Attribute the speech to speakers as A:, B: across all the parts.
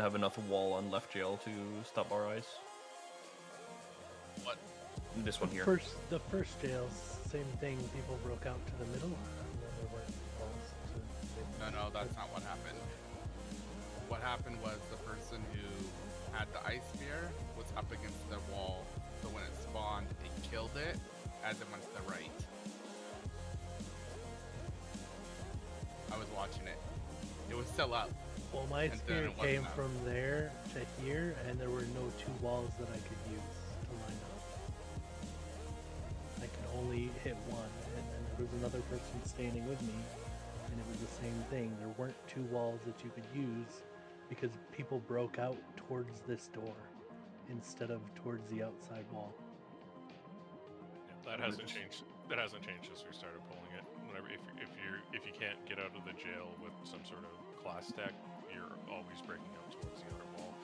A: have enough wall on left jail to stop our eyes.
B: What?
A: This one here.
C: The first jail, same thing. People broke out to the middle, and then there weren't walls.
B: No, that's not what happened. What happened was the person who had the ice spear was up against the wall, so when it spawned, it killed it as it went to the right. I was watching it. It was still up.
C: Well, my
B: And then
C: spear
B: it wasn't
C: came
B: up.
C: from there to here, and there were no two walls that I could use to line up. I could only hit one, and then there was another person standing with me, and it was the same thing. There weren't two walls that you could use because people broke out towards this door instead of towards the outside wall.
D: Yeah, that hasn't changed. That hasn't changed since we started pulling it. Whenever, if you can't get out of the jail with some sort of class tech, you're always breaking out towards the other wall.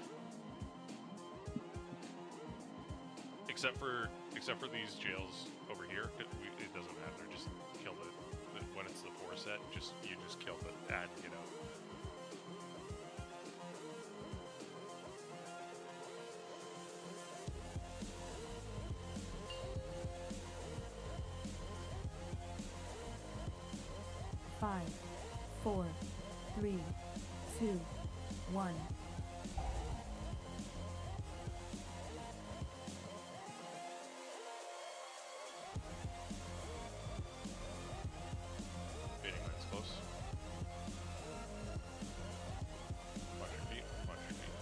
D: Except for these jails over here, it doesn't matter. Just kill it when it's the 4 set. You just kill it and get out.
E: Five, 4, 3, 2, 1.
D: Beating line's close. Watch your feet. Watch your feet.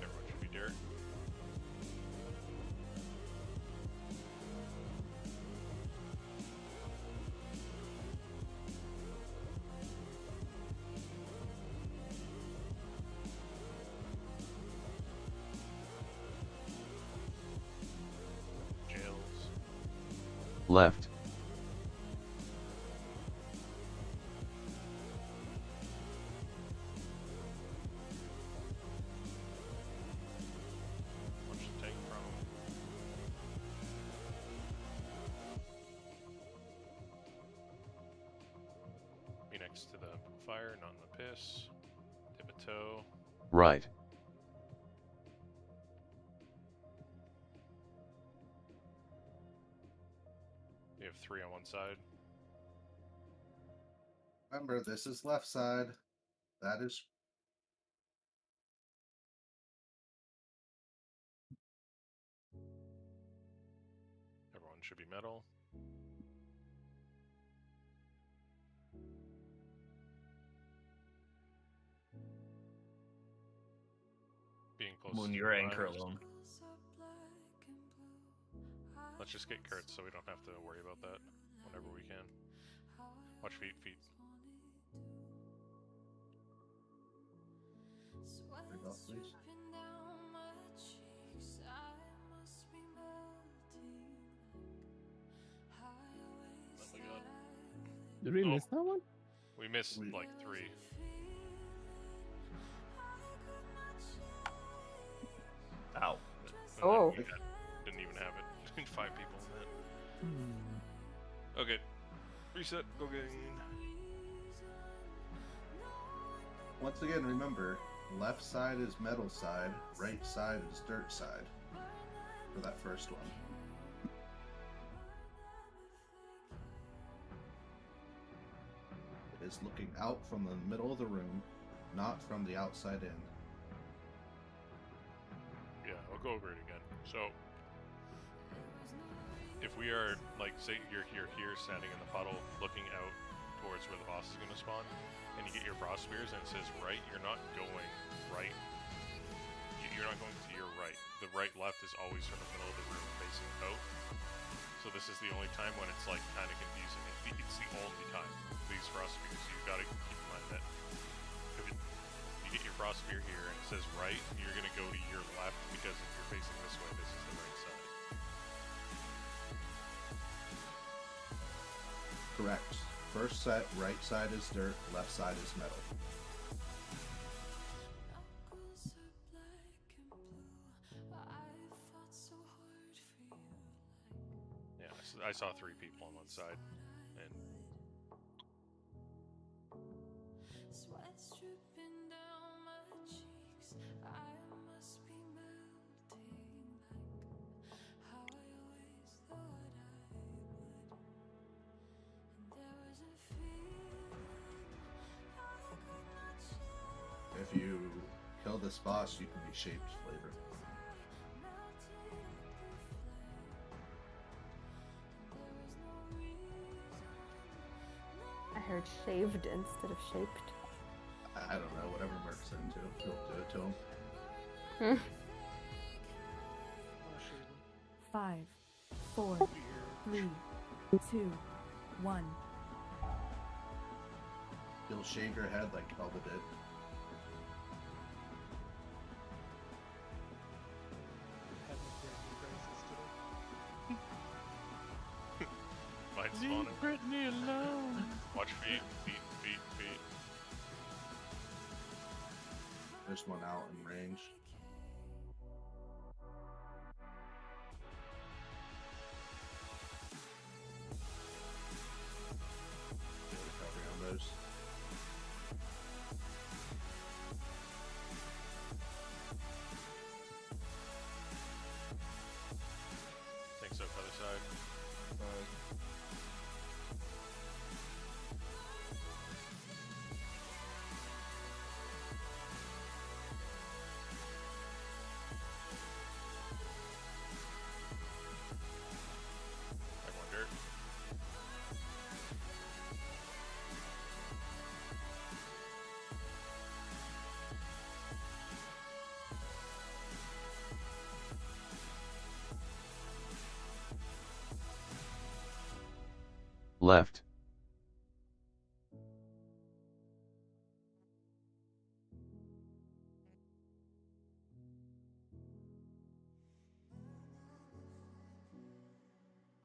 D: Everyone should be dirt. Jails.
F: Left.
D: Watch the tank from them. Be next to the fire, not in the piss. Dip a toe.
F: Right.
D: We have 3 on one side.
G: Remember, this is left side. That is
D: Everyone should be metal. Being close
A: Moon,
D: to
A: your
D: the
A: anchor
D: lines.
A: alone.
D: Let's just get Kurt so we don't have to worry about that whenever we can. Watch feet.
G: Bring off, please.
D: Then we got.
H: Did we
D: Oh.
H: miss that one?
D: We missed
G: We-
D: like 3.
A: Ow.
D: And
H: Oh.
D: then didn't even have it. 5 people in that.
H: Hmm.
D: Okay. Reset. Go again.
G: once again. Remember, left side is metal side, right side is dirt side. For that first one. It is looking out from the middle of the room, not from the outside in.
D: Yeah, I'll go over it again. So, if we are, like, say you're here standing in the puddle, looking out towards where the boss is going to spawn, and you get your frost spears and it says right, you're not going right. You're not going to your right. The right-left is always from the middle of the room facing out. So this is the only time when it's, like, kind of confusing the only time these frost spears. You gotta keep in mind that if you get your frost spear here and it says right, you're gonna go to your left because if you're facing this way, this is the right side.
G: Correct. First set, right side is dirt, left side is metal.
D: Yeah, I saw 3 people on one side, and
G: If you kill this boss, you can be shaped flavor.
I: I heard shaved instead of shaped.
G: I don't know, whatever Merc's into. You'll do it to him.
C: I'll shave them.
E: 5, 4, 3, 2, 1.
G: He'll shave your head like Kelba did.
C: Having a crisis today.
D: mine's
H: Leave
D: spawning.
H: Brittany alone.
D: Watch feet.
G: There's one out in range. Get recovery on those.
D: Think so, other side. I wonder.
F: Left.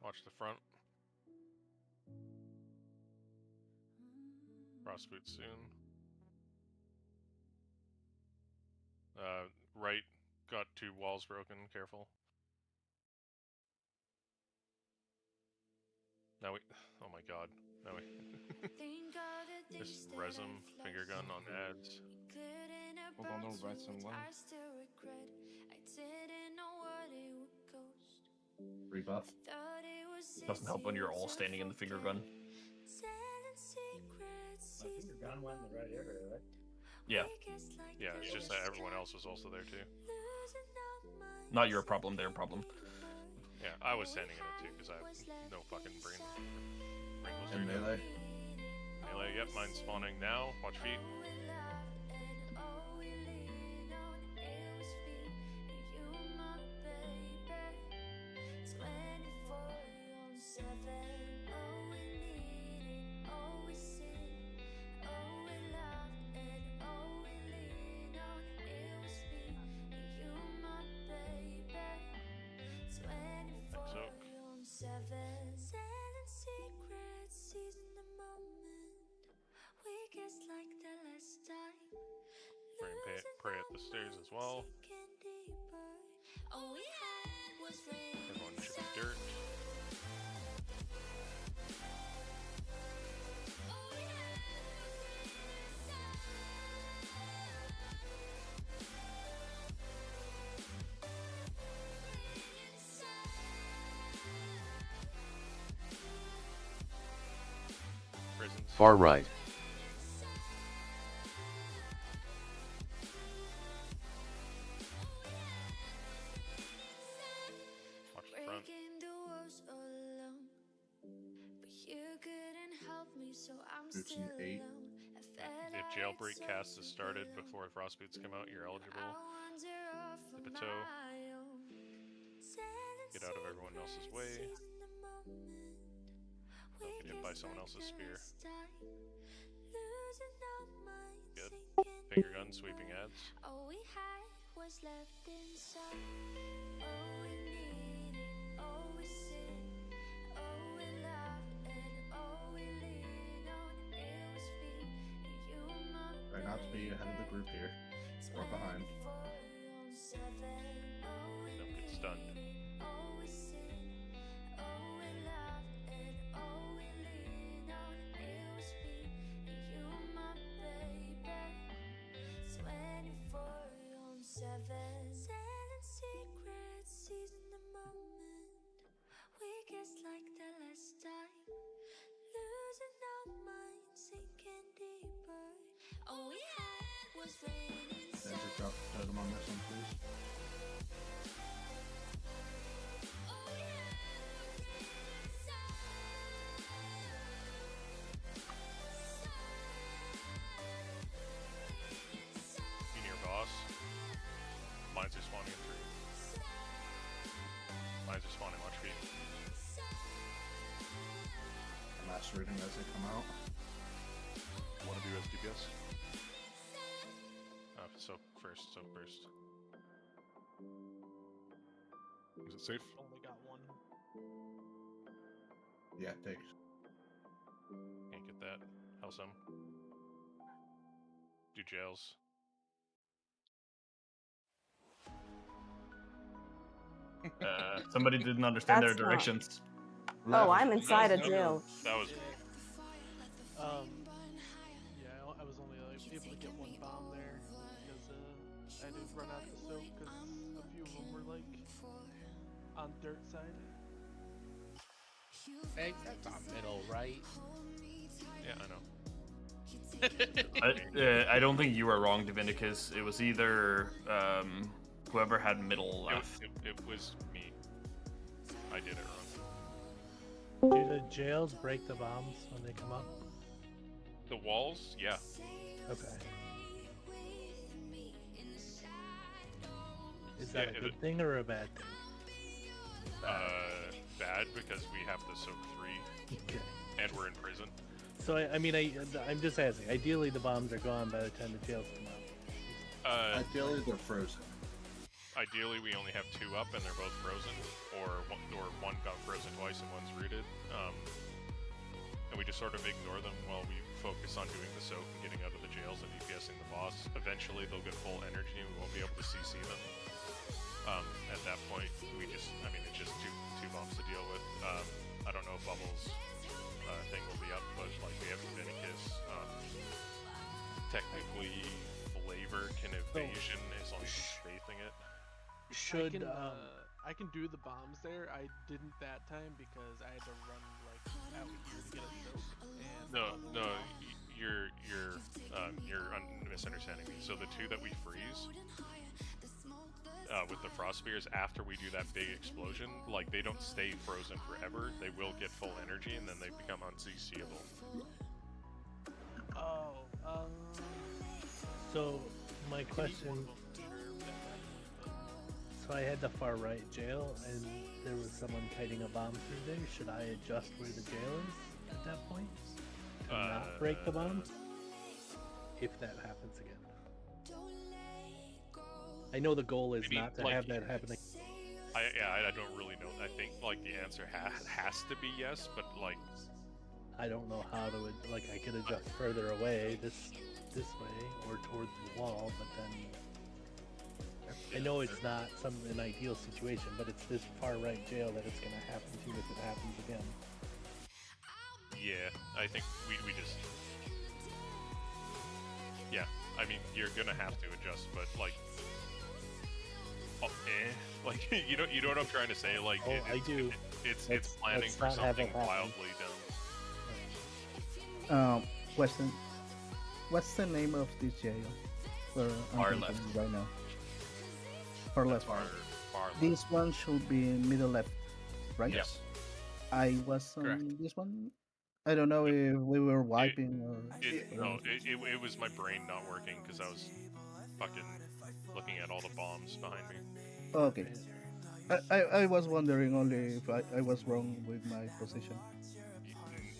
D: Watch the front. Frost boot soon. Right, got 2 walls broken. Careful. Now we. Oh my god. Now we. This resin finger gun on ads.
A: Hold on, don't write some line.
G: Rebuff.
A: Doesn't help when you're all standing in the finger gun.
J: My finger gun went in the right area, right?
A: Yeah,
D: Yeah, it's just that everyone else was also there too.
A: not your problem, their problem.
D: Yeah, I was standing in it too because I have no fucking brain.
G: And melee.
D: Melee, yep, mine's spawning now. Watch feet. Pray at the stairs as well. Everyone should be dirt. Prisons.
F: Far right.
D: Watch the front.
G: Boots in 8.
D: If Jailbreak cast is started before Frost Boots come out, you're eligible. Dip a toe. Get out of everyone else's way. Don't get hit by someone else's spear. Good. Finger gun, sweeping ads.
G: Try not to be ahead of the group here. Or behind.
D: Nope, get stunned.
G: Magic drop the totem on this one, please.
D: You near boss. Mines are spawning in 3. Mines are spawning much feet.
G: I'm macerating as they come out.
D: Wanna do as DPS? Soak first, soak first. Is it safe?
C: Only got one.
G: Yeah, take.
D: Can't get that. Hellsum. Do jails.
A: Somebody didn't understand their
I: That's not-
A: directions.
I: Oh, I'm inside a
D: That was-
I: jail.
D: That was
C: Yeah, I was only able to get one bomb there because I didn't run out the soak because a few of them were like on dirt side.
B: Hey, that's on middle, right?
D: yeah, I know.
A: I don't think you were wrong, Divinicus. It was either whoever had middle left.
D: It was me. I did it wrong.
C: Do the jails break the bombs when they come up?
D: The walls, yeah.
C: Okay. Is that
D: Yeah,
C: a good thing or a bad thing?
D: Bad because we have the soak 3
C: Okay.
D: and we're in prison.
C: So I'm just asking. Ideally, the bombs are gone by the time the jails come out.
G: Ideally, they're frozen.
D: Ideally, we only have 2 up and they're both frozen, or one got frozen twice and one's rooted. And we just sort of ignore them while we focus on doing the soak and getting out of the jails and DPSing the boss. Eventually, they'll get full energy and we won't be able to CC them. At that point, it's just two bombs to deal with. I don't know if Bubbles thing will be up, but like we have Divinicus. Technically, flavor can evasion as long as you're spacing it.
C: I can do the bombs there. I didn't that time because I had to run like out here to get a soak. And
D: No, you're misunderstanding me. So the 2 that we freeze with the frost spears after we do that big explosion, like they don't stay frozen forever. They will get full energy and then they become unCCable.
C: So my question. So I had the far right jail, and there was someone kiting a bomb through there. Should I adjust where the jail is at that point? To not break the bomb? If that happens again. I know the goal is not to have that happen again.
D: I don't really know. I think like the answer has to be yes, but like
C: I don't know how to like I could adjust further away this way or towards the wall, but then I know it's not an ideal situation, but it's this far right jail that it's gonna happen to if it happens again.
D: Yeah, I think we just I mean you're gonna have to adjust, but like like you know what I'm trying to say, like
C: I do.
D: It's planning for
C: not have it
D: something
C: happen.
D: wildly dumb.
K: Question. What's the name of this jail? Where I'm
A: Far
K: thinking
A: left.
K: right now. Far left.
D: Far left.
K: This one should be middle left, right?
A: Yes.
K: I was on
D: Correct.
K: this one. I don't know if we were wiping or.
D: It was my brain not working because I was fucking looking at all the bombs behind me.
K: Okay. I was wondering only if I was wrong with my position.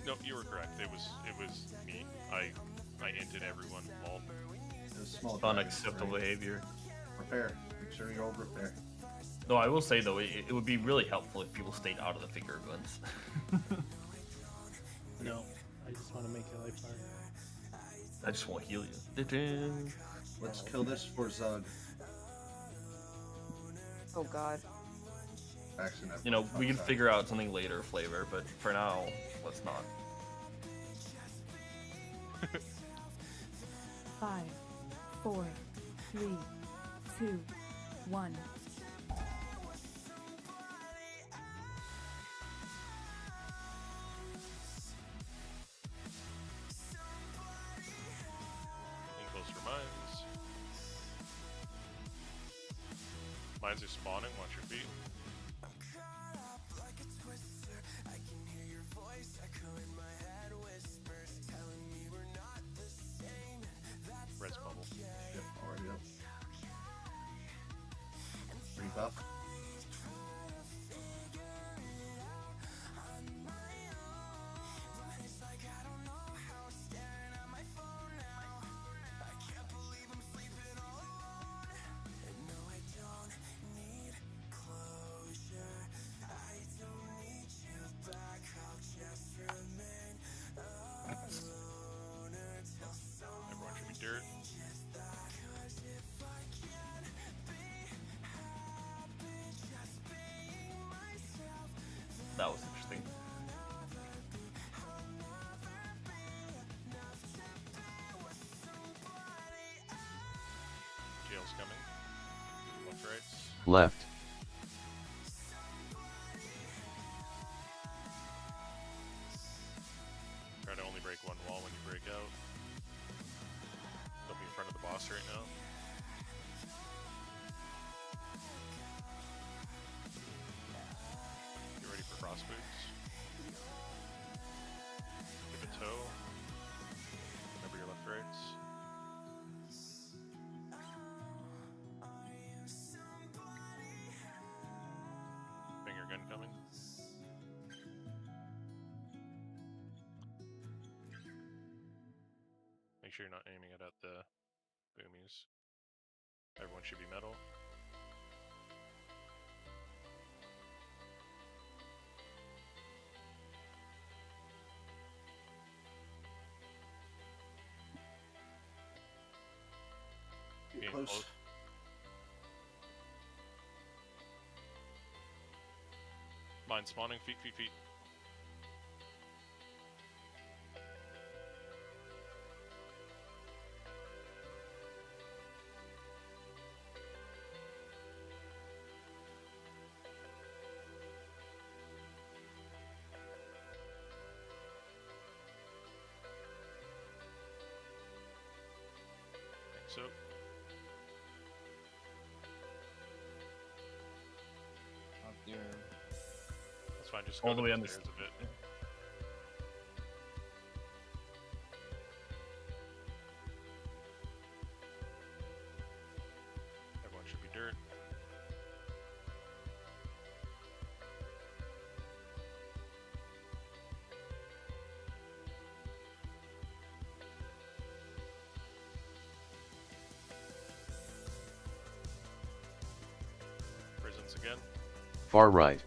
D: No, you were correct. It was me. I inted everyone. Lol.
G: It was small.
A: Unacceptable behavior.
G: Repair. Make sure you hold repair.
A: No, I will say though, it would be really helpful if people stayed out of the finger guns.
C: No, I just want to make your life hard.
A: I just want to heal you.
G: Let's kill this for Zug.
I: Oh god.
G: Actually,
A: You know, we can figure out something later, Flavor, but for now, let's not.
E: 5, 4, 3, 2, 1.
D: Close for mines. Mines are spawning. Watch your feet. Red's bubble.
G: Yep, already up. Rebuff.
D: Everyone should be dirt.
A: That was interesting.
D: Jail's coming. Left, right.
F: Left.
D: Try to only break one wall when you break out. Don't be in front of the boss right now. Get ready for frost boots. Give a toe. Remember your left rights. Finger gun coming. Make sure you're not aiming it at the boomies. Everyone should be metal.
G: Get close.
D: Mine spawning, feet. So. That's fine, just go
A: All the way on the
D: stairs a bit. Everyone should be dirt. Prisons again.
F: Far right.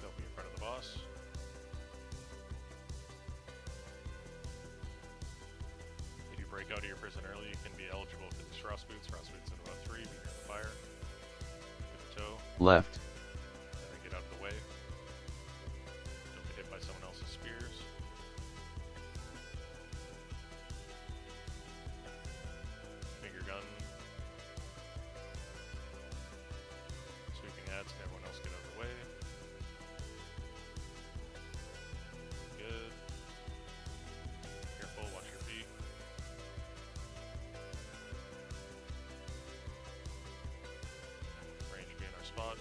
D: Don't be in front of the boss. If you break out of your prison early, you can be eligible for these frost boots. Frost boots in about 3, be near the fire. Give a toe,
F: Left.
D: and then get out of the way. Don't get hit by someone else's spears. Finger gun. Sweeping ads, can everyone else get out of the way? Good. Careful, watch your feet. Range be in our spot.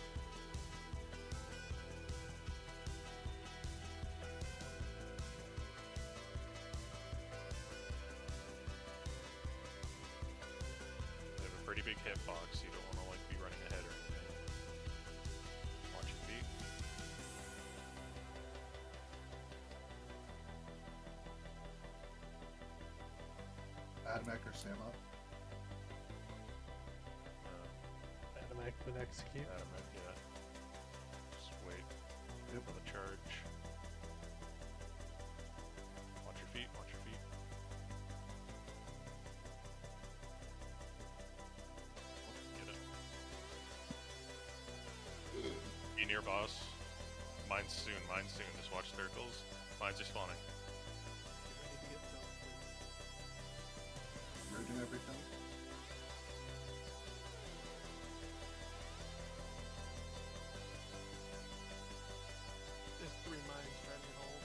D: They have a pretty big big hitbox. You don't want to like be running ahead or anything. Watch your feet.
G: Admech or Sam up?
C: Animac would execute.
D: Adamant, yeah. Just wait for the charge. Watch your feet, watch your feet. Get it. Be near boss. Mine's soon, Just watch circles. Mines are spawning.
G: Merging everything.
C: There's 3 mines trying to hold.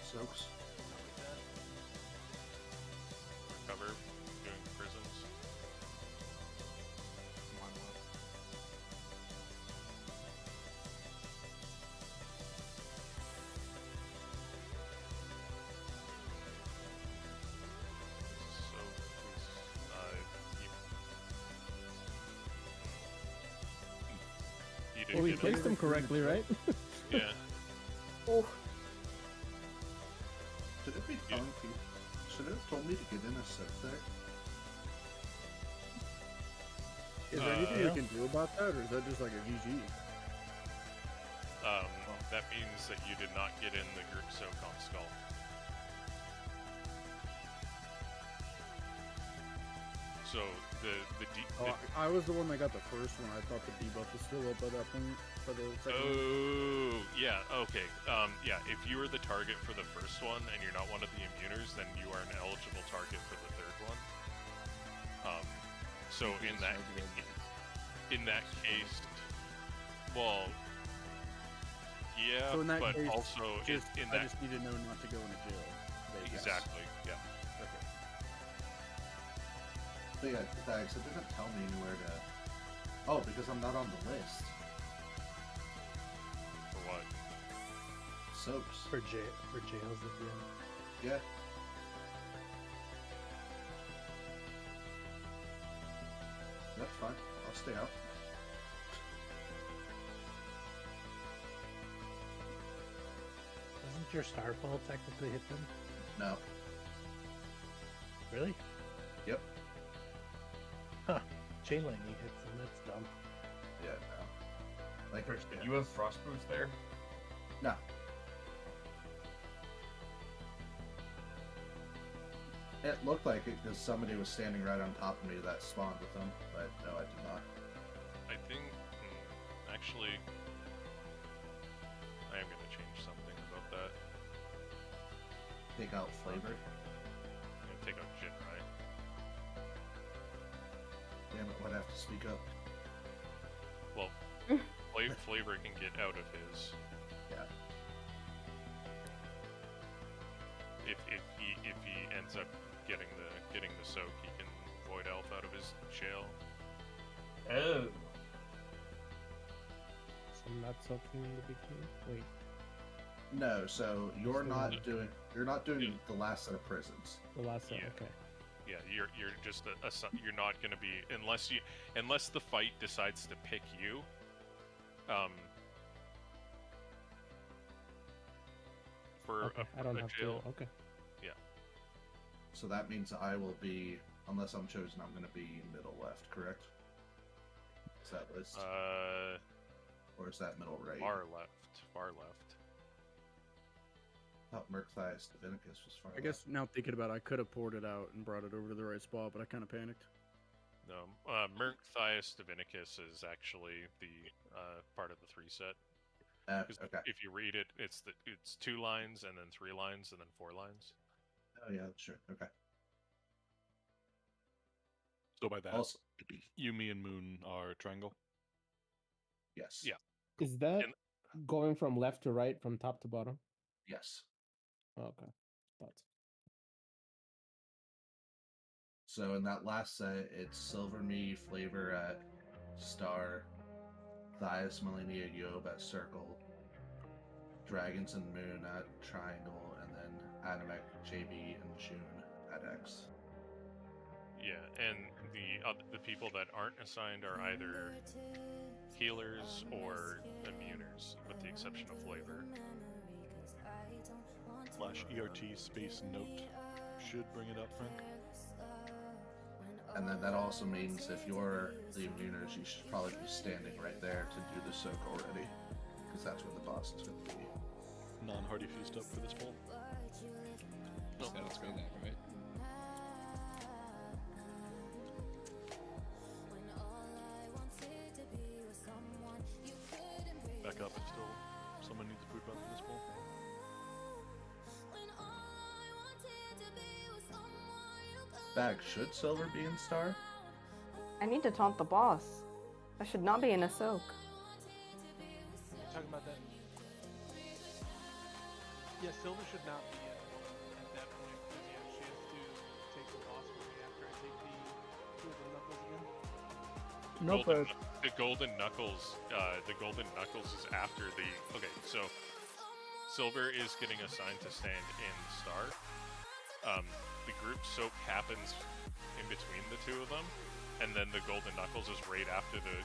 G: Soaks.
C: Something like that.
D: Recover, doing prisons. So, you did
H: Well, we
D: get
H: placed
D: it.
H: them correctly, right?
D: Yeah.
I: Oh,
G: Should it be telling people? Should it have told me to get in a soak there?
L: Is there anything
C: yeah.
L: we can do about that, or is that just like a GG?
D: That means that you did not get in the group soak on Skull. So
L: Oh, I was the one that got the first one. I thought the debuff was still up by that point. For the second one.
D: Oh, yeah, okay. Yeah, if you were the target for the first one and you're not one of the immuners, then you are an eligible target for the third one. So in that case, well, yeah,
L: So in that
D: but
L: case,
D: also in
L: I
D: that
L: just need to know not to go into jail.
D: exactly, yeah.
L: Okay.
G: But yeah, thanks. It didn't tell me anywhere to. Oh, because I'm not on the list.
D: For what?
G: Soaps.
C: For jails at the end.
G: Yeah. That's fine. I'll stay out.
C: Doesn't your starfall technically hit them?
G: No.
C: Really?
G: Yep.
C: Huh. Chain lightning hits them. That's dumb.
G: Yeah, no. Like,
A: Chris, did
G: yeah.
A: you have frost boots there?
G: No. It looked like it because somebody was standing right on top of me that spawned with them, but no, I did not.
D: I think, actually, I am going to change something about that.
G: Take out flavor.
D: I'm going to take out Jin, right?
G: Damn it, I'd have to speak up.
D: Well, flavor can get out of his.
G: Yeah.
D: If he ends up getting the soak, he can void elf out of his jail.
A: Oh.
H: So I'm not soaking in the beginning. Wait.
G: No, so you're not doing
D: Yeah.
G: the last set of prisons.
H: The last set.
D: Yeah.
H: Okay.
D: Yeah, you're just you're not going to be unless the fight decides to pick you. For
H: Okay. I don't
D: a
H: have
D: jail.
H: to. Okay.
G: So that means I will be, unless I'm chosen, I'm going to be middle left, correct? Is that list? Or is that middle right?
D: Far left.
G: I thought Mercthias Divinicus was far
L: I guess now thinking about it, I could have poured it out and brought it over to the right spot, but I kind of panicked.
D: No, Mercthias Divinicus is actually the part of the 3 set. 'Cause
G: Okay.
D: if you read it, it's 2 lines and then 3 lines and then 4 lines.
G: Oh yeah, sure. Okay.
M: So by that,
G: Also,
M: Yumi and Moon are triangle.
G: yes.
D: Yeah.
H: Is that
D: And-
H: going from left to right, from top to bottom?
G: Yes.
H: Okay. Thoughts.
G: So in that last set, it's Silver Me Flavor at Star, Thias Millennia Yob at Circle, Dragons and Moon at Triangle, and then Animec, JB, and June at X.
D: Yeah, and the people that aren't assigned are either healers or immuners, with the exception of flavor.
M: /ERT space note should bring it up, Frank.
G: And then that also means if you're the immuners, you should probably be standing right there to do the soak already, because that's where the boss is going to be.
M: Non-hardy feast up for this poll.
N: Just gotta screen that, right?
M: Back up if still someone needs to boot up for this poll.
G: Bag, should Silver be in Star?
I: I need to taunt the boss. I should not be in a soak.
C: Talking about that. Yeah, Silver should not be at that point because yeah, she has to take the boss with me after I take the golden knuckles again.
K: No, but
D: The golden knuckles is after the. Okay, so Silver is getting assigned to stand in Star. The group soak happens in between the two of them, and then the golden knuckles is right after the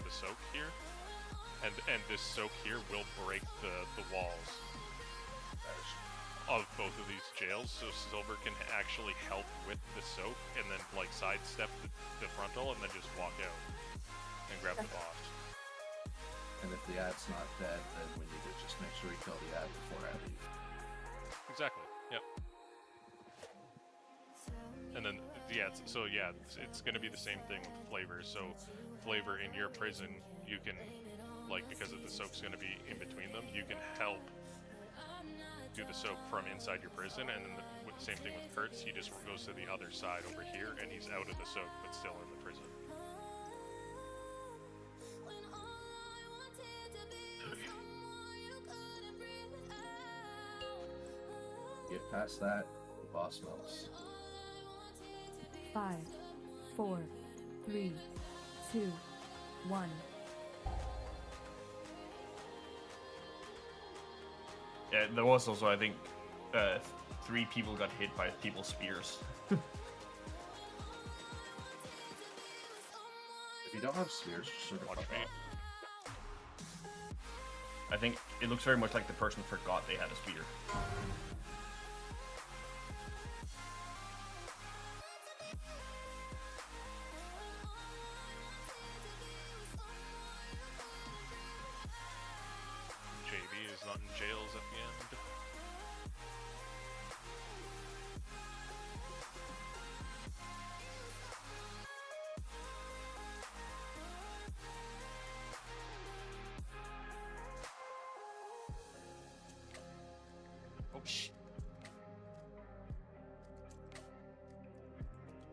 D: soak here, and this soak here will break the walls of both of these jails, so Silver can actually help with the soak and then like sidestep the frontal and then just walk out and grab the boss.
G: And if the ad's not dead, then we need to just make sure we kill the ad before I leave.
D: Exactly. Yep. And then it's going to be the same thing with flavor. So flavor in your prison, you can because of the soak's going to be in between them, you can help do the soak from inside your prison, and then the same thing with Kurtz, he just goes to the other side over here and he's out of the soak but still in the prison.
G: Get past that, the boss melts.
E: 5, 4, 3, 2, 1.
A: Yeah, there was also, I think, 3 people got hit by people's spears.
G: If you don't have spears, just sort of
D: Watch
G: fuck
D: me.
G: off.
A: I think it looks very much like the person forgot they had a spear.
D: JV is not in jails at the end. Oh shit.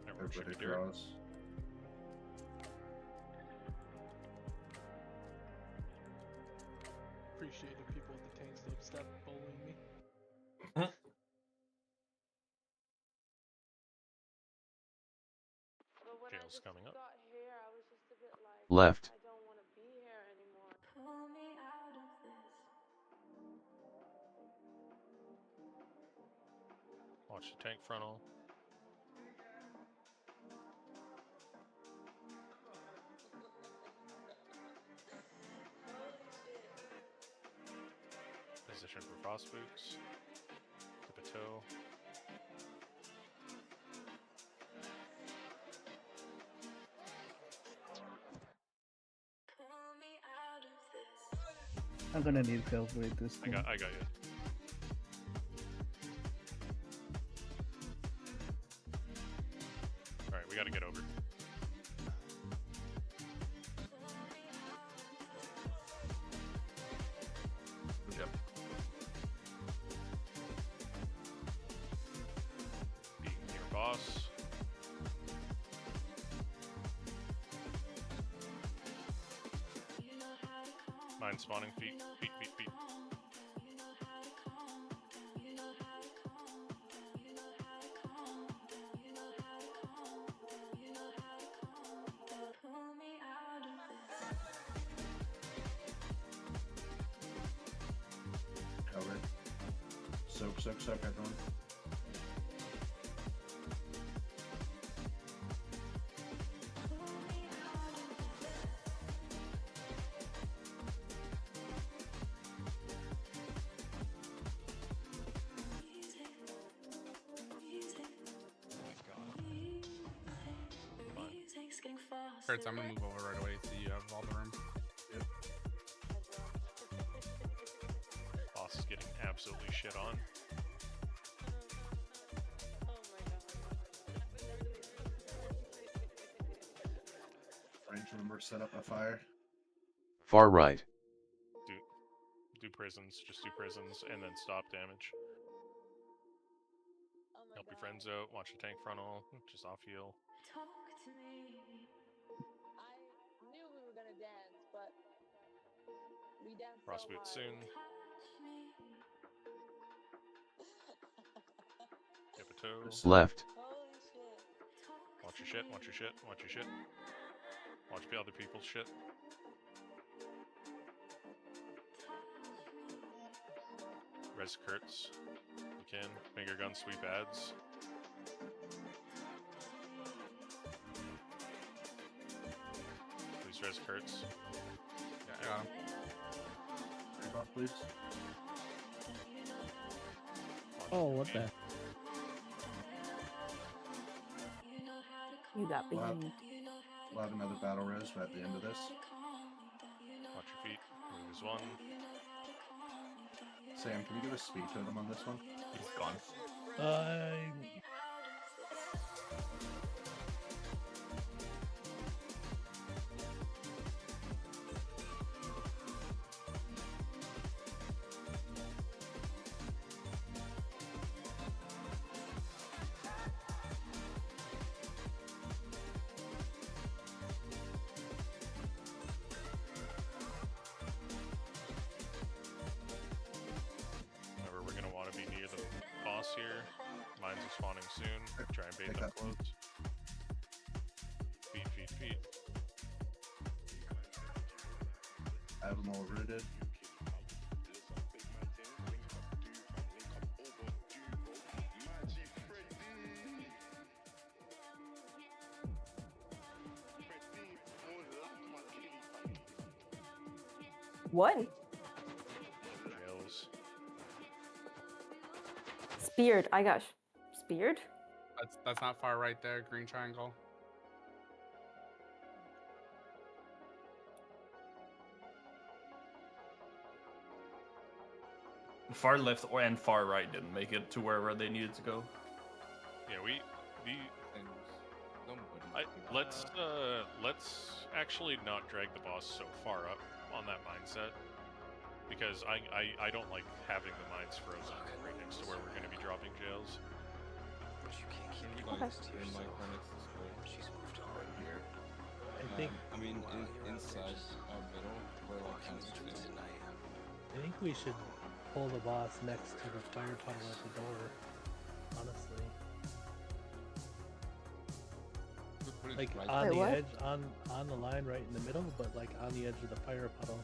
G: Everybody draws.
C: Appreciate if people with the tank still stop bullying me.
D: Jail's coming up.
F: Left.
D: Watch the tank frontal. Position for frost boots. Tip a toe.
K: I'm gonna need help with this
D: I
K: thing.
D: got you. Alright, we gotta get over.
A: Yep.
D: Being near boss. Mind spawning feet. Feet.
G: Covered. Soak, everyone.
B: Kurtz, I'm gonna move over right away so you have all the room.
M: Yep.
D: Boss is getting absolutely shit on.
G: Range member set up a fire.
F: Far right.
D: Do prisons, just do prisons, and then stop damage. Help your friends out, watch the tank frontal, just off heal. Frost boot soon. Dip a toe.
F: Left.
D: Watch your shit, watch your shit, watch your shit. Watch the other people's shit. Res Kurtz. You can. Finger gun, sweep ads. Please res Kurtz.
B: Yeah, I got him.
G: Take off, please.
H: Oh, what the?
I: You got
G: We'll have,
I: beamed.
G: we'll have another battle res at the end of this.
D: Watch your feet. Move is one.
G: Sam, can you give us speed totem on this one?
A: He's gone.
D: Remember, we're gonna want to be near the boss here. Mines are spawning soon. Try and bait
G: Pick
D: them
G: up.
D: close. Feet, feet, feet.
G: I have them all rooted.
I: What?
D: Jails.
I: Speared. I got speared?
B: That's not far right there, green triangle.
A: Far left and far right didn't make it to wherever they needed to go.
D: Yeah, let's actually not drag the boss so far up on that mindset, because I don't like having the mines frozen right next to where we're going to be dropping jails.
I: Okay.
G: Right here.
C: I think
N: inside our middle, we're like kind of
C: I think we should pull the boss next to the fire tunnel at the door. Honestly, like on
I: Wait,
C: the
I: what?
C: edge, on the line, right in the middle, but like on the edge of the fire puddle.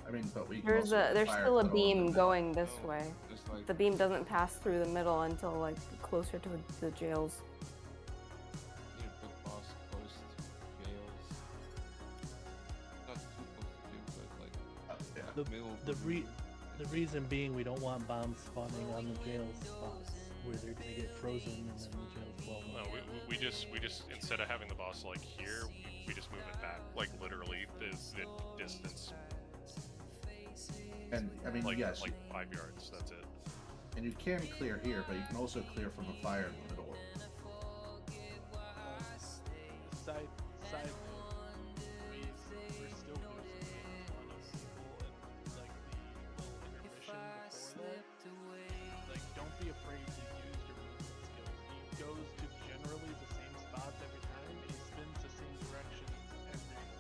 G: I mean, but we can
I: There's
G: also
I: there's
G: fire
I: still a
G: tunnel in the
I: beam
G: middle.
I: going this way.
N: like
I: The beam doesn't pass through the middle until like closer to the jails.
N: need a big boss close to jails. Not too close to jails, but like
G: Yeah.
C: The reason being we don't want bombs spawning on the jail spots where they're gonna get frozen and then the jails blow
D: No,
C: up.
D: we just instead of having the boss like here, we just move it back, like literally the distance,
G: And I mean,
D: like
G: yes,
D: like 5 yards. That's it.
G: and you can clear here, but you can also clear from the fire in the middle.
C: Side, we're still losing a ton of people and like the intermission before that. Like, don't be afraid to use your movement skills. He goes to generally the same spots every time, and he spins the same directions every hole.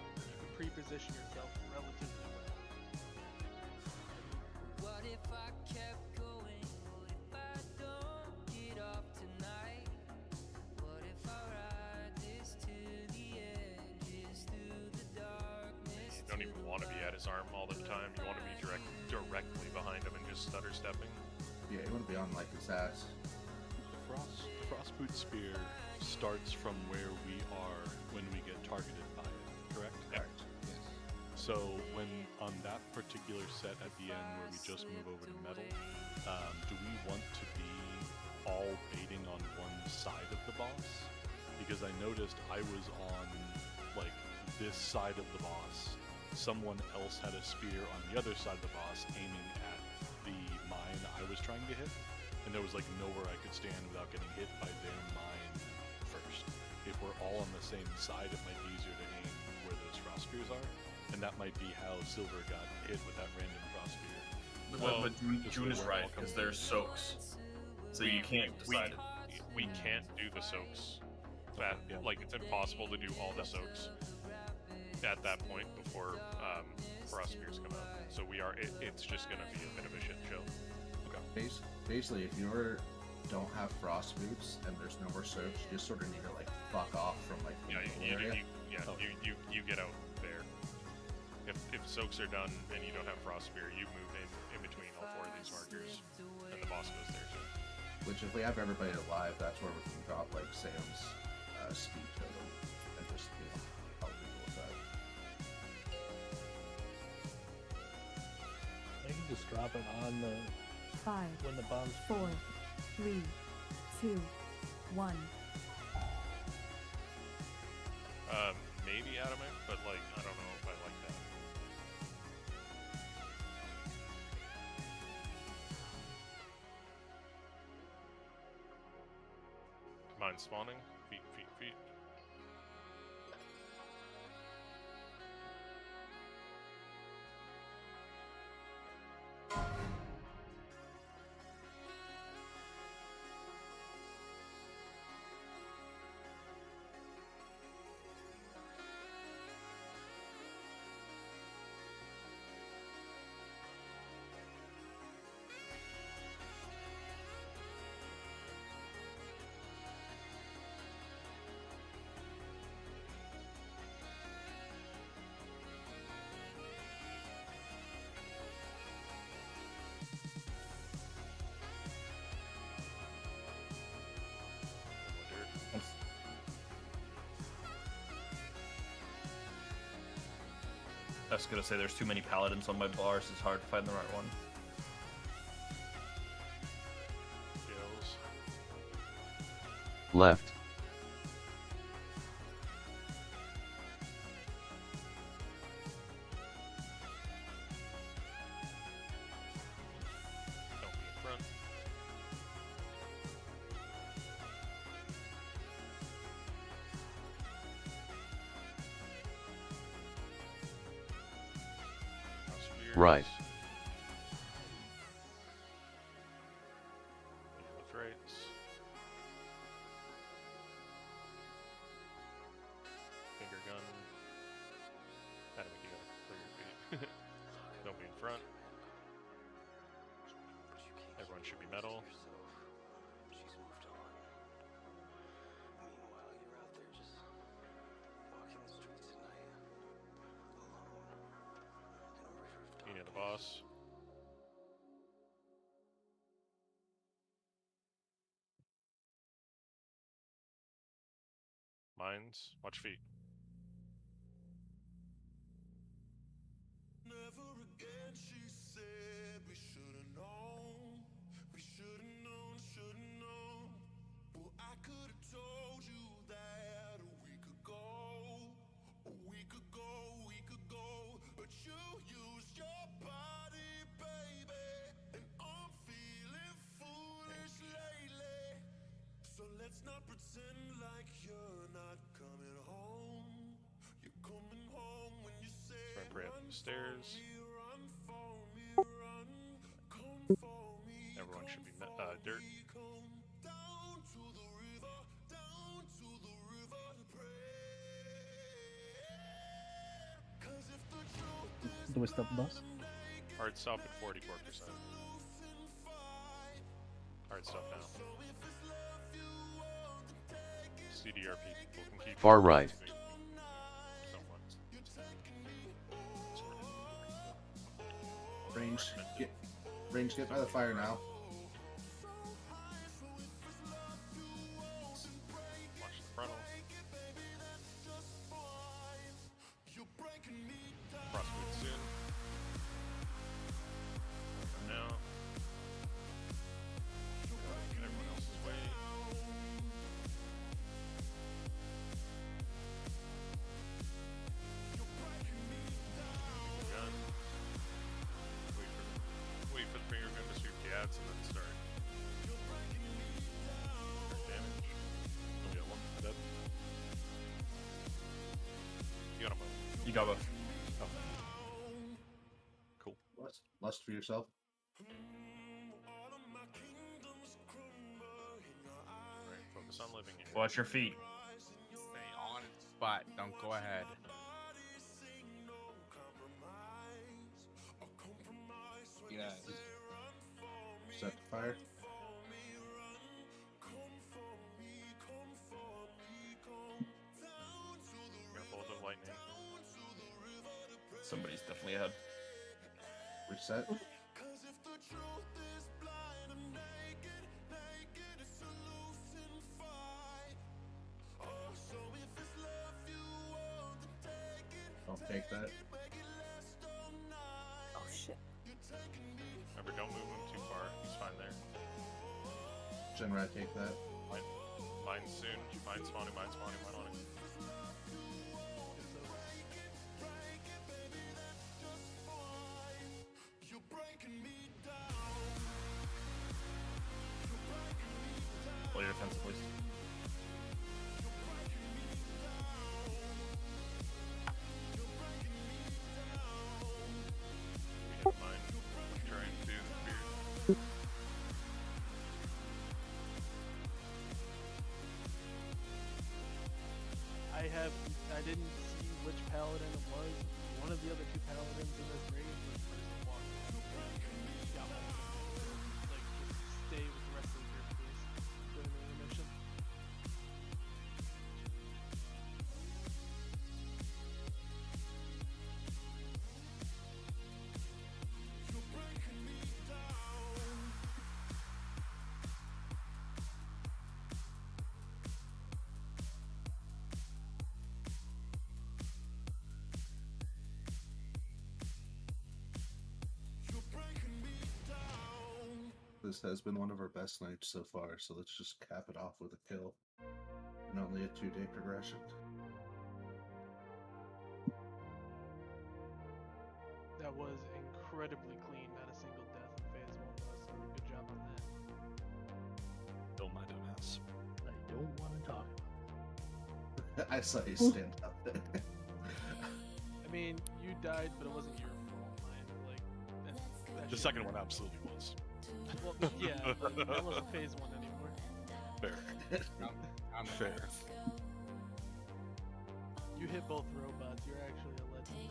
C: You can pre-position yourself relatively well.
O: What if I kept going? What if I don't get off tonight? What if I ride this to the edges through the darkness?
D: You don't even want to be at his arm all the time. You want to be directly behind him and just stutter stepping.
G: Yeah, you want to be on like his ass.
M: The frostboot spear starts from where we are when we get targeted by it, correct?
D: Yeah.
M: So when on that particular set at the end where we just move over to metal, do we want to be all baiting on one side of the boss? because I noticed I was on like this side of the boss. Someone else had a spear on the other side of the boss aiming at the mine I was trying to hit, and there was like nowhere I could stand without getting hit by their mine first. If we're all on the same side, it might be easier to aim where those frost spears are, and that might be how Silver got hit with that random frost spear.
A: But June is right, because there's soaks. So you can't decide.
D: We can't do the soaks. Like, it's impossible to do all the soaks at that point before frost spears come out. So it's just going to be a bit of a shit show.
G: Okay. Basically, if you don't have frost boots and there's no more soaks, you just sort of need to like fuck off from like the area.
D: You get out there. If soaks are done and you don't have frost spear, you move in between all four of these markers, and the boss goes there too.
G: Which, if we have everybody alive, that's where we can drop like Sam's speed totem and just help people with that.
C: I can just drop it on the
E: 5,
C: when the bomb's
E: 4, 3, 2, 1.
D: Maybe adamant, but like I don't know if I like that. Mine spawning. Feet.
A: I was gonna say there's too many paladins on my bars. It's hard to find the right one.
F: Left.
D: Don't be in front.
F: Right.
D: With rights. Finger gun. How do we do that? Clear your feet. Don't be in front. Everyone should be metal. You know the boss. Mines. Watch feet.
O: Never again, she said we should've known. We should've known. Well, I could've told you that a week ago. But you used your body, baby. And I'm feeling foolish lately. So let's not pretend like you're not coming home. You're coming home when you say
D: Pray up the stairs.
O: run for me, run. Come for me.
D: Everyone should be dirt.
O: Down to the river to pray. 'Cause if the truth is
K: Do we stop the boss?
D: Hard stop at 44%. Hard stop now. CDRP people can keep
F: Far right.
D: Somewhat.
G: Range, get by the fire now.
D: Watch the frontal. Frostbite soon. For now. Get everyone else's way.
A: You got both.
M: Oh. Cool.
G: Lust for yourself.
D: Right, focus on living here.
A: Watch your feet.
B: Stay on its butt. Don't go ahead.
N: Yeah.
G: Set to fire.
D: Careful with the lightning.
A: Somebody's definitely ahead.
G: Reset. Don't take that.
I: Oh shit.
D: Remember, don't move him too far. He's fine there.
G: Genrai, take that.
D: Mine soon. Mine spawning, mine on it.
A: Play your defense, please.
D: We didn't mind trying to do the spear.
C: I didn't see which paladin it was. One of the other two paladins in this raid was the person walking through. Got one. Like, just stay with the rest of the group, please. Doing the intermission.
G: This has been one of our best nights so far, so let's just cap it off with a kill. And only a 2-day progression.
C: That was incredibly clean, not a single death in phase 1 though, so good job on that.
M: Don't mind him, ass.
C: I don't want to talk about
G: I saw you stand up.
C: I mean, you died, but it wasn't your fault, man. Like, that
M: The
C: shit-
M: second one absolutely was.
C: Well, yeah, but that wasn't phase 1 anymore.
M: Fair.
B: I'm
M: Fair.
C: You hit both robots, you're actually a legend.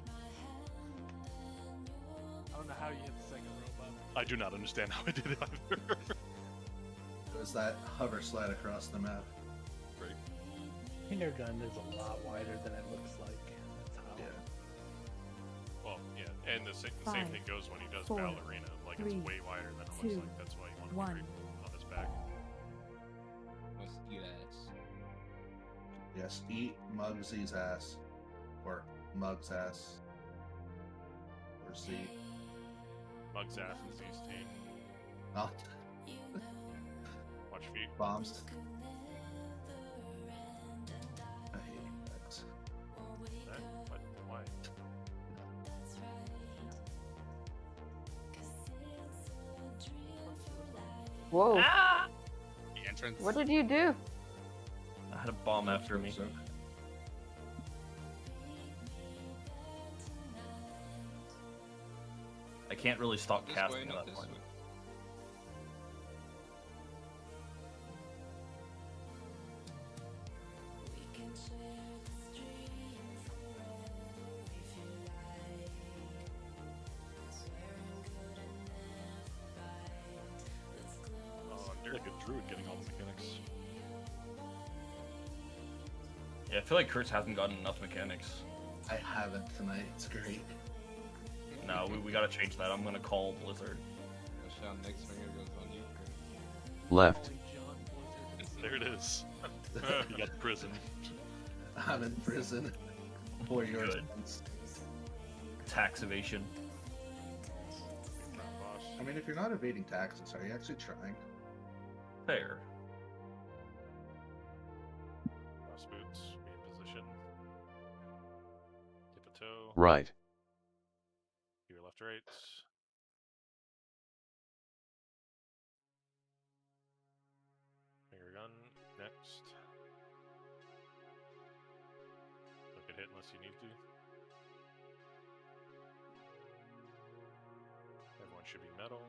C: I don't know how you hit the second robot.
M: I do not understand how I did it either.
G: It was that hover slide across the map.
M: Right.
C: Finger gun is a lot wider than it looks like. That's how.
G: Yeah.
D: Well, yeah, and the same
E: Five,
D: thing goes when he does
E: 4,
D: ballerina. Like, it's
E: 3,
D: way wider than it looks
E: 2,
D: like. That's why you want to
E: 1.
D: be on his back.
N: Must eat ass.
G: Yes, eat Mugsy's ass. Or Mug's ass. Or Z.
D: Mug's ass and Z's team.
G: Oh,
D: Watch feet.
G: bombs. I hate bugs.
D: That? What? Why?
I: Whoa.
B: The entrance.
I: What did you do?
A: I had a bomb after me.
G: So,
A: I can't really stop
N: This
A: casting
N: way,
A: at
N: not
A: that
N: this
A: point.
N: way.
D: Oh,
M: You're like a druid getting all the mechanics.
A: Yeah, I feel like Kurtz hasn't gotten enough mechanics.
G: I haven't tonight. It's great.
A: No, we gotta change that. I'm gonna call Blizzard.
N: Sean, next finger goes on you.
F: Left.
C: Holy John Blizzard.
M: There it is. You got the prison.
G: I'm in prison. For your
A: Good.
G: sins.
A: Tax evasion.
G: I mean, if you're not evading taxes, are you actually trying?
A: Fair.
D: Cross boots. Be in position. Tip a toe.
F: Right.
D: Your left, right. Finger gun. Next. Don't get hit unless you need to. one should be metal.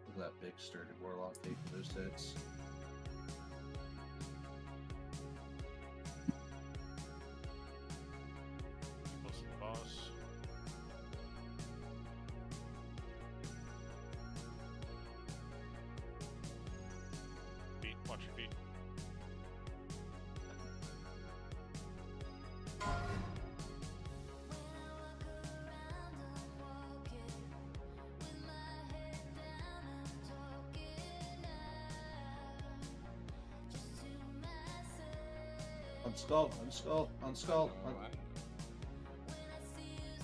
G: Look at that big sturdy warlock taking those hits.
D: Close to the boss. Feet, watch your feet.
G: On skull, on skull, on skull. On...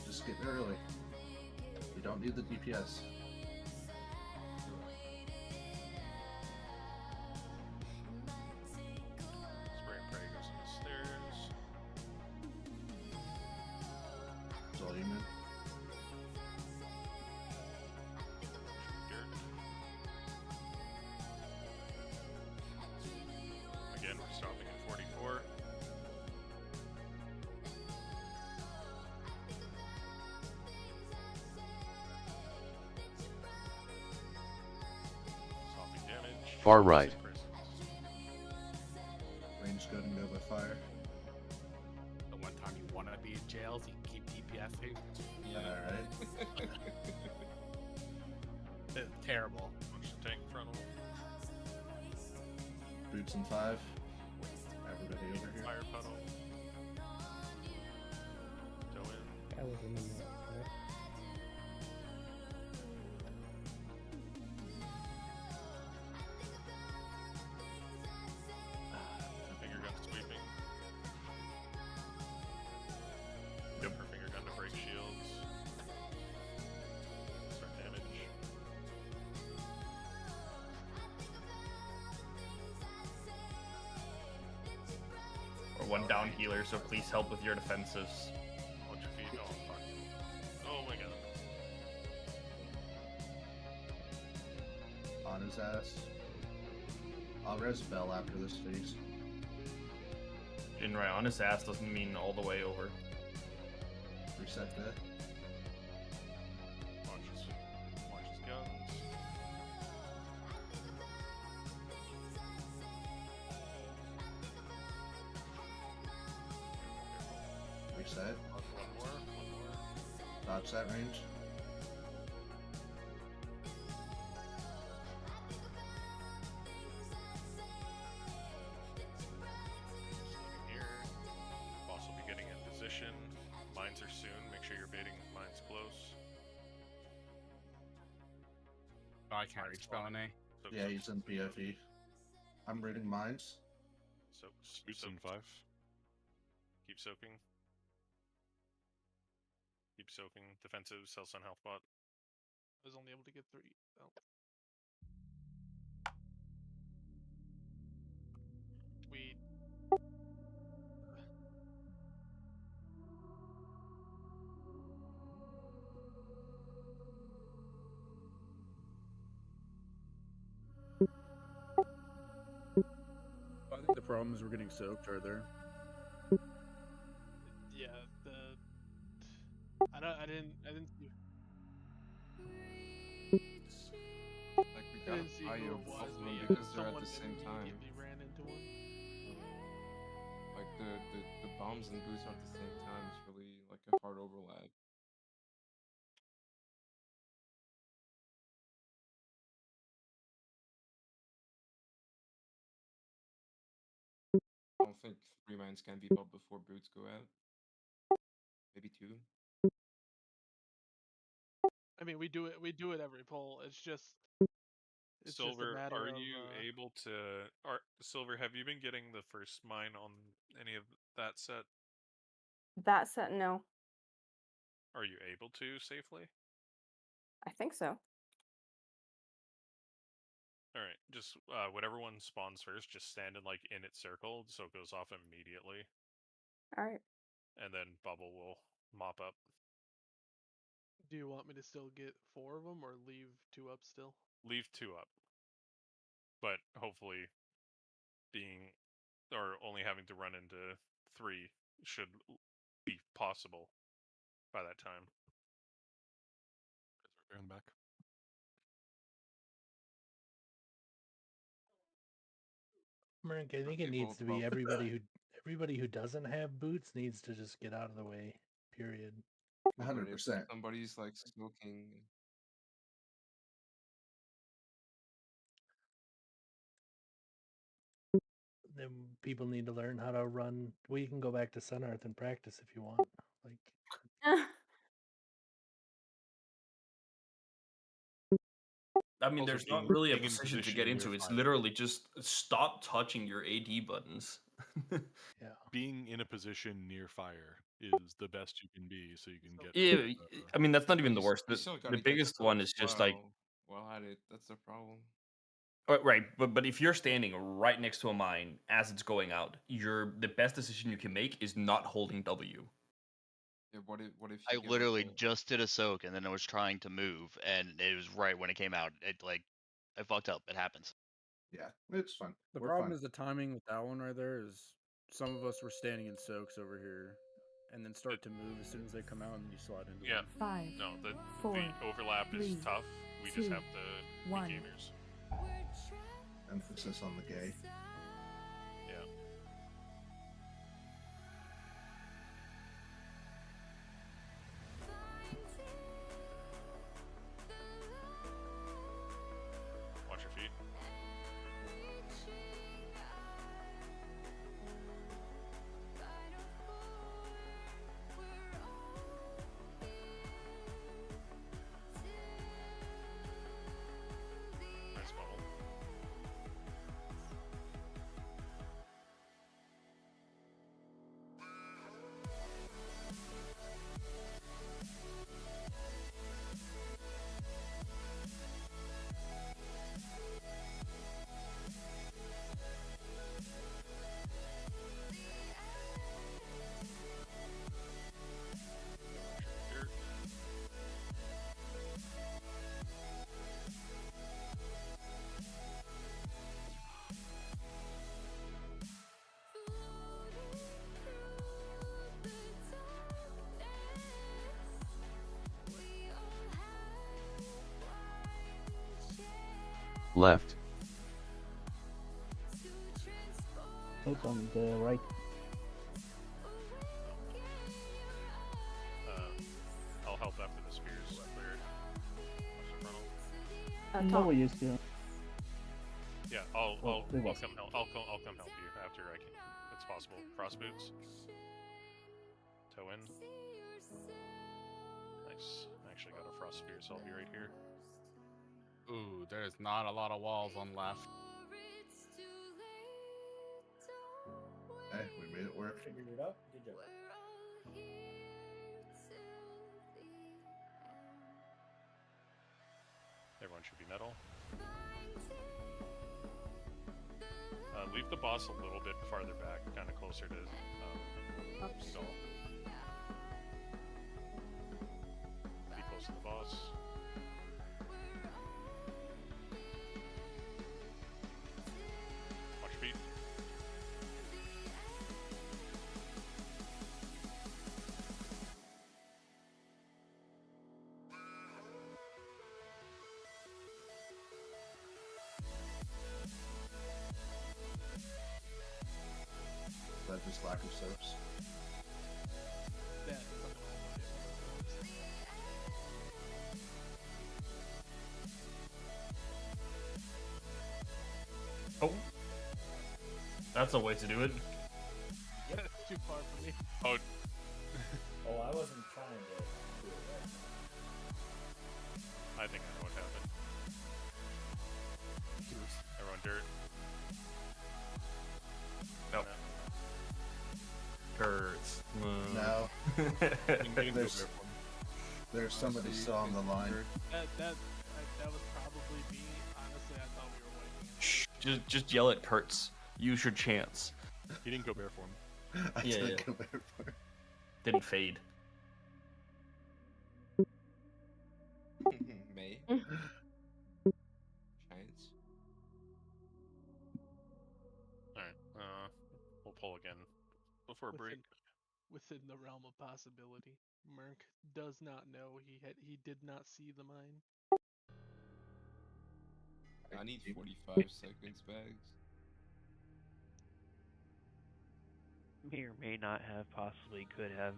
G: Just get early. You don't need the DPS.
D: Spray and pray goes on the stairs.
G: That's all you mean.
D: Dirt. Again, we're stopping at 44. Stopping damage.
F: Far right.
G: Range good and go by fire.
B: The one time you want to be in jails, you keep DPSing.
G: Alright.
B: It's terrible.
D: Punch the tank frontal.
G: Boots in 5. Everybody over here.
D: Fire puddle. Go in.
H: That was in the middle.
D: Finger gun sweeping. Jumper finger gun to break shields. Start damage.
A: Or one down healer, so please help with your defensives.
D: Watch your feet. Oh, fuck. Oh my god.
G: On his ass. I'll res Bell after this phase.
A: And right on his ass doesn't mean all the way over.
G: Reset that.
D: Watch his guns.
G: Reset.
D: One more.
G: Dodge that range.
D: Here. Boss will be getting in position. Mines are soon. Make sure you're baiting mines close.
B: Oh, I can't reach Felony.
D: Soak,
G: Yeah,
D: soak,
G: he's in PFE. I'm reading mines.
D: soak,
M: Boots
D: soak.
M: in 5.
D: Keep soaking. Keep soaking. Defensive, sell sun health bot.
P: I was only able to get 3. Oh. We.
L: I think the problem is we're getting soaked right there.
P: Yeah, I didn't see.
N: Like we
P: I
N: got
P: didn't see
N: eye
P: who
N: of
P: it was,
N: both of
P: but
N: them
P: yeah,
N: because they're at
P: someone
N: the same time.
P: immediately ran into one.
N: Like the bombs and boots are at the same time. It's really like a hard overlap. I don't think 3 mines can be up before boots go out. Maybe 2.
P: I mean, we do it every poll. It's just
D: Silver,
P: a matter
D: are
P: of,
D: you able to? Silver, have you been getting the first mine on any of that set?
I: That set, no.
D: Are you able to safely?
I: I think so.
D: All right, just whatever one spawns first, just stand in like in its circle, so it goes off immediately,
I: All right.
D: and then Bubble will mop up.
P: Do you want me to still get 4 of them or leave 2 up still?
D: Leave 2 up, but hopefully, being or only having to run into 3 should be possible by that time.
M: They're in the back.
C: Merc, I think it needs to be everybody who doesn't have boots needs to just get out of the way. Period.
N: But if
G: 100%.
N: somebody's like smoking,
C: Then people need to learn how to run. Well, you can go back to Sun Earth and practice if you want. Like,
A: I mean,
M: Also,
A: there's
M: being-
A: not really a
M: being in
A: position to
M: position
A: get
M: near
A: into. It's
M: fire.
A: literally just stop touching your AD buttons.
C: yeah.
M: Being in a position near fire is the best you can be, so you can get.
A: Yeah, I mean that's not
N: but
A: even the worst.
N: you still
A: The
N: gotta get
A: biggest one
N: soaked
A: is just like
N: while at it. That's the problem.
A: right, but if you're standing right next to a mine as it's going out, the best decision you can make is not holding W.
N: Yeah, what if
Q: I
N: you get
Q: literally
N: like
Q: just did a soak and then I was trying to move and it was right when it came out. It like I fucked up. It happens.
G: Yeah, it's fun.
L: The
G: We're
L: problem
G: fun.
L: is the timing with that one right there is some of us were standing in soaks over here and then start to move as soon as they come out and you slide into
D: Yeah.
L: them.
E: 5,
D: No,
E: 4,
D: the overlap is
E: 3,
D: tough. We just
E: 2,
D: have to
E: 1.
D: be gamers.
G: Emphasis on the gay.
D: Yeah. Watch your feet. Nice bubble. Dirt.
F: Left.
K: It's on the right.
D: I'll help after the spears cleared. Watch the frontal.
K: No, we used to.
D: Yeah,
K: Well,
D: I'll
K: they was.
D: come help. I'll come help you after I can. It's possible. Frost boots. Toe in. Nice. I actually got a frost spear, so I'll be right here.
B: Ooh, there's not a lot of walls on left.
G: Hey, we made it work.
J: Figured it out. Good job.
D: Everyone should be metal. Leave the boss a little bit farther back, kind of closer to Skull. Be close to the boss. Watch feet.
G: Is that just lack of soaps?
P: That is something I know.
A: Oh, that's a way to do it.
P: That's too far for me.
D: Oh,
J: Oh, I wasn't trying to do it right.
D: I think I know what happened. Everyone dirt.
A: Nope. Hurts.
G: No.
M: Getting
G: There's, there's somebody still on the line.
P: That would probably be. Honestly, I thought we were waiting.
A: Shh, just yell at Kurtz. Use your chance.
M: He didn't go bare form.
G: I
A: Yeah,
G: didn't
A: yeah.
G: go there for it.
A: Didn't fade.
N: May Giants.
D: Alright, we'll pull again before break.
P: within the realm of possibility. Merc does not know. He did not see the mine.
N: I need 45 seconds, Bags.
R: May or may not have, possibly could have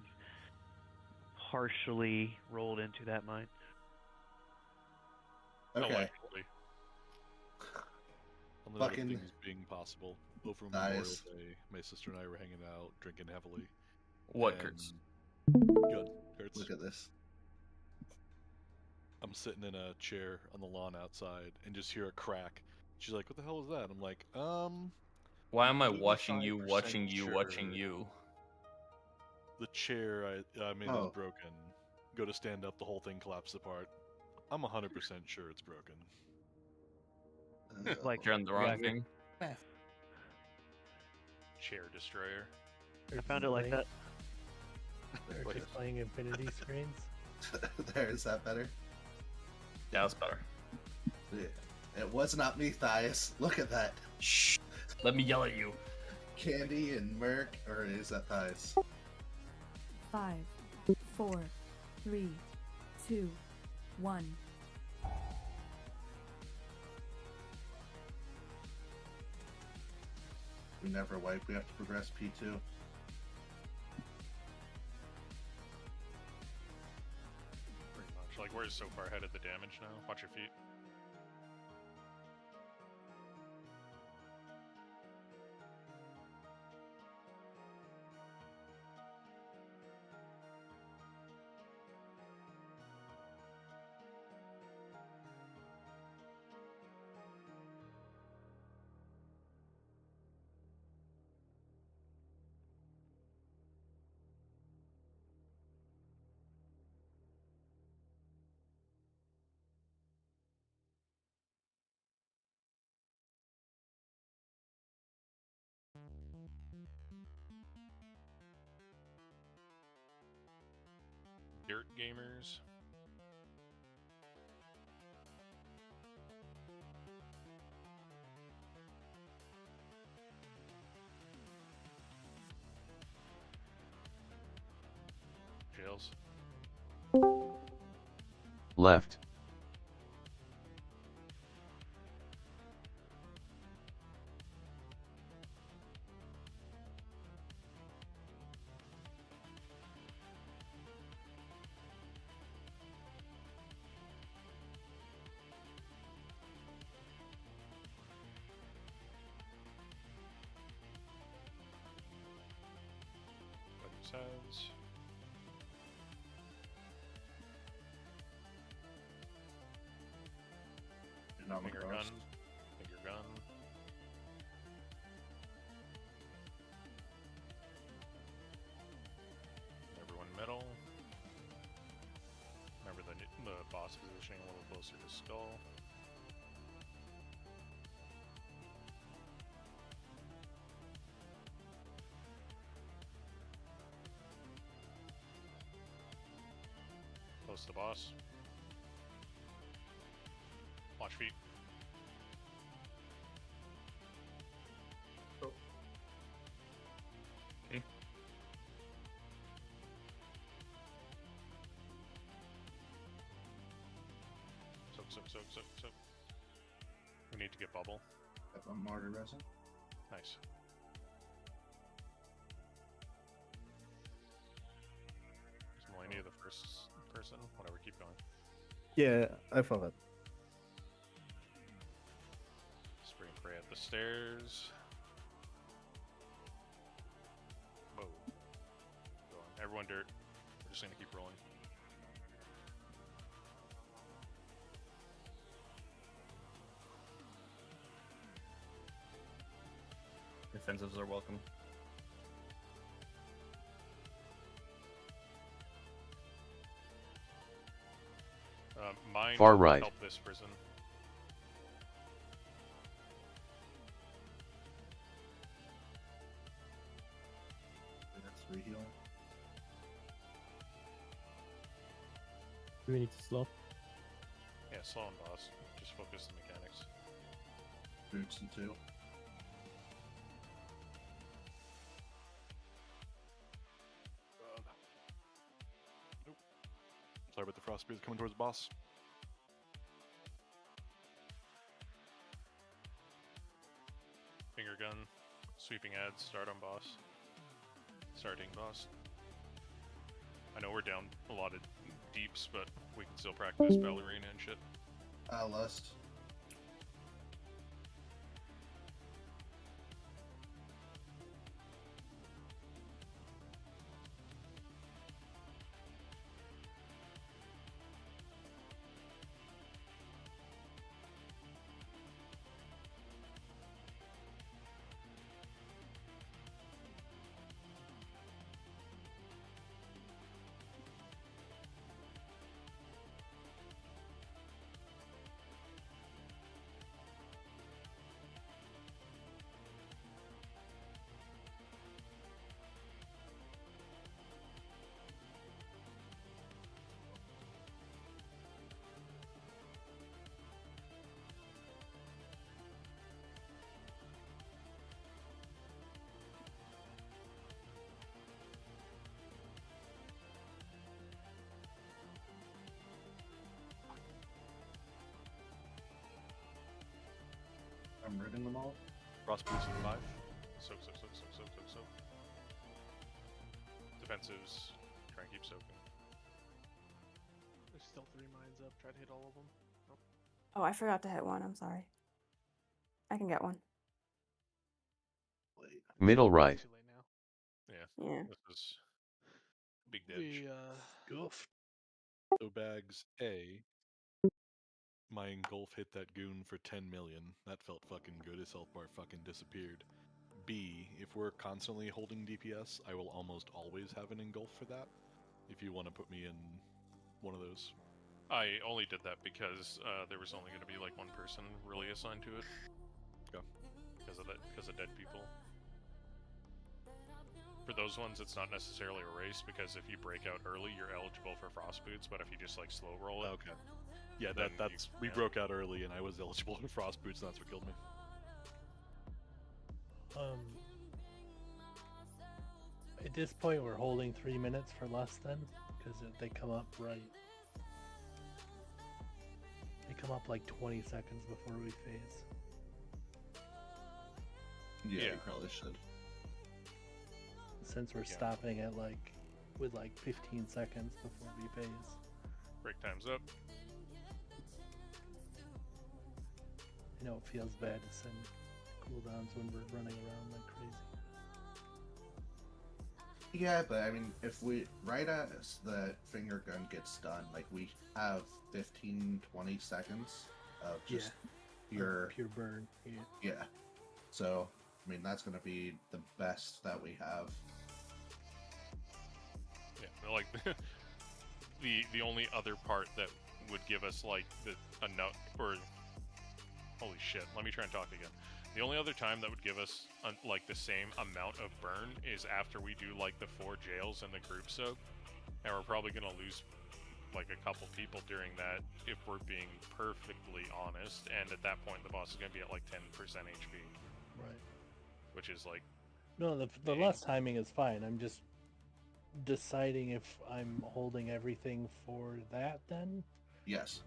R: partially rolled into that mine.
G: Okay.
M: Allegedly. On the note of things being possible, over Memorial Day, my sister and I were hanging out, drinking heavily.
A: What, Kurtz?
M: Good, Kurtz.
G: Look at this.
M: I'm sitting in a chair on the lawn outside and just hear a crack. She's like, "What the hell was that?" I'm like,
A: Why am I watching you,
M: 85%
A: watching you,
M: sure
A: watching you?
M: The chair I'm in is broken. Go to stand up, the whole thing collapsed apart. I'm 100% sure it's broken.
A: Like you're on the wrong thing.
D: Chair destroyer.
R: I found it like that.
C: They're just playing infinity screens.
G: There, is that better?
A: Yeah, that's better.
G: Yeah. It was not me, Thias. Look at that.
A: Shh. Let me yell at you.
G: Candy and Merc, or is that Thias?
E: 5, 4, 3, 2, 1.
G: We never wipe. We have to progress P2.
D: Pretty much. Like, we're so far ahead of the damage now. Watch your feet. Dirt gamers. Jails.
F: Left.
D: Says. Finger gun. Finger gun. Everyone middle. Remember the boss positioning a little closer to skull. Close to the boss. Watch feet.
A: Okay.
D: Soak. We need to get bubble.
G: Have a martyr resin.
D: Nice. Is Melania the first person? Whatever, keep going.
K: Yeah, I forgot.
D: Spray and pray at the stairs. Whoa. Go on. Everyone dirt. We're just gonna keep rolling.
A: Defensives are welcome.
D: Mine
F: Far
D: will
F: right.
D: help this prison.
G: That's 3 healing.
H: Do we need to slow?
D: Yeah, slow and boss. Just focus the mechanics.
G: Boots and 2.
M: start with the frost spears coming towards the boss.
D: Finger gun, sweeping ads, start on boss. Starting boss. I know we're down a lot of deeps, but we can still practice ballerina and shit.
G: Lust. I'm ridding them all.
M: Frost spears in 5.
D: Soak. Defensives, try and keep soaking.
P: There's still 3 mines up. Try to hit all of them. Nope.
I: Oh, I forgot to hit one. I'm sorry. I can get one.
F: Middle right.
P: Too late now.
D: Yeah.
I: Yeah.
D: This is big ditch.
C: Goof.
M: So bags A. My engulf hit that goon for 10 million. That felt fucking good. His health bar fucking disappeared. B, if we're constantly holding DPS, I will almost always have an engulf for that. If you want to put me in one of those.
D: I only did that because there was only going to be like one person really assigned to it.
M: Okay.
D: Because of dead people. For those ones, it's not necessarily a race because if you break out early, you're eligible for frost boots. But if you just like slow roll it,
M: okay. Yeah,
D: then
M: we broke out early, and I was eligible for frost boots, and that's what killed me.
C: At this point, we're holding 3 minutes for less than, because they come up right. They come up like 20 seconds before we phase.
G: Yeah, you probably should.
C: Since we're stopping at with 15 seconds before we phase.
D: Break time's up.
C: I know it feels bad to send cooldowns when we're running around like crazy.
G: Yeah, but I mean, if we, right as the finger gun gets done, like we have 15, 20 seconds of just pure
C: burn.
G: Yeah. So, I mean, that's going to be the best that we have.
D: Yeah, like the only other part that would give us like enough, or holy shit, let me try and talk again. The only other time that would give us like the same amount of burn is after we do like the 4 jails and the group soak, and we're probably gonna lose like a couple people during that if we're being perfectly honest. And at that point, the boss is gonna be at like 10% HP.
C: Right.
D: Which is like
C: no, the less timing is fine. I'm just deciding if I'm holding everything for that then.
G: Yes.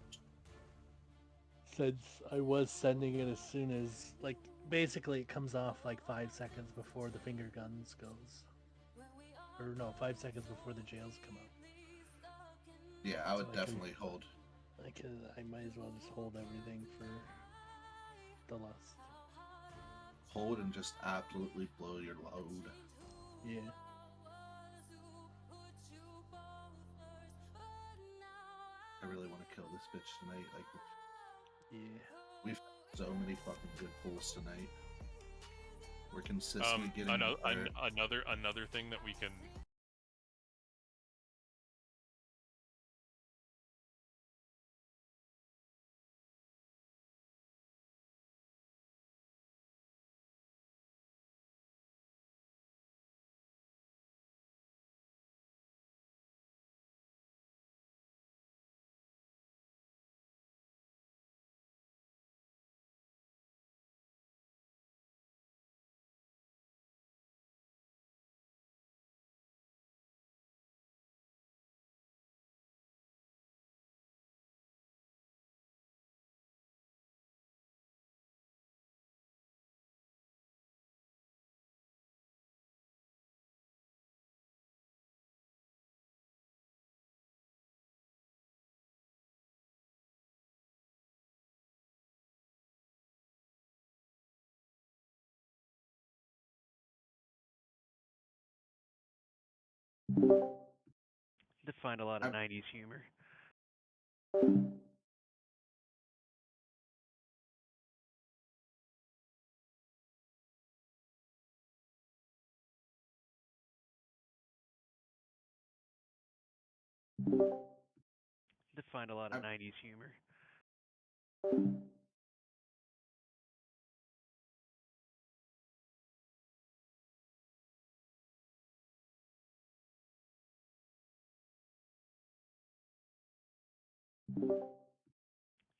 C: Since I was sending it as soon as basically it comes off like 5 seconds before the finger guns goes. Or no, 5 seconds before the jails come up.
G: Yeah, I would definitely hold.
C: I might as well just hold everything for the lust.
G: Hold and just absolutely blow your load.
C: Yeah.
G: I really want to kill this bitch tonight. Like,
C: yeah,
G: we've so many fucking good pulls tonight. We're consistently getting
D: another thing that we can
R: Did find a lot of 90s humor. Did find a lot of 90s humor.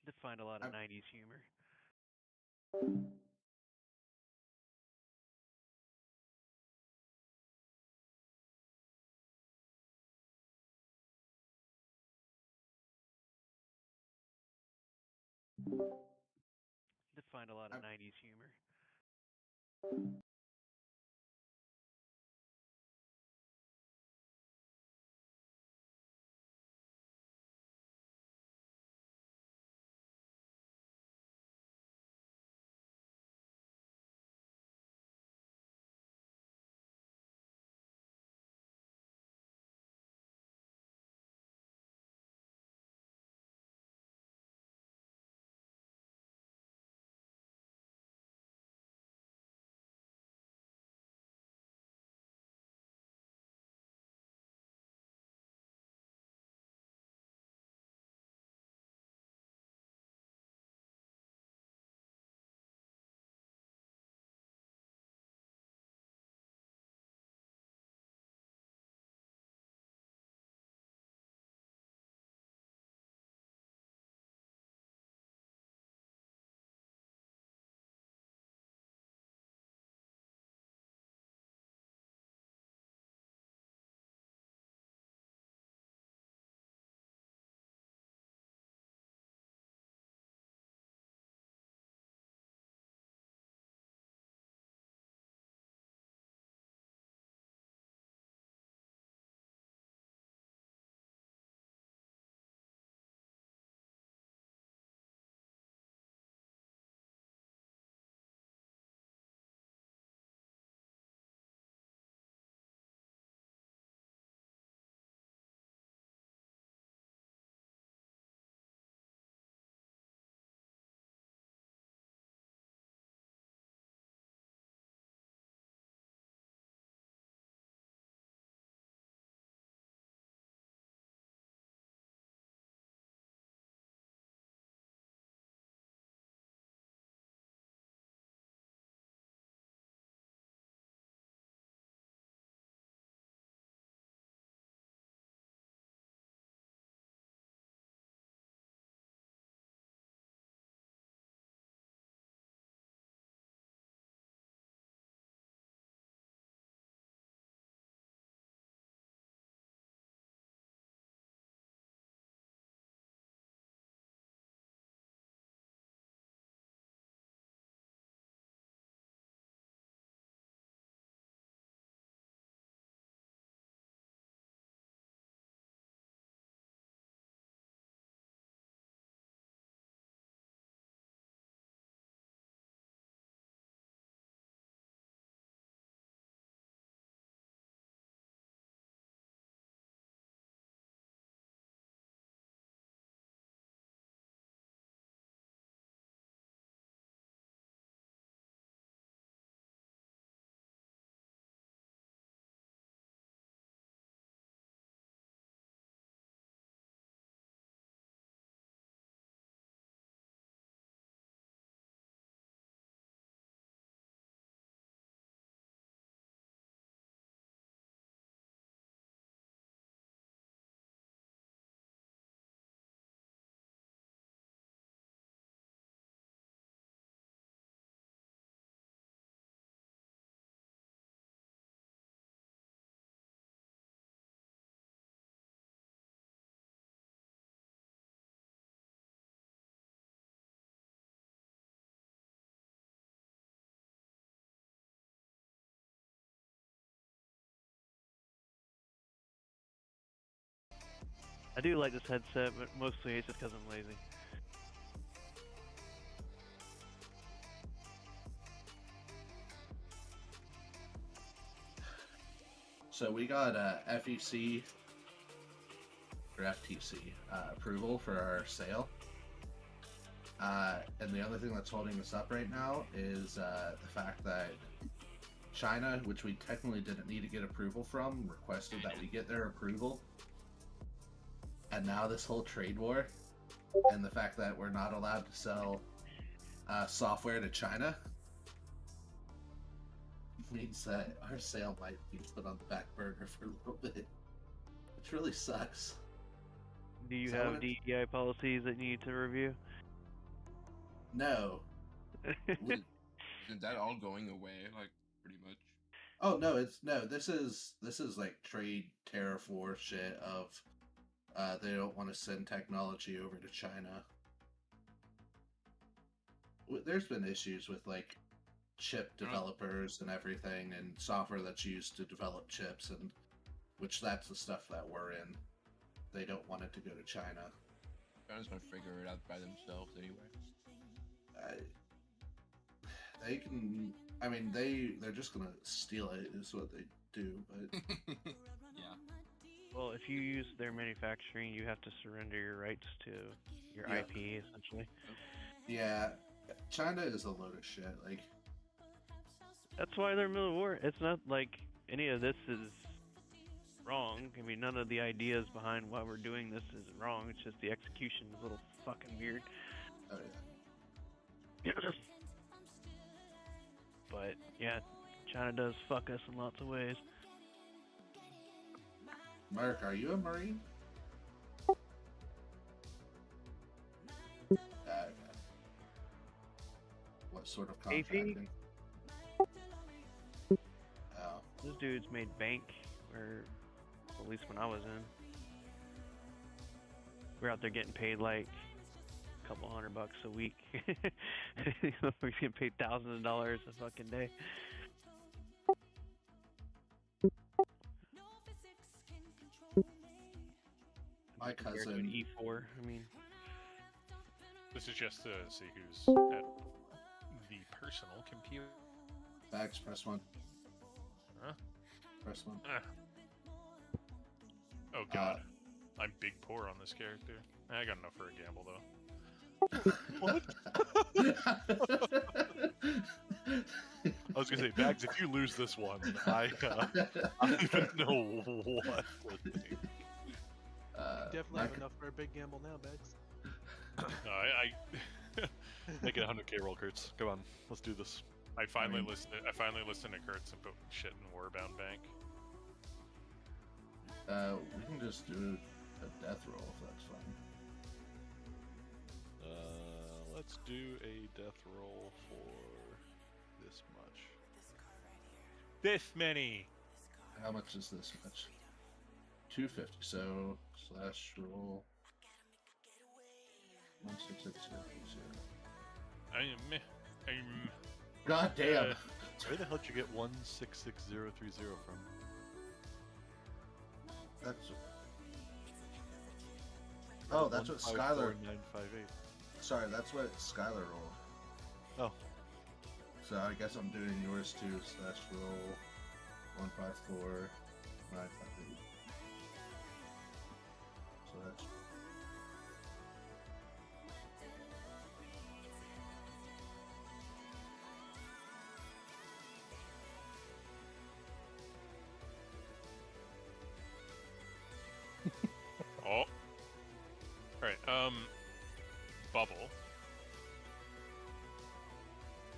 R: Did find a lot of 90s humor. Did find a lot of 90s humor. I do like this headset, but mostly it's just because I'm lazy.
G: So we got FEC or FTC approval for our sale. And the other thing that's holding us up right now is the fact that China, which we technically didn't need to get approval from, requested that we get their approval. And now this whole trade war and the fact that we're not allowed to sell software to China means that our sale might be put on the back burner for a little bit, which really sucks.
R: Do you
G: Is that
R: have
G: what it-
R: DEI policies that you need to review?
G: No.
N: Isn't that all going away? Like pretty much.
G: Oh no, it's no. This is like trade tariff war shit of they don't want to send technology over to China. There's been issues with like chip developers and everything, and software that's used to develop chips, and which that's the stuff that we're in. They don't want it to go to China.
N: China's gonna figure it out by themselves anyway.
G: They can. I mean, they're just gonna steal it. Is what they do. But
N: yeah.
R: Well, if you use their manufacturing, you have to surrender your rights to your
G: Yeah.
R: IP, essentially.
G: Yeah, China is a load of shit. Like,
R: That's why they're middle war. It's not like any of this is wrong. I mean, none of the ideas behind why we're doing this is wrong. It's just the execution is a little fucking weird.
G: oh yeah.
R: But yeah, China does fuck us in lots of ways.
G: Mark, are you a Marine? Okay. What sort of
R: AP?
G: contracting? Oh.
R: Those dudes made bank, or at least when I was in. We're out there getting paid like a couple $100 a week. We're getting paid thousands of dollars a fucking day.
G: My
R: Compared to
G: cousin.
R: an E4, I mean.
D: This is just to see who's at the personal computer.
G: Bags, press one.
D: Huh?
G: Press one.
D: Oh god. I'm big poor on this character. I got enough for a gamble though.
M: I was gonna say, Bags, if you lose this one, I don't even know what to think.
P: Definitely have enough for a big gamble now, Bex.
D: No, I
M: Make it 100k roll, Kurtz. Come on, let's do this.
D: I finally listened to Kurtz and put shit in Warbound Bank.
G: We can just do a death roll if that's fine.
M: Let's do a death roll for this much.
D: This many.
G: How much is this much? 250. So slash roll. 16600. God damn.
M: Where the hell did you get 166030 from?
G: That's. Oh, that's what Skylar.
M: 958.
G: Sorry, that's what Skylar rolled.
M: Oh.
G: So I guess I'm doing yours too. Slash roll 154 958. So that's.
D: Oh. Alright, Bubble.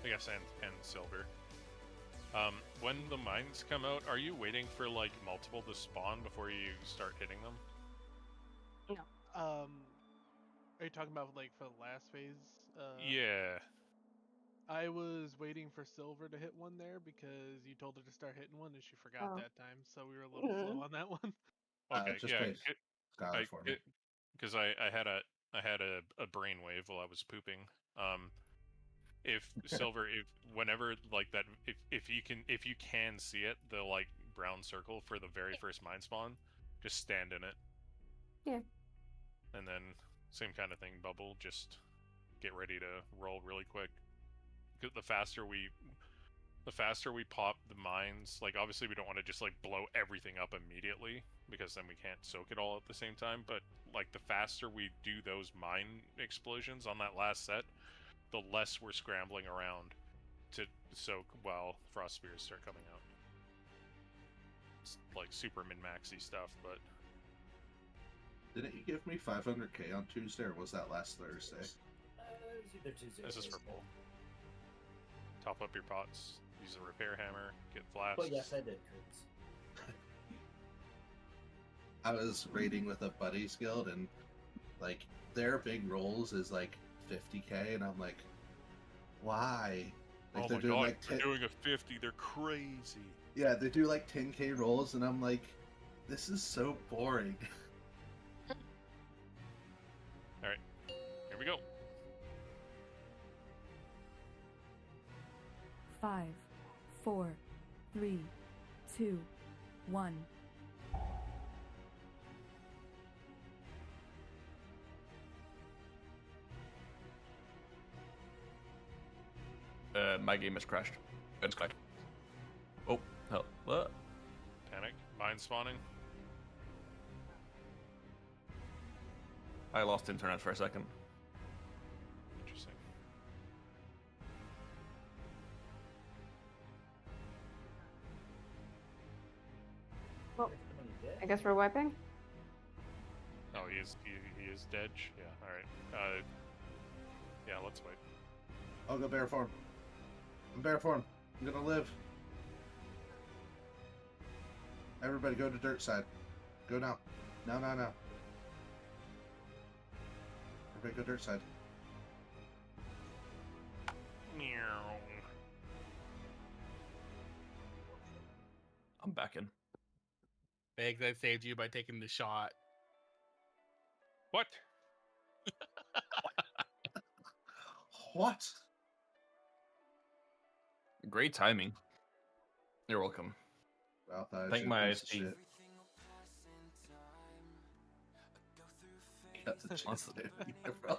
D: I guess and Silver. When the mines come out, are you waiting for like multiple to spawn before you start hitting them?
P: Are you talking about like for the last phase?
D: Yeah.
P: I was waiting for Silver to hit one there because you told her to start hitting one and she forgot that time, so we were a little slow on that one.
D: Okay,
G: Just
D: yeah.
G: pay Skylar for me.
D: Because I had a brainwave while I was pooping. If Silver, whenever like that, if you can see it, the like brown circle for the very first mine spawn, just stand in it.
I: Yeah.
D: And then same kind of thing, Bubble. Just get ready to roll really quick. The faster we, the faster we pop the mines, like obviously we don't want to just like blow everything up immediately because then we can't soak it all at the same time, but like the faster we do those mine explosions on that last set, the less we're scrambling around to soak while frost spears start coming out. It's like super min-maxy stuff, but
G: Didn't you give me 500k on Tuesday, or was that last Thursday?
J: It was either Tuesday or
D: this is for
J: Thursday.
D: both. Top up your pots, use a repair hammer, get flasks.
J: But yes, I did, Curtis.
G: I was raiding with a buddies guild, and like their big rolls is like 50k, and I'm like, why? Like
D: Oh
G: they're
D: my
G: doing
D: god,
G: like
D: they're doing a 50, they're crazy.
G: yeah, they do like 10k rolls, and I'm like, this is so boring.
D: Alright, here we go.
E: 5, 4, 3, 2, 1.
A: My game has crashed. It's crashed. Oh, hell. What?
D: Panic. Mine spawning.
A: I lost internet for a second.
D: Interesting.
I: Well, I guess we're wiping.
D: Oh, he is dead. Yeah. All right. Yeah. Let's wait.
G: I'll go bear form. I'm bear form. I'm gonna live. Everybody go to dirt side. Go now. Now. Everybody go dirt side.
D: Meow.
A: I'm back in.
B: Biggs, I saved you by taking the shot.
D: What?
G: What?
A: Great timing. You're welcome.
G: Well, that
A: Thank
G: shit
A: my
G: piece of
A: ISP.
G: shit. That's a chance to do it, bro.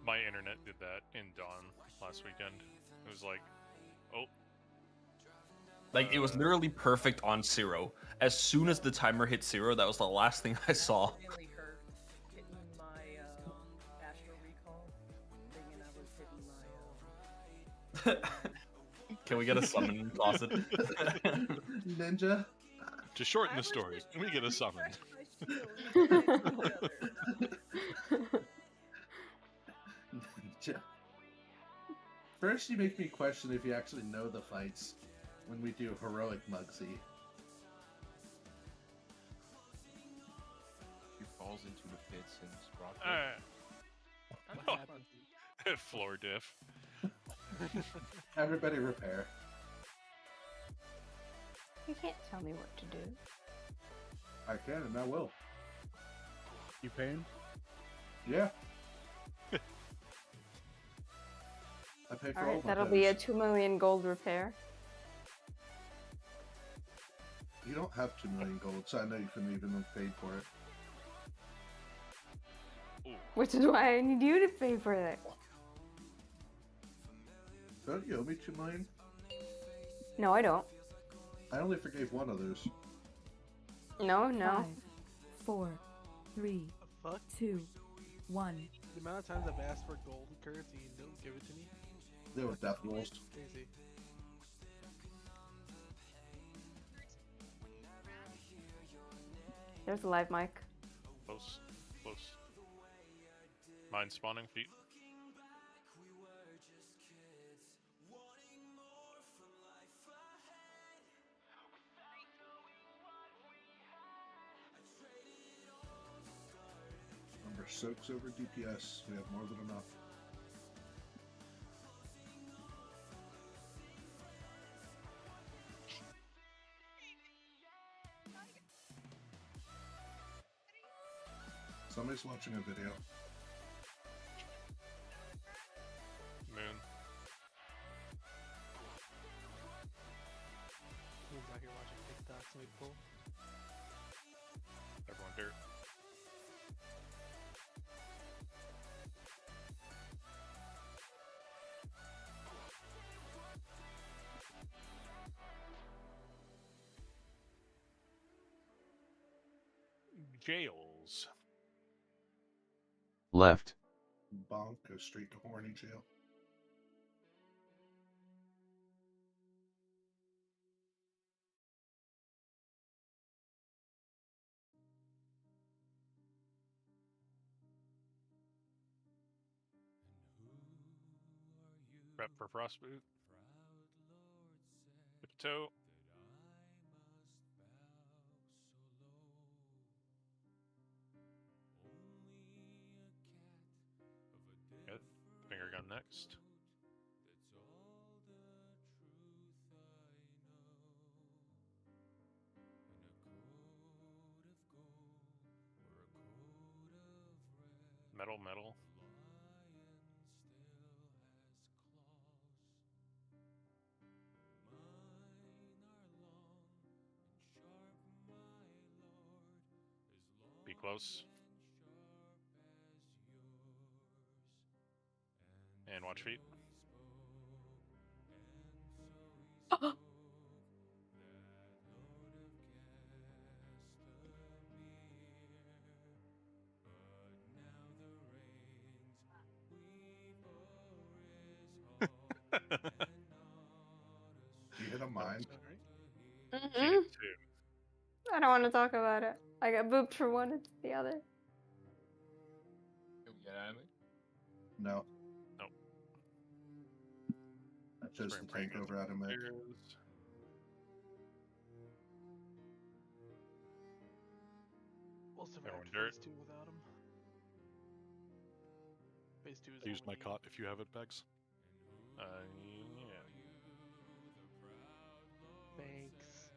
D: My internet did that in Dawn last weekend. It was like, oh.
A: Like, it was literally perfect on 0. As soon as the timer hit 0, that was the last thing I saw.
S: Really hurt hitting my Astro Recall thing, and I was hitting my.
A: Can we get a summon closet?
G: Ninja?
M: To shorten the story, can we get a summon?
G: Ninja. First, you make me question if you actually know the fights when we do heroic Mugsy.
N: He falls into the pits and Sprocket.
D: Floor diff.
G: Everybody repair.
I: You can't tell me what to do.
G: I can and I will.
L: You paying?
G: Yeah. I pay for all
I: Alright,
G: my
I: that'll be a
G: pets.
I: 2 million gold repair.
G: You don't have 2 million gold, so I know you couldn't even have paid for it.
I: Which is why I need you to pay for it.
G: Don't you owe me 2 million?
I: No, I don't.
G: I only forgave one of those.
I: No.
E: 5, 4, 3,
P: Fuck.
E: 2, 1.
P: The amount of times I've asked for gold currency and you don't give it to me.
G: They were death rolls.
P: Crazy.
I: There's a live mic.
D: Close. Mine spawning feet.
G: Number soaks over DPS. We have more than enough. Somebody's watching a video.
D: Moon.
P: Who's out here watching TikTok so we pull?
D: Everyone dirt. jails.
F: Left.
G: Bonk goes straight to horny jail.
D: Prep for frostboot. Tip toe. Get finger gun next. Metal, metal. Be close. And watch feet.
G: You hit a mine.
D: She hit two.
I: I don't want to talk about it. I got booped for one, it's the other.
N: Can we get out of it?
G: No.
D: Nope.
G: I chose to tank over out of mid.
P: We'll survive
D: Everyone
P: to
D: dirt.
P: phase 2 without him. Phase 2 is
M: I used
P: all
M: my
P: we need.
M: cot if you have it, Begs.
D: Yeah.
P: Thanks.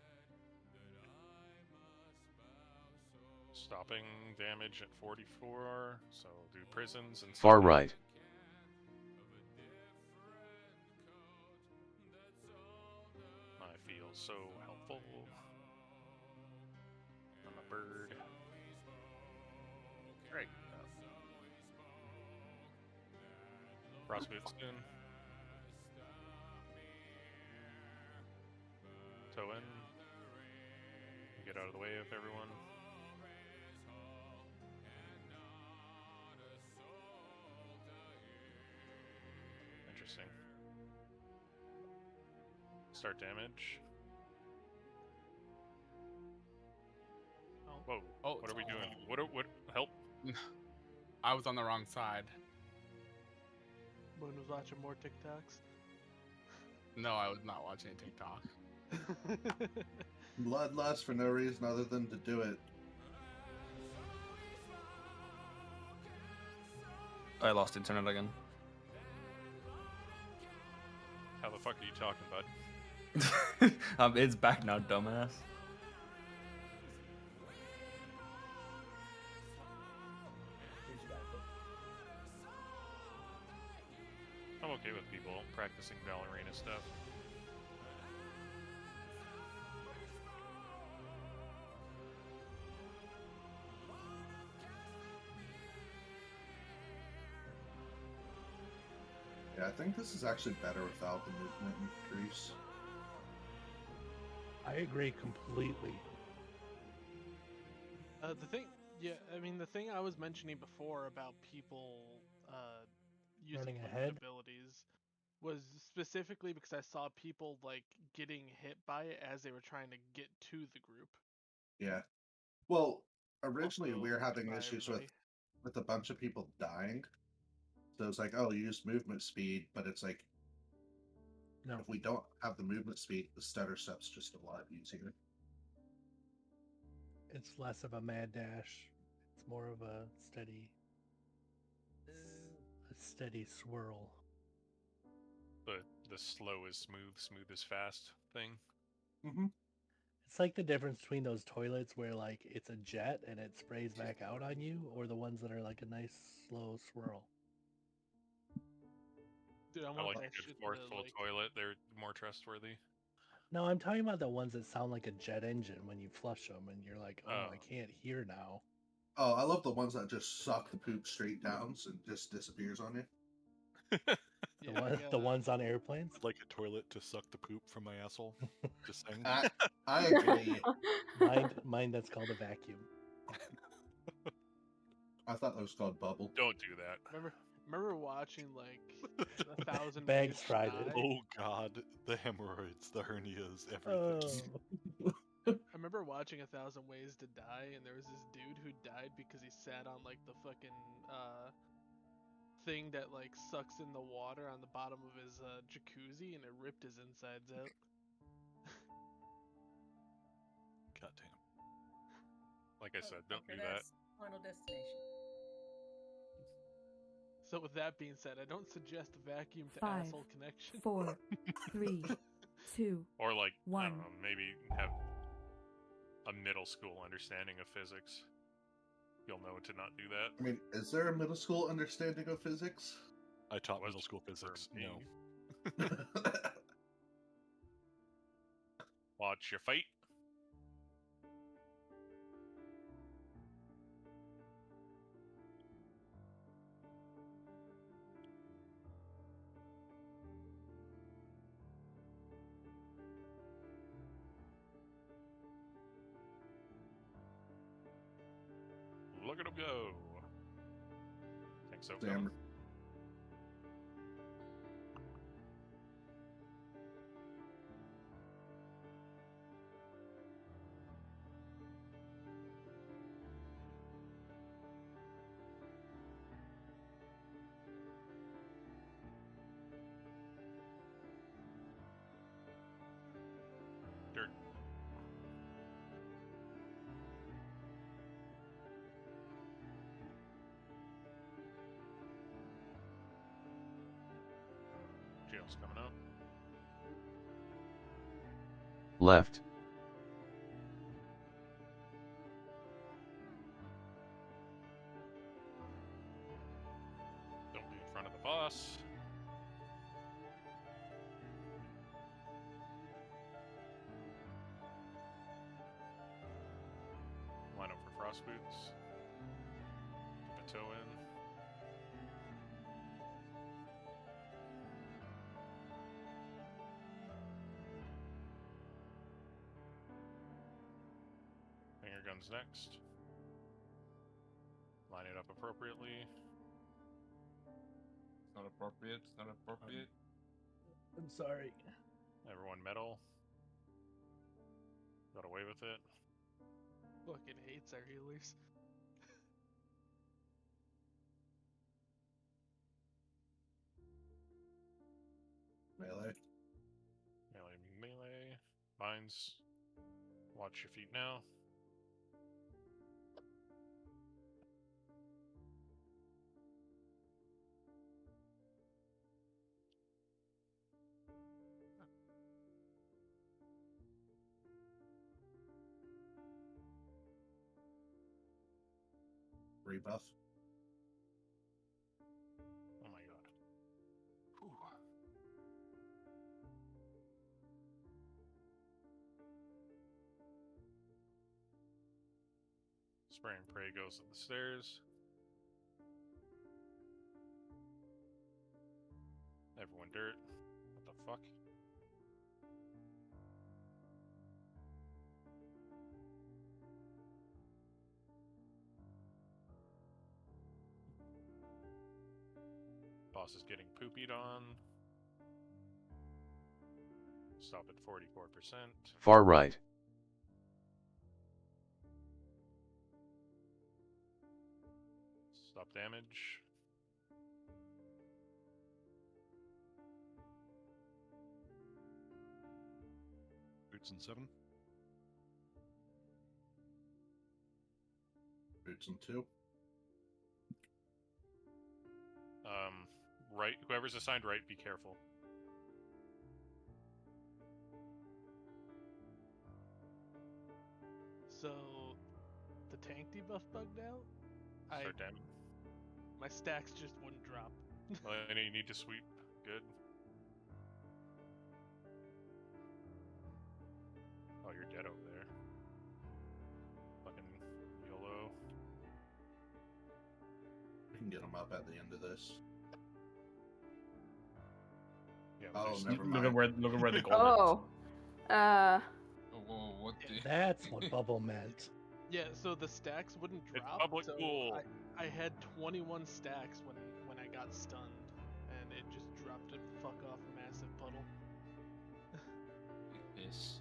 D: Stopping damage at 44, so do prisons and
F: Far right.
D: I feel so helpful. I'm a bird. Great. Frostboot soon. Toe in. Get out of the way of everyone. Interesting. Start damage. Whoa.
B: Oh,
D: What are we doing? What help?
B: I was on the wrong side.
P: Moon was watching more TikToks.
B: No, I was not watching TikTok.
G: Bloodlust for no reason other than to do it.
A: I lost internet again.
D: How the fuck are you talking, bud?
A: It's back now, dumbass.
D: I'm okay with people practicing ballerina stuff.
G: Yeah, I think this is actually better without the movement increase.
C: I agree completely.
P: The thing, yeah, I mean, the thing I was mentioning before about people using
C: Running
P: movement
C: ahead?
P: abilities was specifically because I saw people like getting hit by it as they were trying to get to the group.
G: Yeah. Well, originally we were
P: Also,
G: having
P: by
G: issues
P: everybody.
G: with a bunch of people dying. So it's like, oh, use movement speed, but it's like,
C: No.
G: if we don't have the movement speed, the stutter step's just a lot easier.
C: It's less of a mad dash. It's more of a steady swirl.
D: The slow is smooth, smooth is fast thing.
G: Mm-hmm.
C: It's like the difference between those toilets where like it's a jet and it sprays back out on you, or the ones that are like a nice slow swirl.
P: Dude, I
D: I
P: want
D: like
P: that
D: a good
P: shit
D: forceful
P: to like.
D: toilet. They're more trustworthy.
C: No, I'm talking about the ones that sound like a jet engine when you flush them, and you're like, oh, I can't hear now.
G: Oh, I love the ones that just suck the poop straight down and just disappears on you.
C: The ones on airplanes.
M: I'd like a toilet to suck the poop from my asshole. Just saying.
G: I agree.
C: Mine that's called a vacuum.
G: I thought that was called bubble.
D: Don't do that.
P: Remember watching like 1,000
C: Bags
P: Ways to
C: tried
P: Die?
C: it.
M: Oh god, the hemorrhoids, the hernias, everything.
C: Oh.
P: I remember watching 1,000 Ways to Die, and there was this dude who died because he sat on like the fucking thing that like sucks in the water on the bottom of his jacuzzi, and it ripped his insides out.
M: God damn.
D: Like I said, don't do
S: Motherfucker,
D: that.
S: that's Final Destination.
P: So with that being said, I don't suggest vacuum to
E: 5,
P: asshole connection.
E: 4, 3, 2,
D: Or like, I
E: 1.
D: don't know, maybe have a middle school understanding of physics. You'll know to not do that.
G: I mean, is there a middle school understanding of physics?
M: I taught
D: Was
M: middle school physics.
D: for me.
M: No.
D: Watch your fight. Look at him go. Think so,
G: Damn.
D: coming? Dirt. Jail's coming up.
F: Left.
D: Don't be in front of the boss. Line up for frost boots. Keep a toe in. Finger guns next. Line it up appropriately.
N: It's not appropriate. It's not appropriate.
C: I'm sorry.
D: Everyone metal. Got away with it.
P: Fucking hates our healers.
G: Melee.
D: Melee. Mines. Watch your feet now.
G: Rebuff.
D: Oh my god. Whew. Spray and pray goes up the stairs. Everyone dirt. What the fuck? Boss is getting poopied on. Stop at 44%.
F: Far right.
D: Stop damage.
M: Boots and 7.
G: Boots and 2.
D: Right. Whoever's assigned right, be careful.
P: So, the tank debuff bugged out?
D: Start damage.
P: My stacks just wouldn't drop.
D: Well, and you need to sweep. Good. Oh, you're dead over there. Fucking YOLO.
G: We can get them up at the end of this.
D: Yeah,
G: Oh,
D: there's-
G: never
A: Look at
G: mind.
A: where the gold is.
I: Oh.
N: What the?
C: That's what bubble meant.
P: Yeah, so the stacks wouldn't
D: It's
P: drop.
D: public
P: so
D: pool.
P: I I had 21 stacks when I got stunned, and it just dropped a fuck off massive puddle.
N: Piss.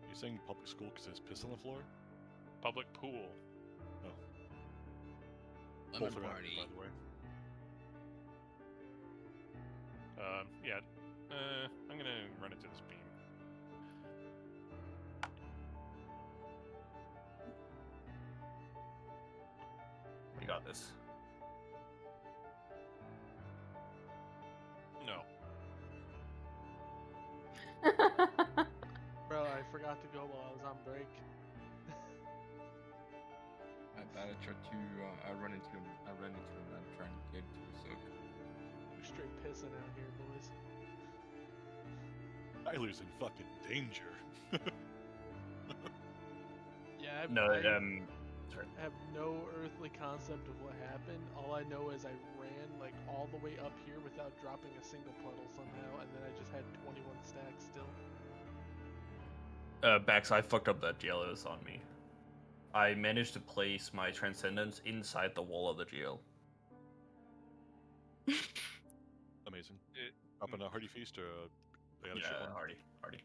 M: You saying public school because there's piss on the floor?
D: Public pool.
M: Oh.
N: Lemon
M: Both are
N: party.
M: active, by the way.
D: Yeah. I'm gonna run into this beam.
A: We got this.
D: No.
P: Bro, I forgot to go while I was on break.
N: I thought I tried to. I ran into him and trying to get to the soak.
P: We're straight pissing out here, boys.
M: Tyler's in fucking danger.
P: Yeah,
A: No,
P: I
A: sorry.
P: have no earthly concept of what happened. All I know is I ran like all the way up here without dropping a single puddle somehow, and then I just had 21 stacks still.
A: Bax, I fucked up that jail. It was on me. I managed to place my Transcendence inside the wall of the jail.
M: Amazing. Up in a hearty feast or they had a shit
A: Yeah,
M: one?
A: hardy.
M: Okay.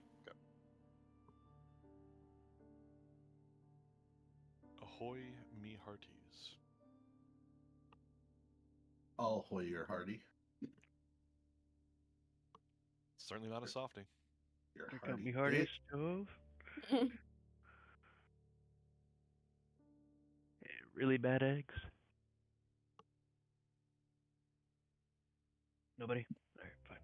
M: Ahoy, me hearties.
G: Ahoy, you're hardy.
M: Certainly not a softie.
G: You're
R: Check out
G: hardy.
R: me hardy
G: dick.
R: stove. Really bad eggs. Nobody? Alright, fine.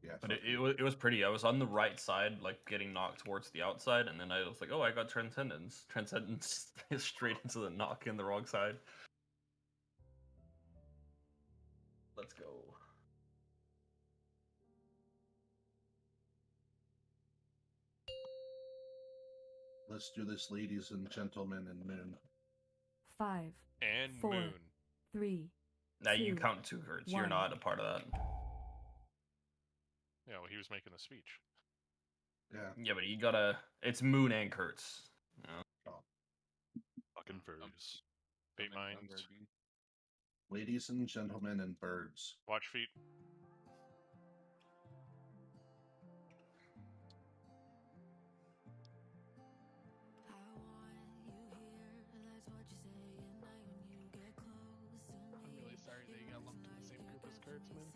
G: Yeah,
A: But
G: fuck
A: it
G: you.
A: was pretty. I was on the right side, like getting knocked towards the outside, and then I was like, oh, I got Transcendence. Transcendence is straight into the knock in the wrong side. Let's go.
G: Let's do this, ladies and gentlemen, and moon.
E: 5,
D: And
E: 4,
D: moon.
E: 3.
A: Now you
E: 2,
A: count 2 hertz. You're
E: 1.
A: not a part of that.
D: Yeah, well, he was making the speech.
G: Yeah.
A: Yeah, but you gotta. It's moon and hertz. You know?
M: Fucking furries.
D: Bait
N: I'm
D: mines.
N: ready.
G: Ladies and gentlemen, and birds.
D: Watch feet.
P: I'm really sorry that you got lumped in the same group as Kurtz, man.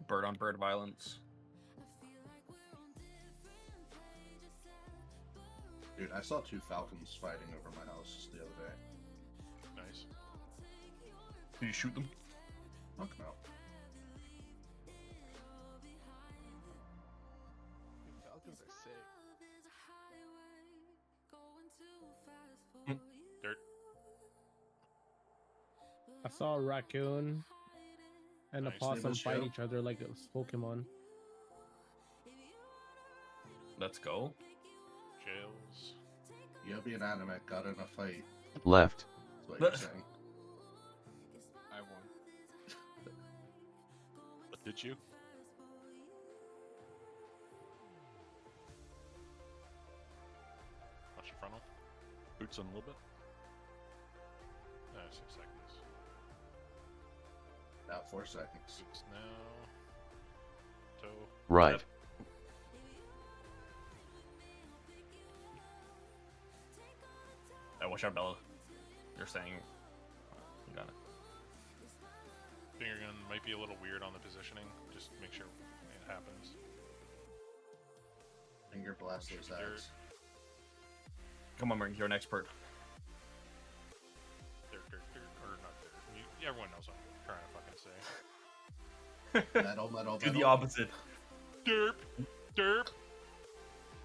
A: Bird on bird violence.
G: Dude, I saw 2 falcons fighting over my house the other day.
D: Nice.
A: Did you shoot them?
G: Fuck no.
P: Dude, falcons are sick.
D: Dirt.
H: I saw a raccoon and a
D: Nice.
H: possum
G: Neighbors
H: fight
G: show.
H: each other like it was Pokemon.
A: Let's go.
D: Jails.
G: Yobi and Animate got in a fight.
F: Left.
G: That's what you're saying.
N: I won.
M: But did you?
D: Watch your frontal.
M: Boots on a little bit?
D: 6 seconds.
G: Now 4 seconds.
D: Boots now. Toe.
F: Right.
A: Watch out, Bella. You're saying. You got it.
D: Finger gun might be a little weird on the positioning. Just make sure it happens.
G: Finger blast those
D: Dirt.
G: ads.
A: Come on, Mark. You're an expert.
D: Dirt. Or not dirt. Everyone knows what I'm trying to fucking say.
G: Metal, metal,
A: Do the
G: metal.
A: opposite.
D: Derp. Derp.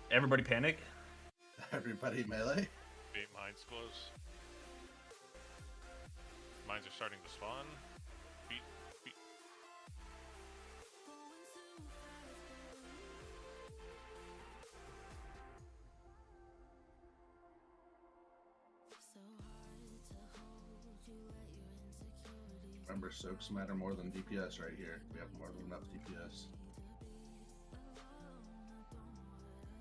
A: Everybody panic.
G: Everybody melee.
D: Bait mines close. Mines are starting to spawn. Feet.
G: Remember, soaks matter more than DPS right here. We have more than enough DPS.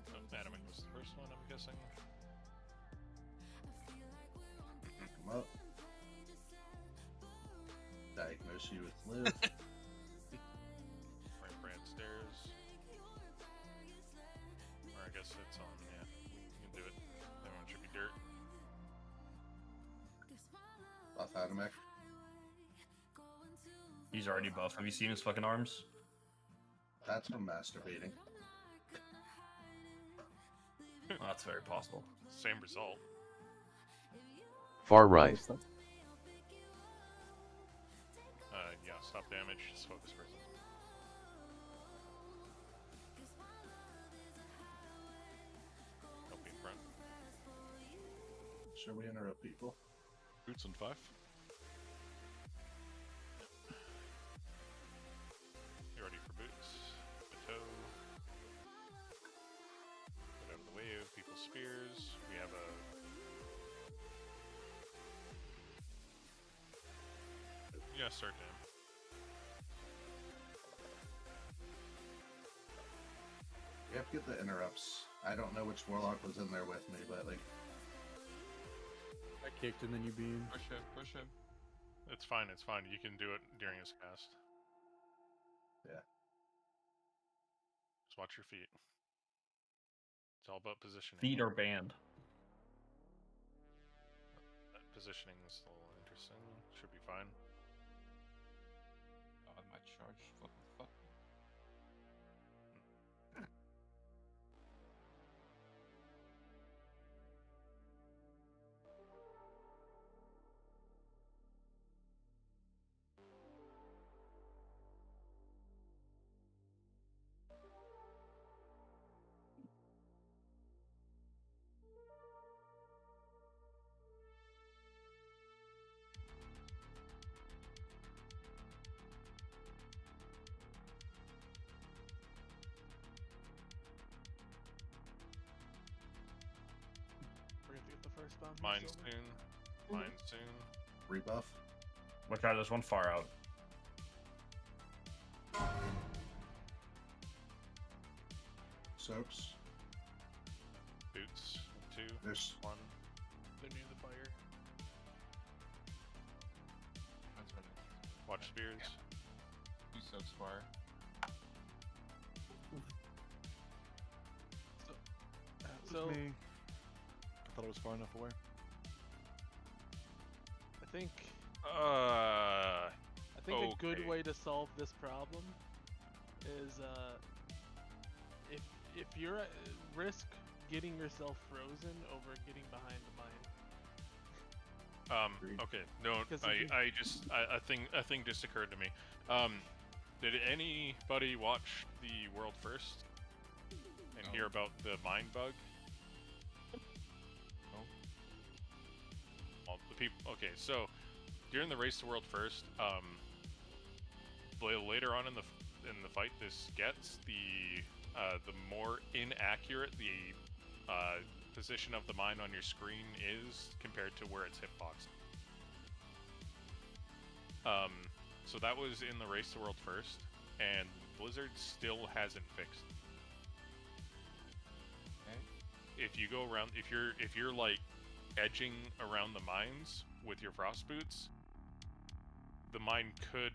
D: Oh, Adamant was the first one, I'm guessing.
G: up. Diagnose you with live.
D: Brand stairs. Or I guess it's on, yeah. You can do it. That one should be dirt.
G: Buff Adamek.
A: He's already buff. Have you seen his fucking arms?
G: That's from masturbating.
A: Well, that's very possible.
D: Same result.
F: Far right.
D: Yeah, stop damage, just focus person. Don't be in front.
G: Should we interrupt people?
M: Boots and 5.
D: You ready for boots? Bateau. Get out of the way of people's spears. We have a... Yeah, start down.
G: We have to get the interrupts. I don't know which warlock was in there with me, but like...
L: I kicked and then you beam.
N: Push him, push him.
D: It's fine, it's fine. You can do it during his cast.
G: Yeah.
D: Just watch your feet. It's all about positioning.
A: Feet are banned.
D: That positioning is a little interesting. Should be fine.
N: Oh, my charge. What the fuck?
P: We're gonna get the first bomb.
D: Mine soon. Mine soon.
G: Rebuff.
A: Watch out, there's one far out.
G: Soaps.
D: Boots. 2.
G: There's
D: 1.
P: They're near the fire.
N: That's right.
D: Watch spears.
N: Two soaps fire.
P: So
M: me. I thought I was far enough away.
P: I think
D: Uh.
P: a good
D: okay.
P: way to solve this problem is if you're at risk getting yourself frozen over getting behind the mine.
D: Okay. No,
P: 'Cause if
D: a thing just occurred to me. Did anybody watch the World First and hear about the mine bug?
N: No.
D: Well, the people. Okay, so during the Race to World First, later on in the fight, this gets the more inaccurate the position of the mine on your screen is compared to where it's hitboxed. So that was in the Race to World First, and Blizzard still hasn't fixed it.
N: Okay.
D: If you go around, if you're like edging around the mines with your frost boots, the mine could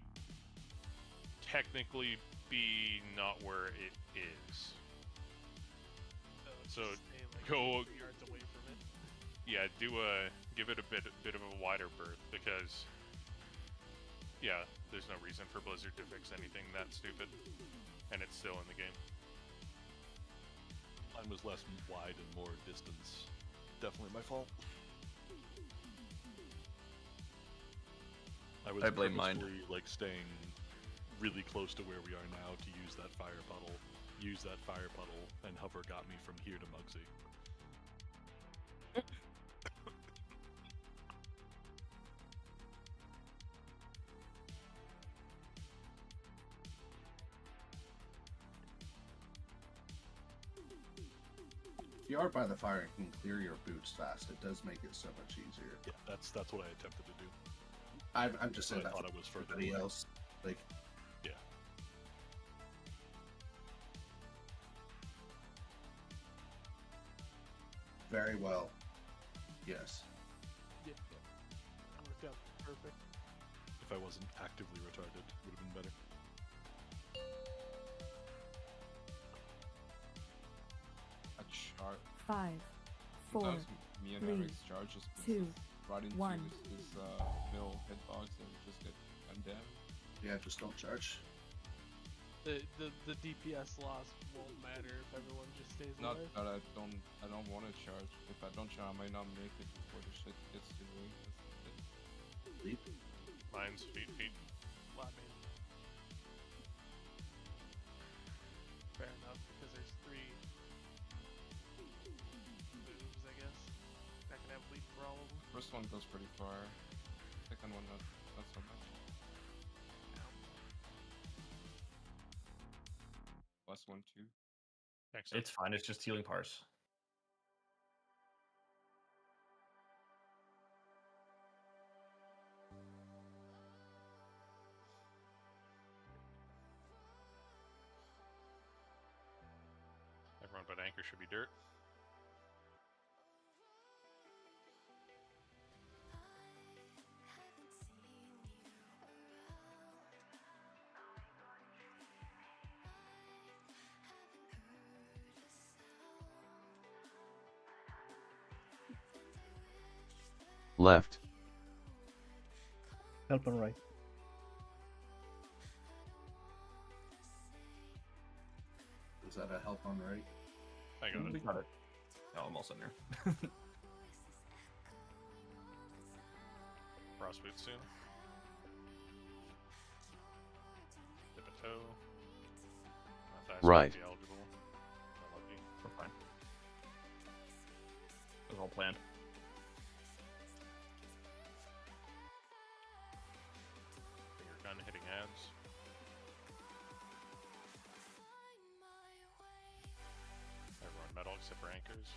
D: technically be not where it is. So
P: Stay like
D: go,
P: 2 yards away from it.
D: yeah, give it a bit of a wider berth, because yeah, there's no reason for Blizzard to fix anything that stupid, and it's still in the game.
M: Mine was less wide and more distance. Definitely my fault.
A: I blame mine.
M: purposefully, like staying really close to where we are now to use that fire puddle, and hover got me from here to Muggsy.
G: If you are by the fire and can clear your boots fast, it does make it so much easier.
M: Yeah, that's what I attempted to do.
G: I'm just saying
M: But I
G: that
M: thought
G: for
M: I was further
G: everybody
M: away.
G: else. Like,
M: Yeah.
G: very well. Yes.
P: Yeah. perfect.
M: If I wasn't actively retarded, would have been better.
N: A chart.
E: 5, 4,
N: Sometimes me and
E: 3,
N: Eric's charge just puts
E: 2,
N: us right into
E: 1.
N: this mill hitbox and we just get condemned.
G: Yeah, just don't charge.
P: The DPS loss won't matter if everyone just stays
N: Not
P: alive.
N: that I don't want to charge. If I don't charge, I might not make it before the shit gets too late. That's the thing.
D: Mine's feet.
P: Well, I mean, fair enough because there's 3 moves, I guess. That can have leap for all of them.
N: First one goes pretty far. Second one not so much. Last one too.
A: It's fine. It's just healing parse.
D: Everyone but Anchor should be dirt.
F: Left.
K: Help on right.
G: Is that a help on right?
D: I got it.
A: Got it. Oh, almost in there.
D: Frost boot soon. Dip a toe. Not that
F: Right.
D: be eligible. Not lucky.
A: We're fine. It was all planned.
D: Finger gun hitting ads. Everyone metal except for Anchors.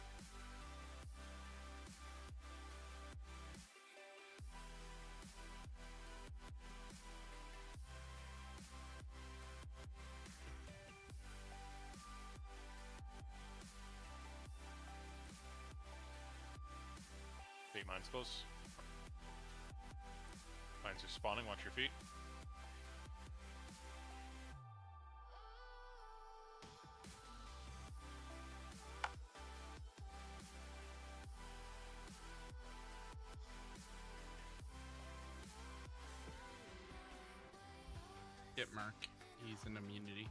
D: Feet mine's close. Mines are spawning, watch your feet.
B: Get Mark. He's an immunity.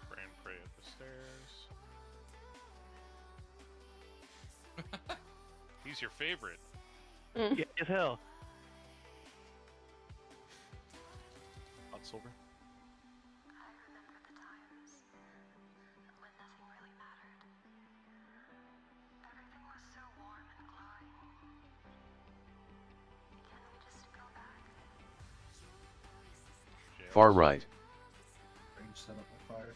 D: Pray and pray at the stairs. He's your favorite.
R: Yeah, as hell.
M: Hot silver.
F: Far right.
G: Range set up my fire.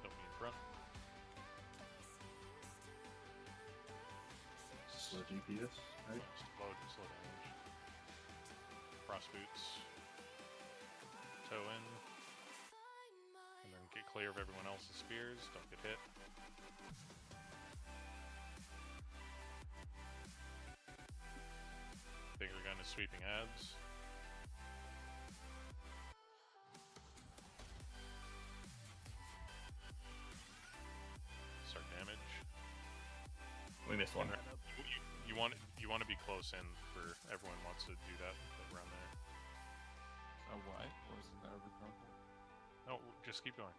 D: Don't be in front.
G: Slow GPS, right?
D: Slow damage. Frost boots. Toe in. And then get clear of everyone else's spears. Don't get hit. Finger gun is sweeping ads. Start damage.
A: We missed one.
D: You want to be close in for everyone wants to do that around there.
N: Oh, why? Or is that a recover?
D: No, just keep going.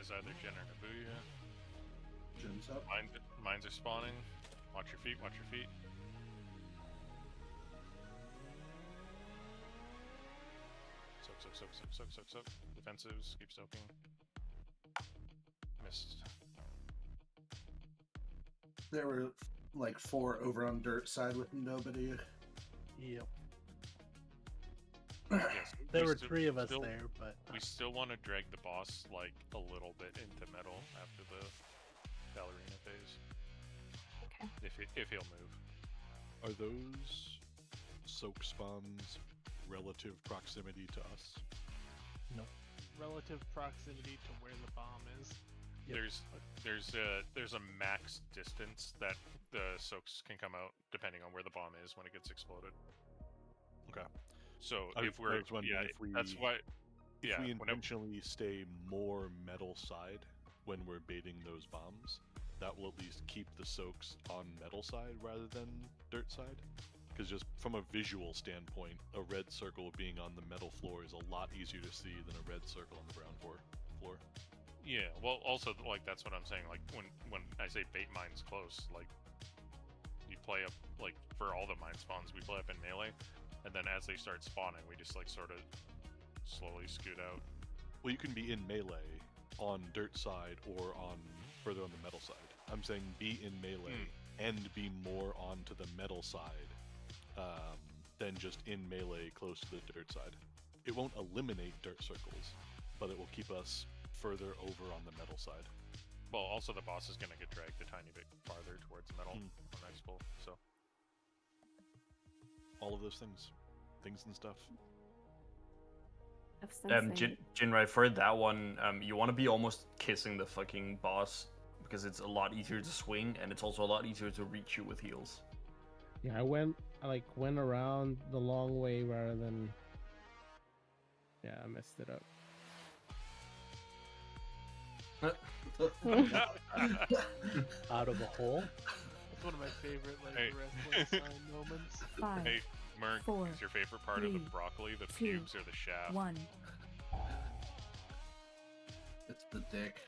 D: is either Jin or Nabuya.
G: Jin's up.
D: Mines are spawning. Watch your feet, watch your feet. Soak. Defensives, keep soaking. Missed.
G: There were like 4 over on dirt side with nobody.
C: Yep.
D: Yes,
C: There were
D: still-
C: 3 of us
D: still-
C: there, but
D: We still want to drag the boss like a little bit into metal after the ballerina phase.
I: Okay.
D: If he'll move.
M: Are those soak spawns relative proximity to us?
C: no.
P: Relative proximity to where the bomb is.
C: Yep.
D: There's a max distance that the soaks can come out depending on where the bomb is when it gets exploded.
M: Okay.
D: So
M: I
D: if we're
M: was wondering if we
D: that's why
M: if
D: yeah
M: we
D: whenever-
M: intentionally stay more metal side when we're baiting those bombs, that will at least keep the soaks on metal side rather than dirt side. Because just from a visual standpoint, a red circle being on the metal floor is a lot easier to see than a red circle on the brown floor.
D: Yeah, well, also like that's what I'm saying. Like when I say bait mines close, like you play up like for all the mine spawns, we play up in melee, and then as they start spawning, we just like sort of slowly scoot out.
M: Well, you can be in melee on dirt side or on further on the metal side. I'm saying be in melee and be more onto the metal side than just in melee close to the dirt side. It won't eliminate dirt circles, but it will keep us further over on the metal side.
D: Well, also the boss is gonna get dragged a tiny bit farther towards metal on next pull, so
M: all of those things and stuff.
A: Jinrai, for that one, you want to be almost kissing the fucking boss because it's a lot easier to swing and it's also a lot easier to reach you with heals.
H: Yeah, I went around the long way rather than. Yeah, I messed it up.
C: Out of a hole.
P: That's one of my favorite like
D: Hey.
P: wrestling sign moments.
E: 5,
D: hey, Merc,
E: 4,
D: is your favorite part of the
E: 3,
D: broccoli the
E: 2,
D: pubes or the shaft?
E: 1.
G: It's the dick.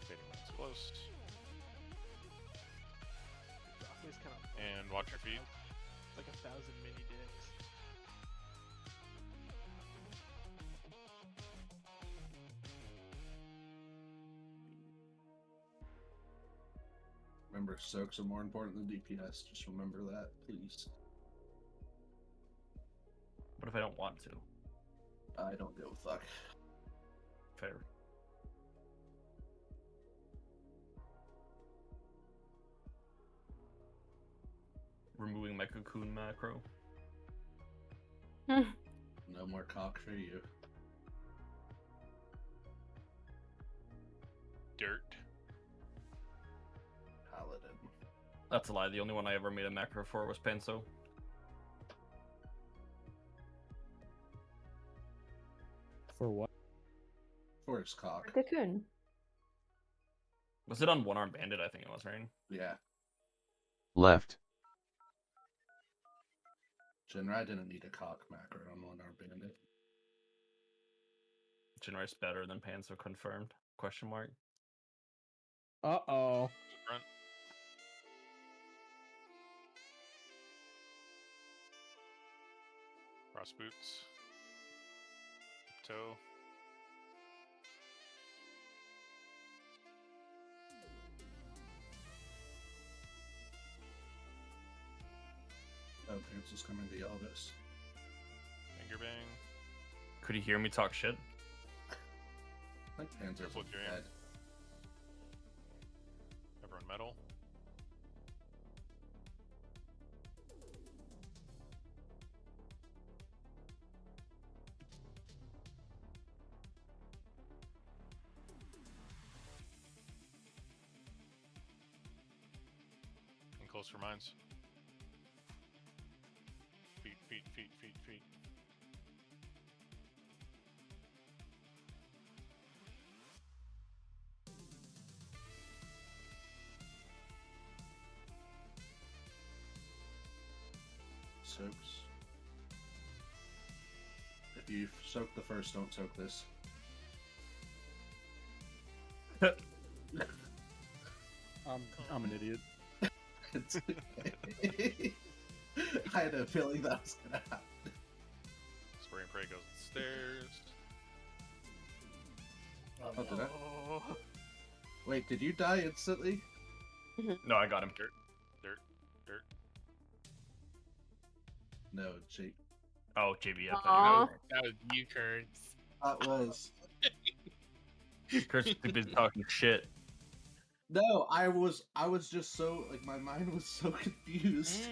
D: Baiting mine's close.
P: Broccoli's kind of
D: And watch your feet.
P: like 1,000 mini dicks.
G: Remember, soaks are more important than DPS. Just remember that, please.
A: What if I don't want to?
G: I don't give a fuck.
A: Fair. Removing my cocoon macro.
G: No more cock for you.
D: Dirt.
G: Paladin.
A: That's a lie. The only one I ever made a macro for was Penso.
H: For what?
G: For his cock.
I: Cocoon.
A: Was it on One Arm Bandit? I think it was, right?
G: Yeah.
F: Left.
G: Jinrai didn't need a cock macro on One Arm Bandit.
A: Jinrai's better than Penso, confirmed? Question mark.
H: Uh-oh.
D: Front. Cross boots. Toe.
G: Oh, Pants is coming to yell this.
D: Finger bang.
A: Could you hear me talk shit?
G: I think Pants is
D: Careful with your aim.
G: dead.
D: Everyone metal. And close for mines. Feet.
G: Soaks. You soak the first, don't soak this.
L: I'm an idiot.
G: It's okay. I had a feeling that was gonna happen.
D: Spray and pray goes upstairs.
G: Oh, did I? Wait, did you die instantly?
A: No, I got him.
D: Dirt.
G: No, Jake.
A: Oh, JB, I
I: Aw.
A: thought
B: That was you, Kurtz.
G: That was.
A: you were Kurt's too busy talking shit.
G: No, I was just so like my mind was so confused.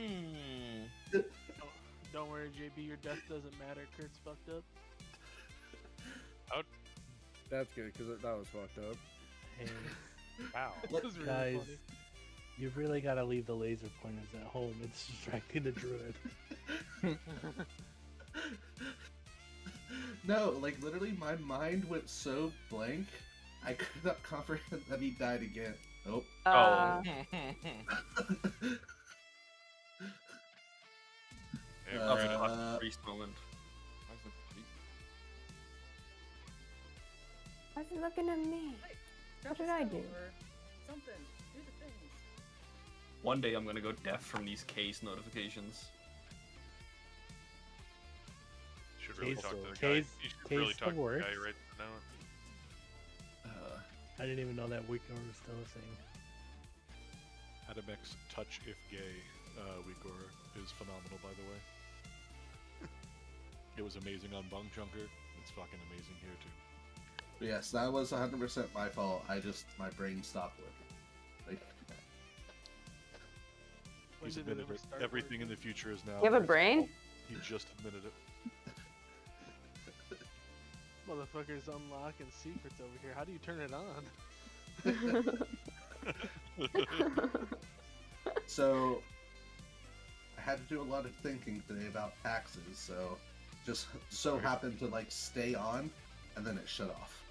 P: Don't worry, JB, your death doesn't matter. Kurt's fucked up.
L: That's good because that was fucked up.
C: Hey,
D: Wow.
P: That was really
C: guys,
P: funny.
C: you've really got to leave the laser pointers at home. It's distracting the druid.
G: No, like literally my mind went so blank, I could not comprehend that he died again. Nope.
A: Oh.
D: Hey,
A: That was
D: Brad,
A: a classic priest moment.
I: Why is he looking at me? What did I do?
S: Something. Do the things.
A: One day I'm gonna go deaf from these case notifications.
D: You should really
C: Case-
D: talk to the guy.
C: case-
D: You should
C: case
D: really talk to the
C: works.
D: guy right now.
C: I didn't even know that Wickor was still a thing.
M: Adamek's touch if gay Weekor is phenomenal, by the way. It was amazing on Bung Junker. It's fucking amazing here too.
G: Yes, that was 100% my fault. My brain stopped working. Like,
P: When
M: He's
P: did it
M: admitted
P: ever
M: it.
P: start
M: Everything in the future is now.
I: You have a
M: Kurt's
I: brain?
M: fault. He just admitted it.
P: Motherfuckers unlocking secrets over here. How do you turn it on?
G: so, I had to do a lot of thinking today about taxes, so just so happened to like stay on, and then it shut off.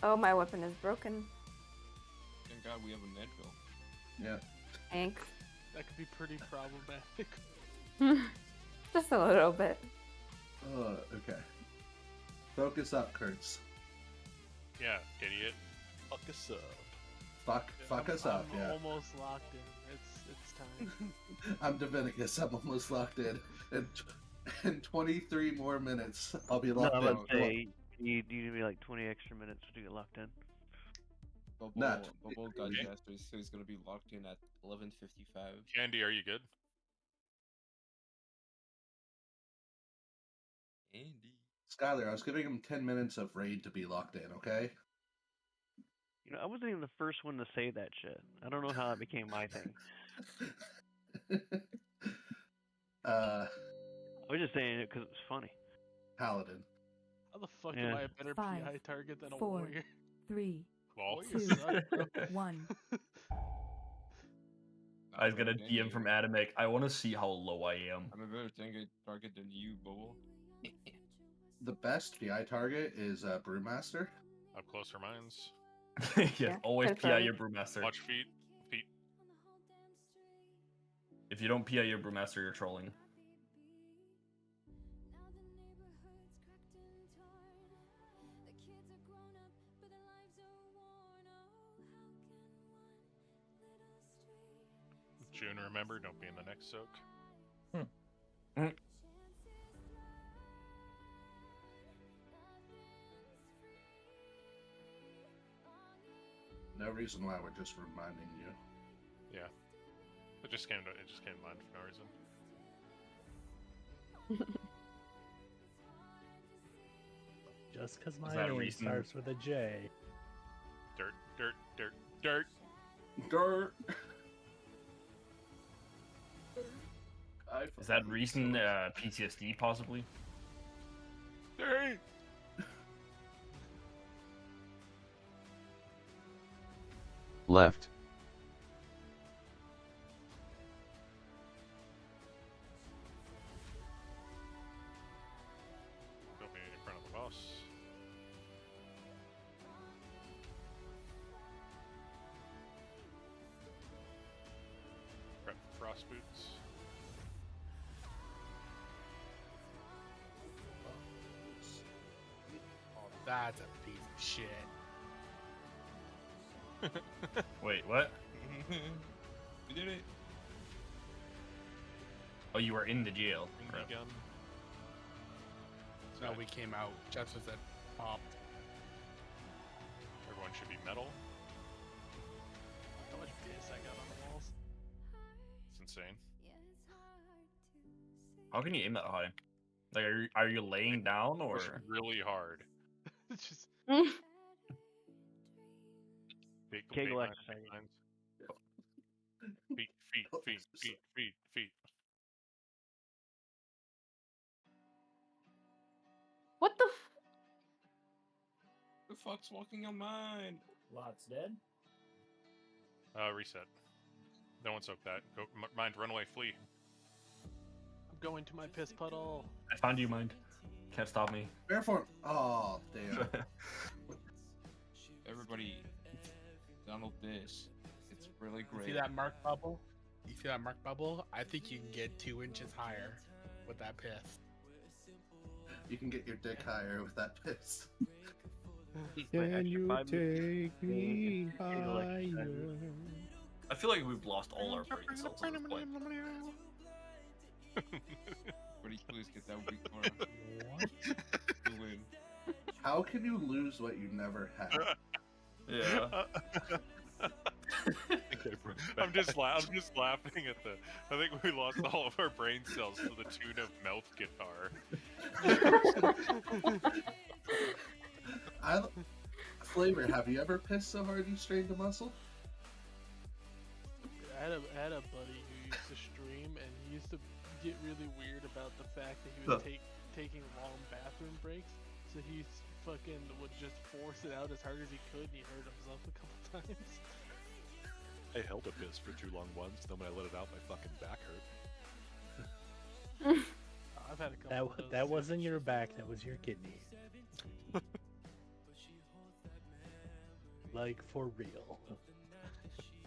I: Oh, my weapon is broken.
N: Thank God we have a Nedville.
G: Yeah.
I: Thanks.
P: That could be pretty problematic.
I: Just a little bit.
G: Okay. Focus up, Kurtz.
D: Yeah, idiot.
M: Fuck us up.
G: Fuck us up,
P: I'm
G: yeah.
P: almost locked in. It's time.
G: I'm Divinicus, I'm almost locked in. In 23 more minutes, I'll be
R: No,
G: locked
R: I'm
G: in.
R: about to say, you need me like 20 extra minutes to get locked in.
N: Bubble got mastered, so he's gonna be locked in at 11:55.
D: Candy, are you good?
N: Andy.
G: Skylar, I was giving him 10 minutes of raid to be locked in, okay?
R: You know, I wasn't even the first one to say that shit. I don't know how that became my thing. I was just saying it because it was funny.
G: Paladin.
P: How the fuck
R: Yeah.
P: am I a better
E: 5,
P: PI target than a
E: 4,
P: warrior?
E: 3,
D: Well,
E: 2,
P: suck, bro.
E: 1.
A: I was gonna DM from Adamek. I want to see how low I am.
N: I'm a better target than you, Bubble.
G: The best PI target is Brewmaster.
D: Up closer minds.
A: Yeah, always PI your Brewmaster.
D: Watch feet. Feet.
A: If you don't PI your Brewmaster, you're trolling.
D: June, remember, don't be in the next soak.
G: No reason why, we're just reminding you.
D: Yeah. It just came to mind for no reason.
C: Just because
A: Is
C: my
A: that a
C: name
A: reason-
C: starts with a J.
D: Dirt, dirt, dirt, dirt.
G: Dirt.
A: Is that recent PTSD possibly?
D: Dirt.
F: Left.
D: Don't be in front of the boss. Prep for frost boots.
B: That's a piece of shit.
A: Wait, what?
N: We did it.
A: Oh, you were in the jail.
D: Right. Gun.
B: No, we came out just as it popped.
D: Everyone should be metal.
P: How much piss I got on the walls?
D: It's insane.
A: How can you aim that high? Like, are you laying down or?
D: Push really hard.
P: It's just
R: Kegel
D: lines,
R: exercise.
D: lines. Feet.
I: What the?
N: The fuck's walking on mine?
J: Lot's dead.
D: Reset. No one soaked that. Go, mind, run away, flee.
P: I'm going to my piss puddle.
A: I found you, mind. Can't stop me.
G: Therefore, oh damn.
N: Everybody, download this. It's really
B: You
N: great.
B: see that mark bubble? You see that mark bubble? I think you can get 2 inches higher with that piss.
G: You can get your dick higher with that piss.
H: Can you take me higher?
A: I feel like we've lost all our brain cells at this point.
N: Please get that weak corner. You win.
G: How can you lose what you never had?
A: Yeah.
D: I'm just laughing at the. I think we lost all of our brain cells to the tune of mouth guitar.
G: Flavor, have you ever pissed so hard you strained a muscle?
P: I had a buddy who used to stream, and he used to get really weird about the fact that he was taking long bathroom breaks. So he fucking would just force it out as hard as he could, and he hurt himself a couple times.
M: I held a piss for too long once, then when I let it out, my fucking back hurt.
P: I've had a couple.
C: That wasn't your back. That was your kidney. Like for real.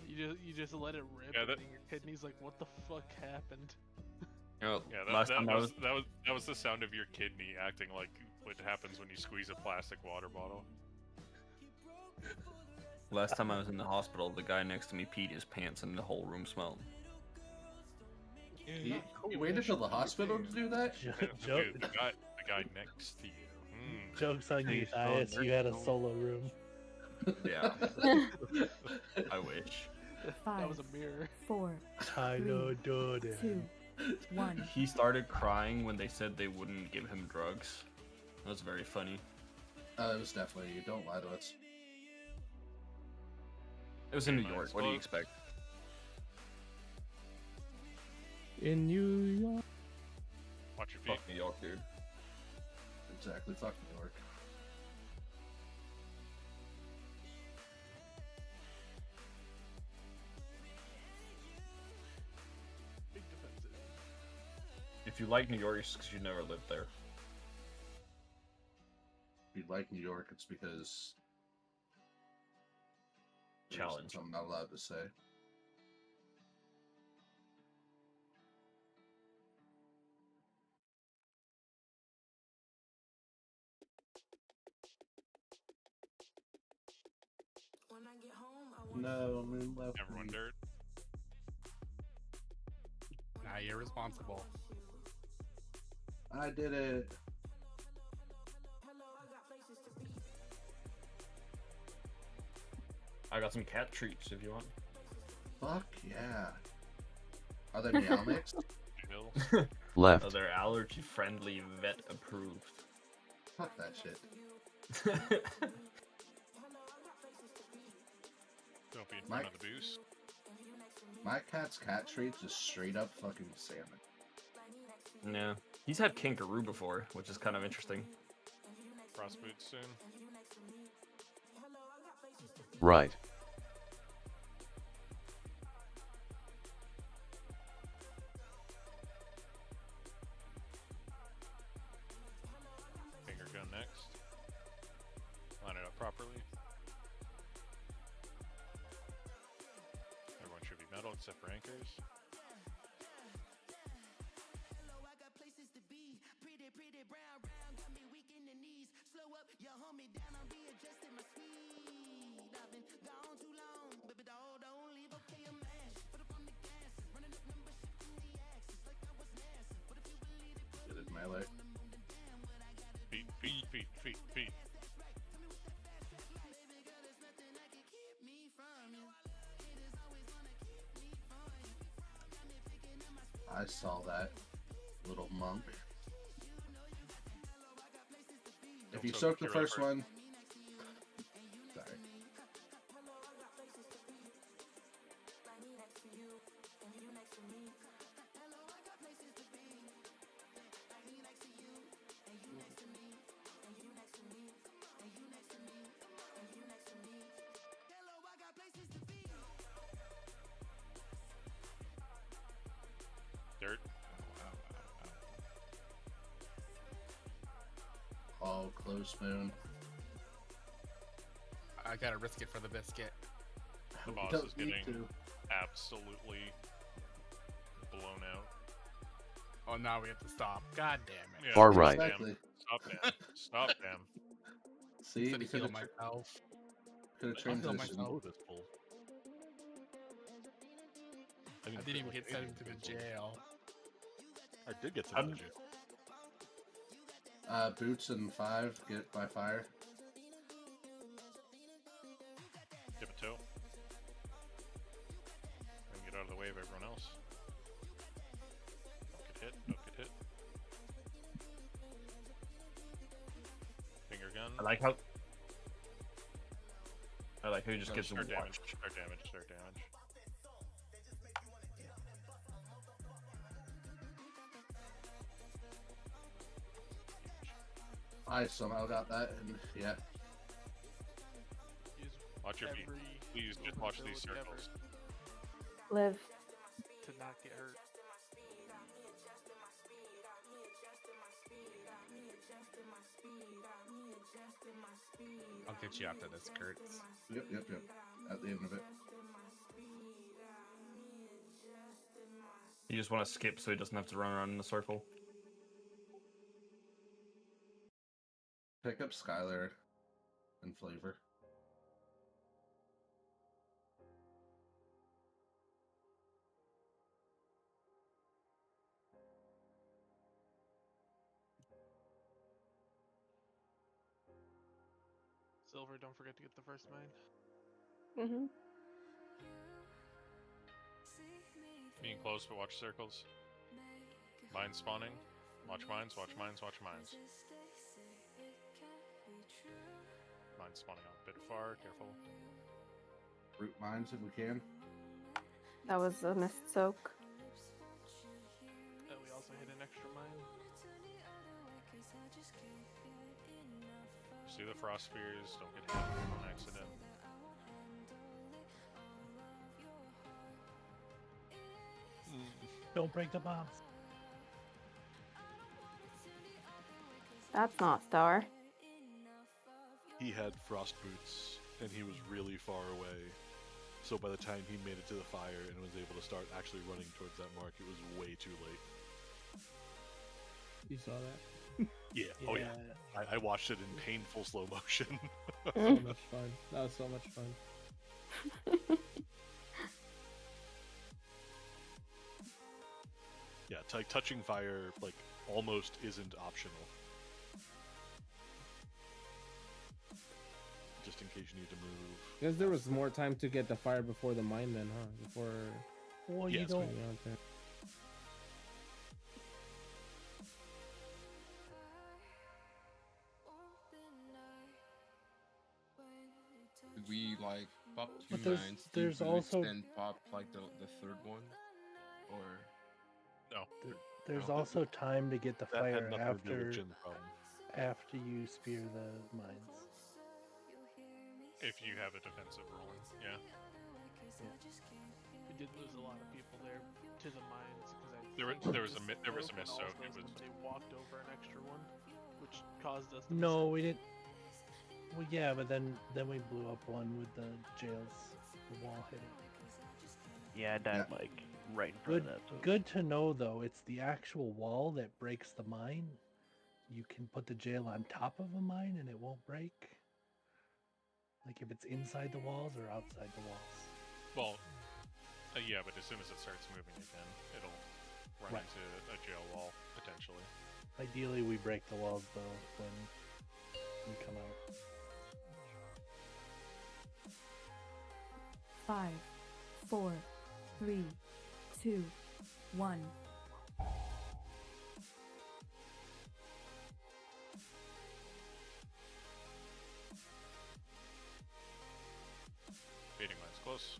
P: You just let it rip,
D: Yeah,
P: and then your kidney's like, what the fuck happened?
A: Oh,
D: Yeah, that was the sound of your kidney acting like what happens when you squeeze a plastic water bottle.
A: Last time I was in the hospital, the guy next to me peed his pants and the whole room smelled.
G: You waited till the hospital to do that?
D: The guy next to you.
C: Joke's on you, Dias. You had a solo room.
A: Yeah. I wish.
P: That was a mirror.
E: 4,
C: I know, dude.
E: 2, 1.
A: He started crying when they said they wouldn't give him drugs. That was very funny.
G: It was definitely you. Don't lie to us.
A: It was in New York. What do you expect?
H: In New York.
D: Watch your feet.
A: Fuck New York, dude.
G: Exactly. Fuck New York.
P: Big defensive.
A: If you like New York, it's because you never lived there.
G: If you like New York, it's because
A: Challenge.
G: I'm not allowed to say. No, moon left.
D: Everyone dirt.
B: Now you're responsible.
G: I did it.
A: I got some cat treats if you want.
G: Fuck yeah. Are they meow mixed?
F: Left.
A: Oh, they're allergy friendly, vet approved.
G: Fuck that shit.
D: Don't be in front of the boost.
G: My cat's cat treats is straight up fucking salmon.
A: Yeah. He's had kangaroo before, which is kind of interesting.
D: Cross boots soon.
F: Right.
D: Finger gun next. Line it up properly. Everyone should be metal except for anchors.
O: Pretty brown, got me weak in the knees. Slow up, you hold me down.
G: melee.
D: Feet, feet, feet, feet, feet.
G: I saw that little monk. If you soak the first one, sorry.
D: Dirt.
G: Oh, close spoon.
B: I gotta risk it for the biscuit.
D: The
G: We
D: boss
G: don't
D: is
G: need
D: getting
G: to.
D: absolutely blown out.
B: Oh, now we have to stop. God damn it.
D: Yeah,
F: Far right.
G: Exactly.
D: Stop damn. Stop damn.
G: See,
B: Instead
G: we
B: of
G: could
B: heal
G: have
B: myself.
G: could have
B: I'll heal
G: transitioned.
B: myself.
M: That's full.
B: I didn't even get sent into the jail.
M: I did get sent to jail.
G: Boots and 5 get by fire.
D: Dip a toe. And get out of the way of everyone else. Don't get hit. Don't get hit. Finger gun.
A: I like how he just gives them
D: start damage.
A: watch.
D: Start damage. Start damage.
G: I somehow got that, and yeah.
D: Watch your feet. Please just watch these circles.
I: Live.
P: To not get hurt.
B: I'll get you after this, Kurt.
G: Yep. At the end of it.
A: You just want to skip so he doesn't have to run around in a circle.
G: Pick up Skylar and Flavor.
P: Silver, don't forget to get the first mine.
I: Mm-hmm.
D: Being close, but watch circles. Mines spawning. Watch mines, watch mines, watch mines. Mines spawning out a bit far, careful.
G: Root mines if we can.
I: That was a missed soak.
P: We also hit an extra mine.
D: See the frost spears, don't get hit on accident.
C: Don't break the bombs.
I: That's not Star.
M: He had frost boots, and he was really far away. So by the time he made it to the fire and was able to start actually running towards that mark, it was way too late.
H: You saw that?
M: Yeah. Oh yeah. I watched it in painful slow motion.
H: So much fun. That was so much fun.
M: Yeah, touching fire like almost isn't optional. Just in case you need to move.
H: Because there was more time to get the fire before the mine then, huh? Before...
C: Well,
M: Yeah,
C: you
M: it's
C: don't...
H: Putting it out there.
N: Did we like pop two
C: But there's-
N: mines?
C: there's
N: two
C: also-
N: boots, then pop like the third one, or
D: no?
C: There's
N: No.
C: also time to get the
M: That had
C: fire
M: nothing to do with
C: after
M: Jin's problem.
C: after you spear the mines.
D: If you have a defensive rolling, yeah.
P: We did lose a lot of people there to the mines because
D: There was a miss soak. It was
P: somebody walked over an extra one, which caused us. To
C: No, we didn't. Well, yeah, but then we blew up one with the jails. The wall hit it.
R: Yeah, I died like right in front
C: Good,
R: of that. So
C: good to know though. It's the actual wall that breaks the mine. You can put the jail on top of a mine and it won't break. Like if it's inside the walls or outside the walls.
D: well, yeah, but as soon as it starts moving again, it'll
M: run
C: Right.
M: into a jail wall potentially.
C: Ideally, we break the walls though when we come out.
E: 5, 4, 3, 2, 1.
M: Baiting line's close.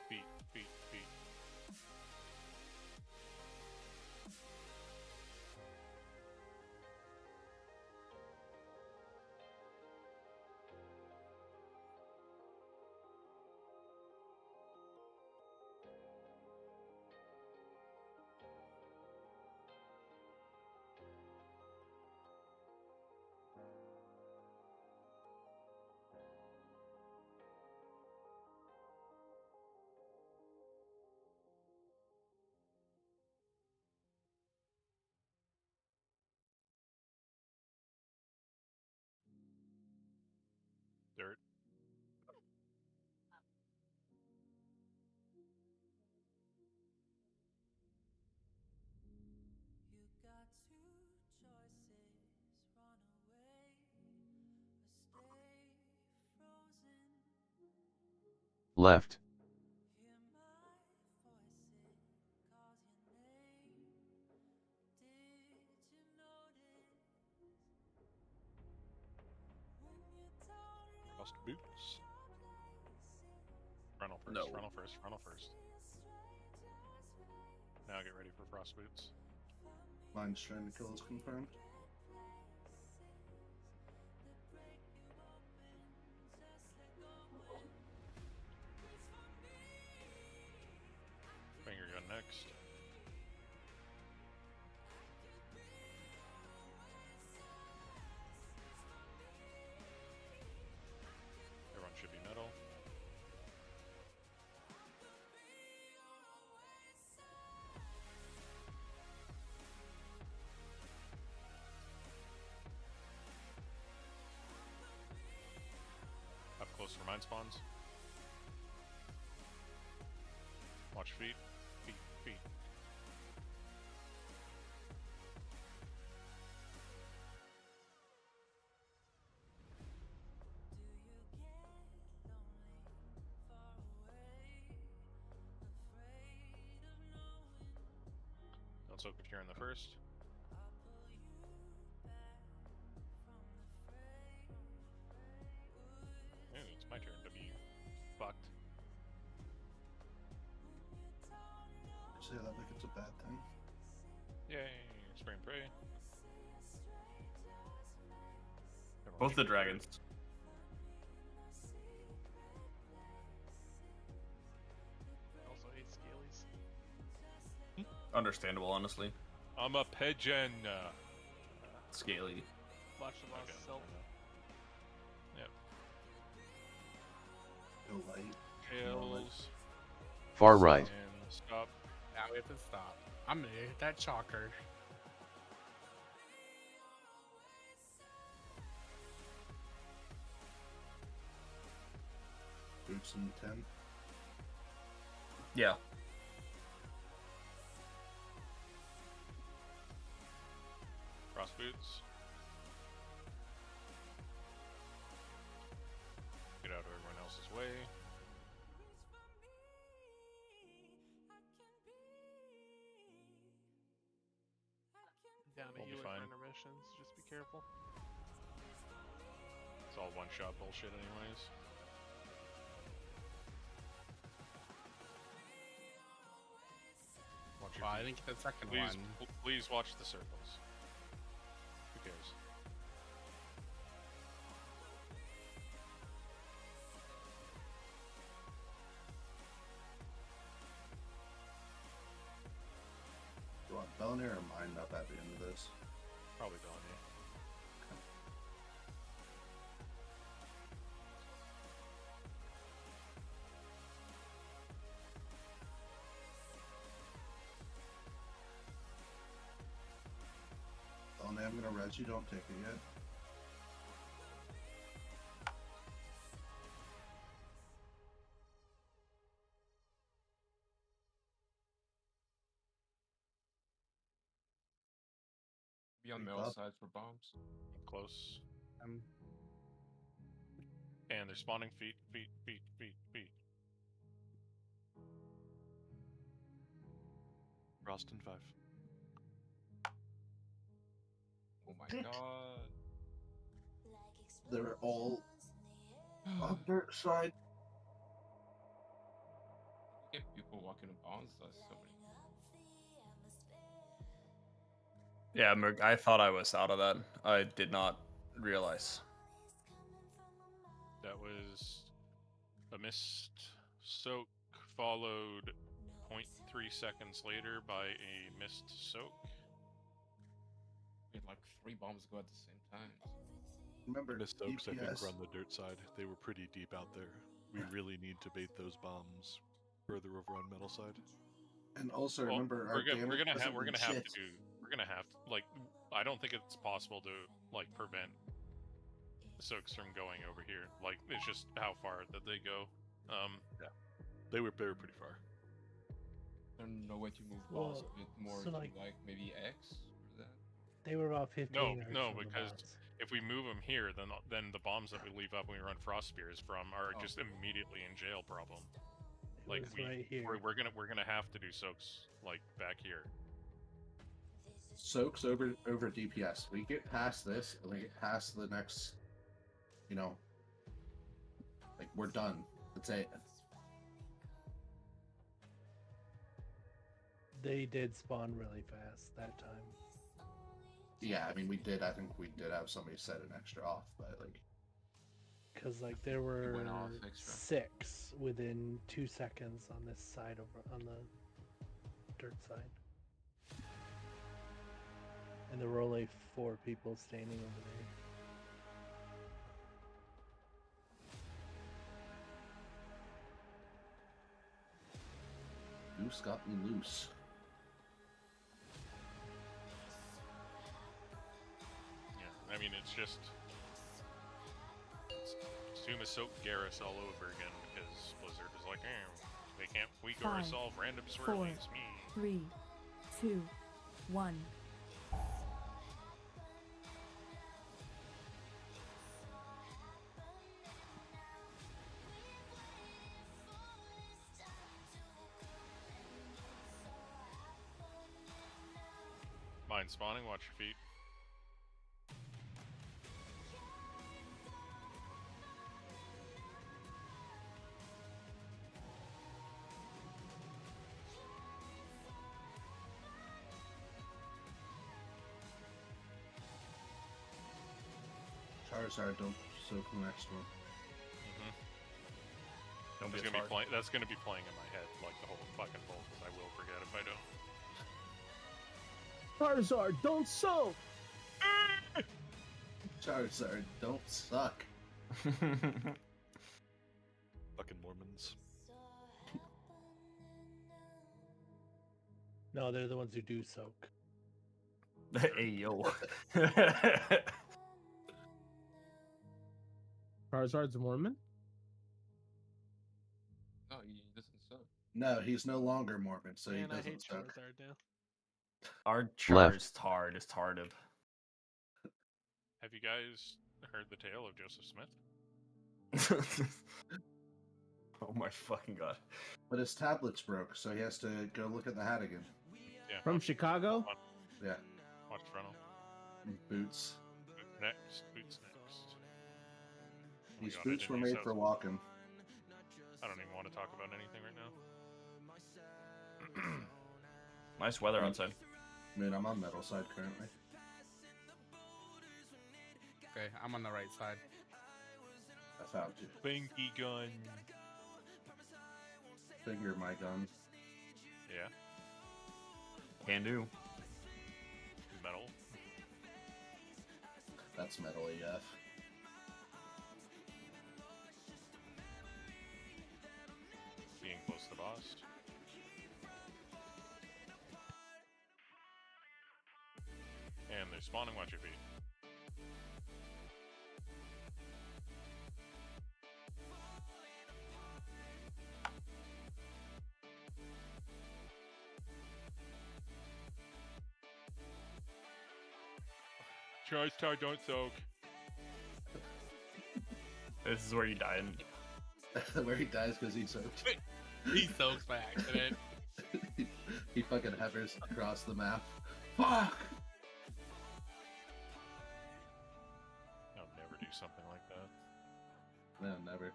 M: Feet, feet, feet. Dirt.
F: Left.
M: Crossed boots. Frontal first,
A: No.
M: frontal first, frontal first. Now get ready for frost boots.
G: Mine's trying to kill is confirmed.
M: Finger gun next. Everyone should be metal. Up close for mine spawns. Watch feet. Feet. Feet. Don't soak if you're in the first. Ooh, it's my turn to be fucked.
G: Say that like it's a bad thing.
M: Yay! Spray and pray. Everyone
A: Both
M: should
A: the
M: be
A: dragons.
P: Also hate scalies.
A: Understandable, honestly.
M: I'm a pigeon.
A: Scaly.
P: Watch the boss
M: Okay.
P: self.
M: Yep.
G: Go light.
M: Tails.
F: Far right.
M: And stop.
B: Now we have to stop. I'm gonna hit that chalker.
G: Boots in 10.
A: Yeah.
M: Cross boots. Get out of everyone else's way.
P: Down to
M: We'll be
P: you with
M: fine.
P: intermissions. Just be careful.
M: It's all one shot bullshit anyways. Watch your
B: Well, I
M: feet.
B: didn't get the second
M: Please,
B: one.
M: please watch the circles. Who cares?
G: Do you want Belner or mine up at the end of this?
M: Probably Donnie.
G: Belner, I'm gonna res you, don't take it yet.
N: Be on
G: Creep
N: middle
G: up.
N: side for bombs.
M: Close.
L: Um,
M: And they're spawning feet. Frost in 5.
N: Oh my god.
G: They're all on dirt side.
N: Get people walking in bombs. That's so many.
A: Yeah, Merc, I thought I was out of that. I did not realize.
M: That was a missed soak, followed 0.3 seconds later by a missed soak.
N: We had like 3 bombs go at the same time.
G: Remember,
M: Missed soaks, I think,
G: DPS.
M: were on the dirt side. They were pretty deep out there. We really need to bait those bombs further over on metal side.
G: And also
M: Well,
G: remember, our damage
M: we're gonna
G: hasn't been
M: have
G: shit.
M: to like, I don't think it's possible to like prevent soaks from going over here. Like, it's just how far that they go. Yeah, they were pretty far.
N: There's no way to move
C: Well,
N: bombs a bit more
C: so,
N: to
C: like-
N: like maybe X or that.
C: They were about 15 yards
M: No,
C: from the
M: because
C: boss.
M: if we move them here, then the bombs that we leave up when we run frost spears from are
N: Oh.
M: just immediately in jail problem.
C: It
M: Like,
C: was right here.
M: we're gonna have to do soaks like back here.
G: Soaks over DPS. We get past this, and we get past the next, you know, like we're done. That's it.
C: They did spawn really fast that time.
G: Yeah, I mean we did. I think we did have somebody set an extra off, but like
C: Because like there
N: It
C: were
N: went off extra.
C: 6 within 2 seconds on this side over on the dirt side. And there were only 4 people standing over there.
G: Goose got me loose.
M: Yeah, I mean, it's just assume a soak Garrus all over again because Blizzard is like, they can't weak or
E: 5,
M: solve random
E: 4,
M: swirlies. Me.
E: 3, 2, 1.
M: Mine spawning. Watch your feet.
G: Charizard, don't soak the next one.
A: Don't
M: That's
A: be
M: gonna
A: hard.
M: be playing. That's gonna be playing in my head like the whole fucking bolt. Because I will forget if I don't.
H: Charizard, don't soak!
G: Charizard, don't suck.
M: Fucking Mormons.
C: No, they're the ones who do soak.
A: Hey yo.
H: Charizard's a Mormon?
N: No, he doesn't suck.
G: No, he's no longer Mormon, so he
P: Man, I
G: doesn't
P: hate
G: suck.
P: Charizard now.
A: Our
F: Left.
A: Charizard is tarded.
M: Have you guys heard the tale of Joseph Smith?
A: Oh my fucking god.
G: But his tablet's broke, so he has to go look at the hat again.
M: Yeah.
H: From Chicago?
G: Yeah.
M: Watch frontal.
G: Boots.
M: Next. Boots next. Oh my
G: These
M: God, I
G: boots
M: didn't
G: were
M: use
G: made
M: those.
G: for walking.
M: I don't even want to talk about anything right now.
A: Nice weather outside.
G: I mean, I'm on metal side currently.
B: Okay, I'm on the right side.
G: I found you.
M: Binky gun.
G: Figure my gun.
M: Yeah.
A: Can do.
M: Metal.
G: That's metal AF.
M: Being close to the boss. And they're spawning. Watch your feet.
D: Charge tower, don't soak.
A: This is where you die.
G: Where he dies because he soaked.
B: He soaks by accident.
G: He fucking hovers across the map. Fuck!
D: I'll never do something like that.
G: No, never.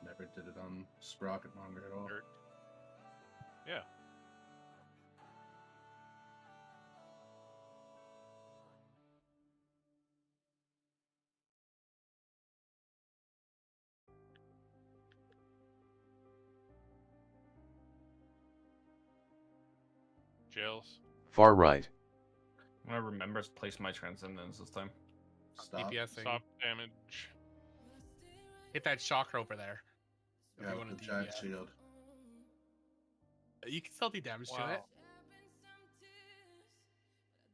G: Never did it on Sprocket Monger at all.
D: Yeah. Jails.
F: Far right.
A: I'm gonna remember to place my transcendence this time.
G: Stop.
B: DPSing.
D: Stop damage.
B: Hit that shocker over there. If
G: Yeah,
B: you want
G: the
B: to
G: giant
B: DPS.
G: shield.
B: You can still do damage to it.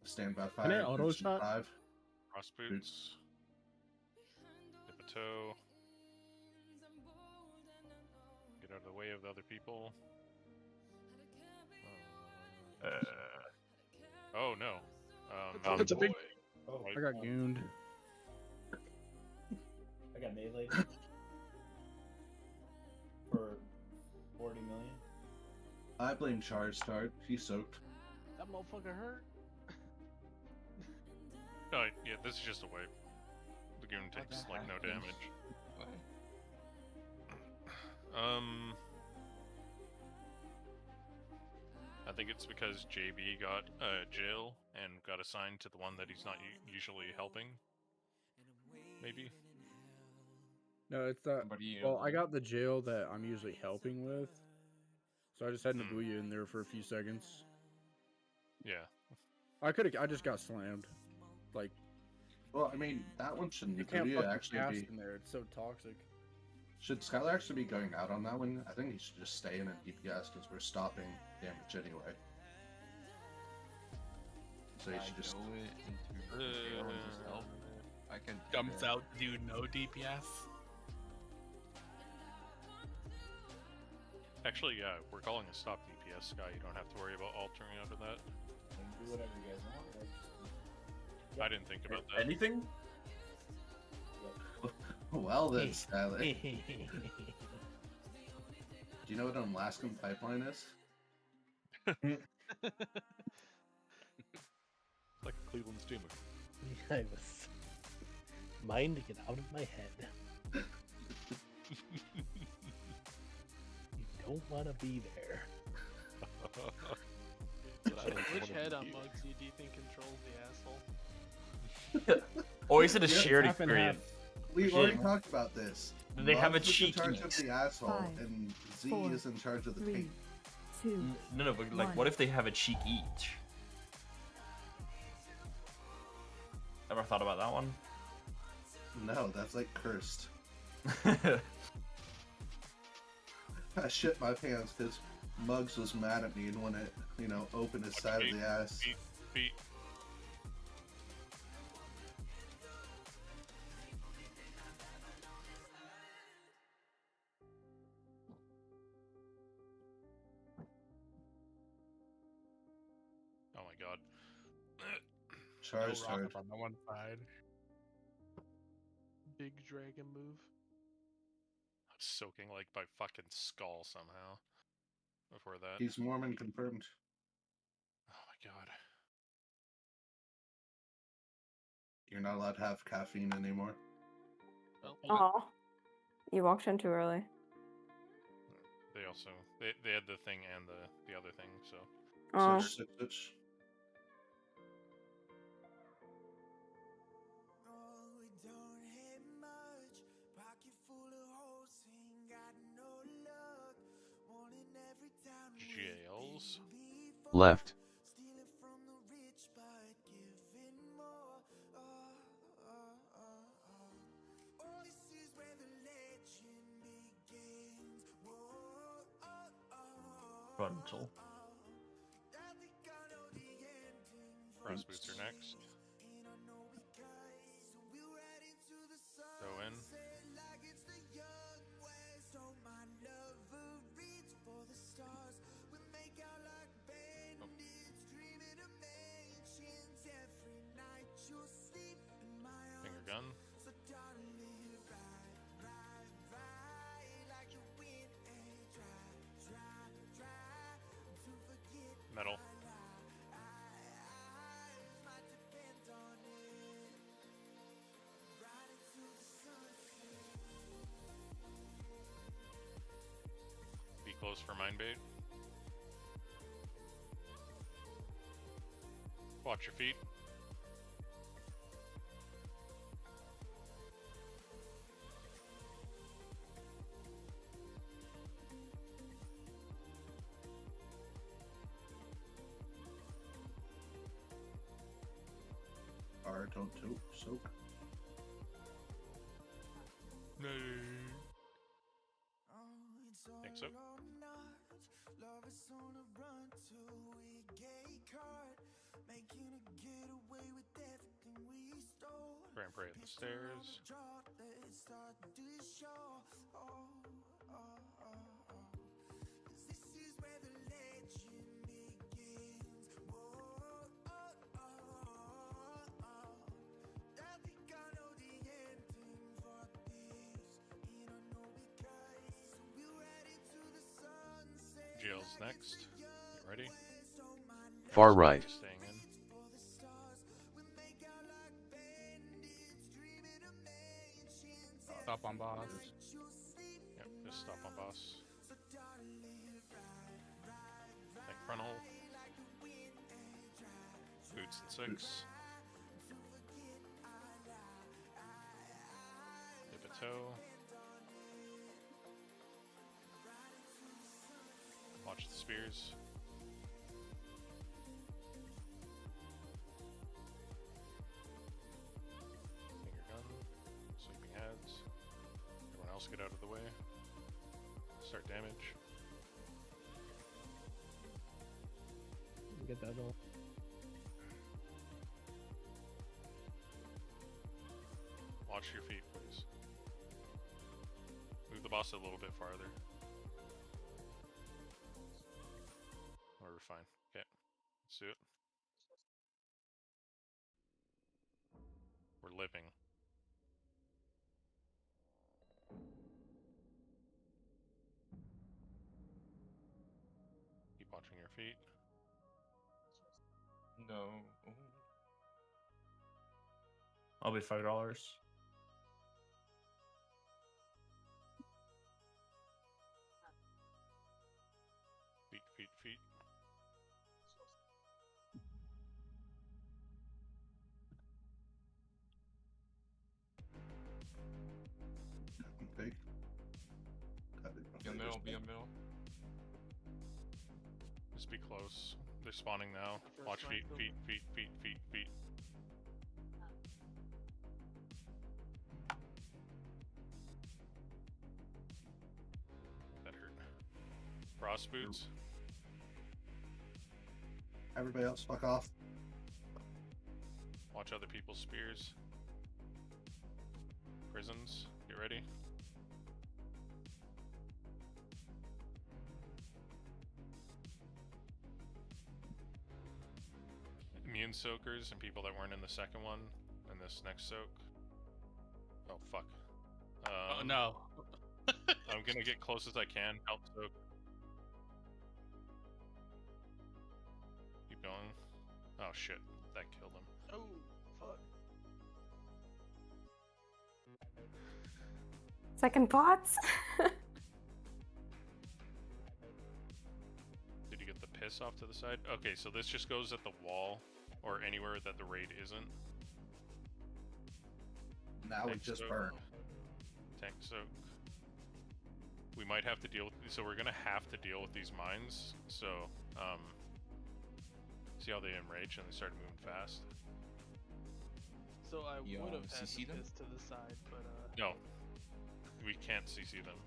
G: Stand by
H: Can I
G: fire.
H: auto
G: Christian
H: shot?
G: 5.
D: Cross boots. Dip a toe. Get out of the way of the other people. Oh no.
L: It's a big-
J: Oh,
L: I got gooned.
J: I got melee for 40 million.
G: I blame Charge Start. He soaked.
P: That motherfucker hurt.
D: Oh, yeah, this is just a wipe. The goon takes like no damage. I think it's because JB got jail and got assigned to the one that he's not usually helping. Maybe.
L: No, it's that.
N: Somebody,
L: Well, I got the jail that I'm usually helping with, so I just had
D: Hmm.
L: Nabuya in there for a few seconds.
D: Yeah.
L: I just got slammed. Like,
G: Well, I mean, that one should
L: you can't
G: Nabuya
L: fucking
G: actually
L: cast
G: be.
L: in there. It's so toxic.
G: Should Skylar actually be going out on that one? I think he should just stay in and DPS because we're stopping damage anyway. So he should just.
N: go into the jail and just help. I can do
B: Jumps
N: that.
B: out, do no DPS.
D: Actually, yeah, we're calling a stop DPS, Sky. You don't have to worry about altering out of that.
J: You can do whatever you guys want.
D: I didn't think about that.
A: Anything?
G: Well then, Skylar. Do you know what an Alaskan pipeline is?
M: Like a Cleveland steamer.
C: I was. Mine to get out of my head. You don't want to be there.
P: Which head on Muggsy do you think controls the asshole?
A: Or is it a
G: Yeah,
A: shared
H: half and half.
A: experience?
G: We've already talked about this.
A: Do they have a
G: Muggs is
A: cheek
G: in charge
A: eat?
G: of the asshole,
E: 5,
G: and Z
E: 4,
G: is in charge of the
E: 3,
G: taint.
E: 2,
A: No, but like, what if they have a cheek each? Ever thought about that one?
G: No, that's like cursed. I shit my pants because Muggs was mad at me and when it, opened his side of the ass.
D: Feet. Oh my god.
G: Charge,
B: No
G: charge.
B: rocket on the one side.
P: Big dragon move.
D: I was soaking like my fucking skull somehow. Before that.
G: He's Mormon confirmed.
D: Oh my god.
G: You're not allowed to have caffeine anymore.
I: Oh, you walked in too early.
D: They also they had the thing and the other thing, so
I: Oh.
G: Switch.
D: jails.
F: Left.
A: Frontal.
D: Cross boots are next. Go in. close for mine bait. Watch your feet.
G: R, don't soak.
D: No. Think so.
O: Love is on a run to a gay card, making a getaway with everything we stole.
D: Grand Prairie at the stairs.
O: Let's start the show. This is where the legend begins. Whoa, I think I know the ending for this. You don't know because we're ready to the sunset.
D: Jail's next. Get ready.
F: Far right.
D: Staying in.
B: Stop on boss.
D: Yep, just stop on boss. Think frontal. Boots and 6. Dip a toe. Watch the spears. Finger gun. Sweeping heads. Everyone else get out of the way. Start damage.
H: Get that all.
D: Watch your feet, please. Move the boss a little bit farther. We're fine. Okay, let's do it. We're living. Keep watching your feet.
N: No.
A: I'll be $5.
D: Feet.
G: Big.
N: Be on middle, be on middle.
D: Just be close. They're spawning now. Watch feet. That hurt. Frost boots.
G: Everybody else, fuck off.
D: Watch other people's spears. Prisons. Get ready. Immune soakers and people that weren't in the second one in this next soak. Oh fuck.
B: Oh no.
D: I'm gonna get close as I can. Help soak. Keep going. Oh shit, that killed him.
P: Oh fuck.
I: Second thoughts?
D: Did you get the piss off to the side? Okay, so this just goes at the wall or anywhere that the raid isn't.
G: Now we just burn.
D: Tank soak. We might have to deal with so we're gonna have to deal with these mines. So see how they enrage and they started moving fast.
P: So I
N: You,
P: would have had
N: CC them?
P: this to the side, but
D: No. We can't CC them.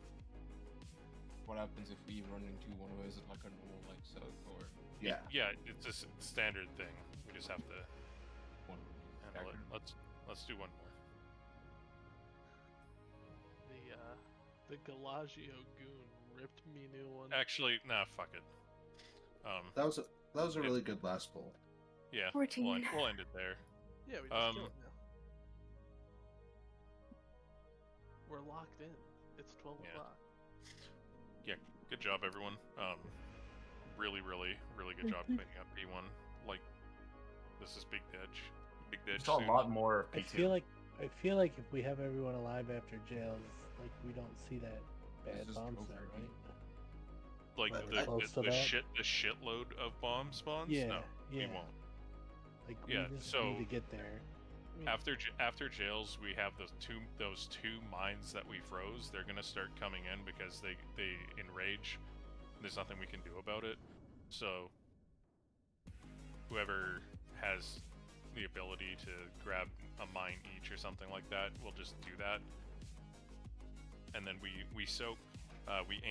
N: What happens if we run into one of those like a normal like soak or
G: Yeah.
D: Yeah, it's a standard thing. We just have to
N: one
D: handle it. Let's do one more.
P: the Galagio goon ripped me new one.
D: Actually, nah, fuck it.
G: That was a really good last pull.
D: Yeah,
I: 14.
D: we'll end it there.
P: Yeah, we just kill it now. We're locked in. It's 12 o'clock.
D: Yeah, good job, everyone. Really good job cleaning up P1. Like, this is Big Ditch. Big Ditch.
A: Saw a lot more
C: I
A: P2.
C: feel like if we have everyone alive after jails, like we don't see that bad
N: just
C: bomb
N: go
C: set,
N: for it.
C: right?
D: like
G: But
D: the
C: close to
D: the, the
C: that?
D: the shitload of bomb spawns.
C: Yeah,
D: No, we
C: yeah.
D: won't.
C: Like
D: Yeah,
C: we just
D: so
C: need to get there.
D: after jails, we have those two mines that we froze. They're gonna start coming in because they enrage. There's nothing we can do about it. So whoever has the ability to grab a mine each or something like that, we'll just do that. And then we soak. We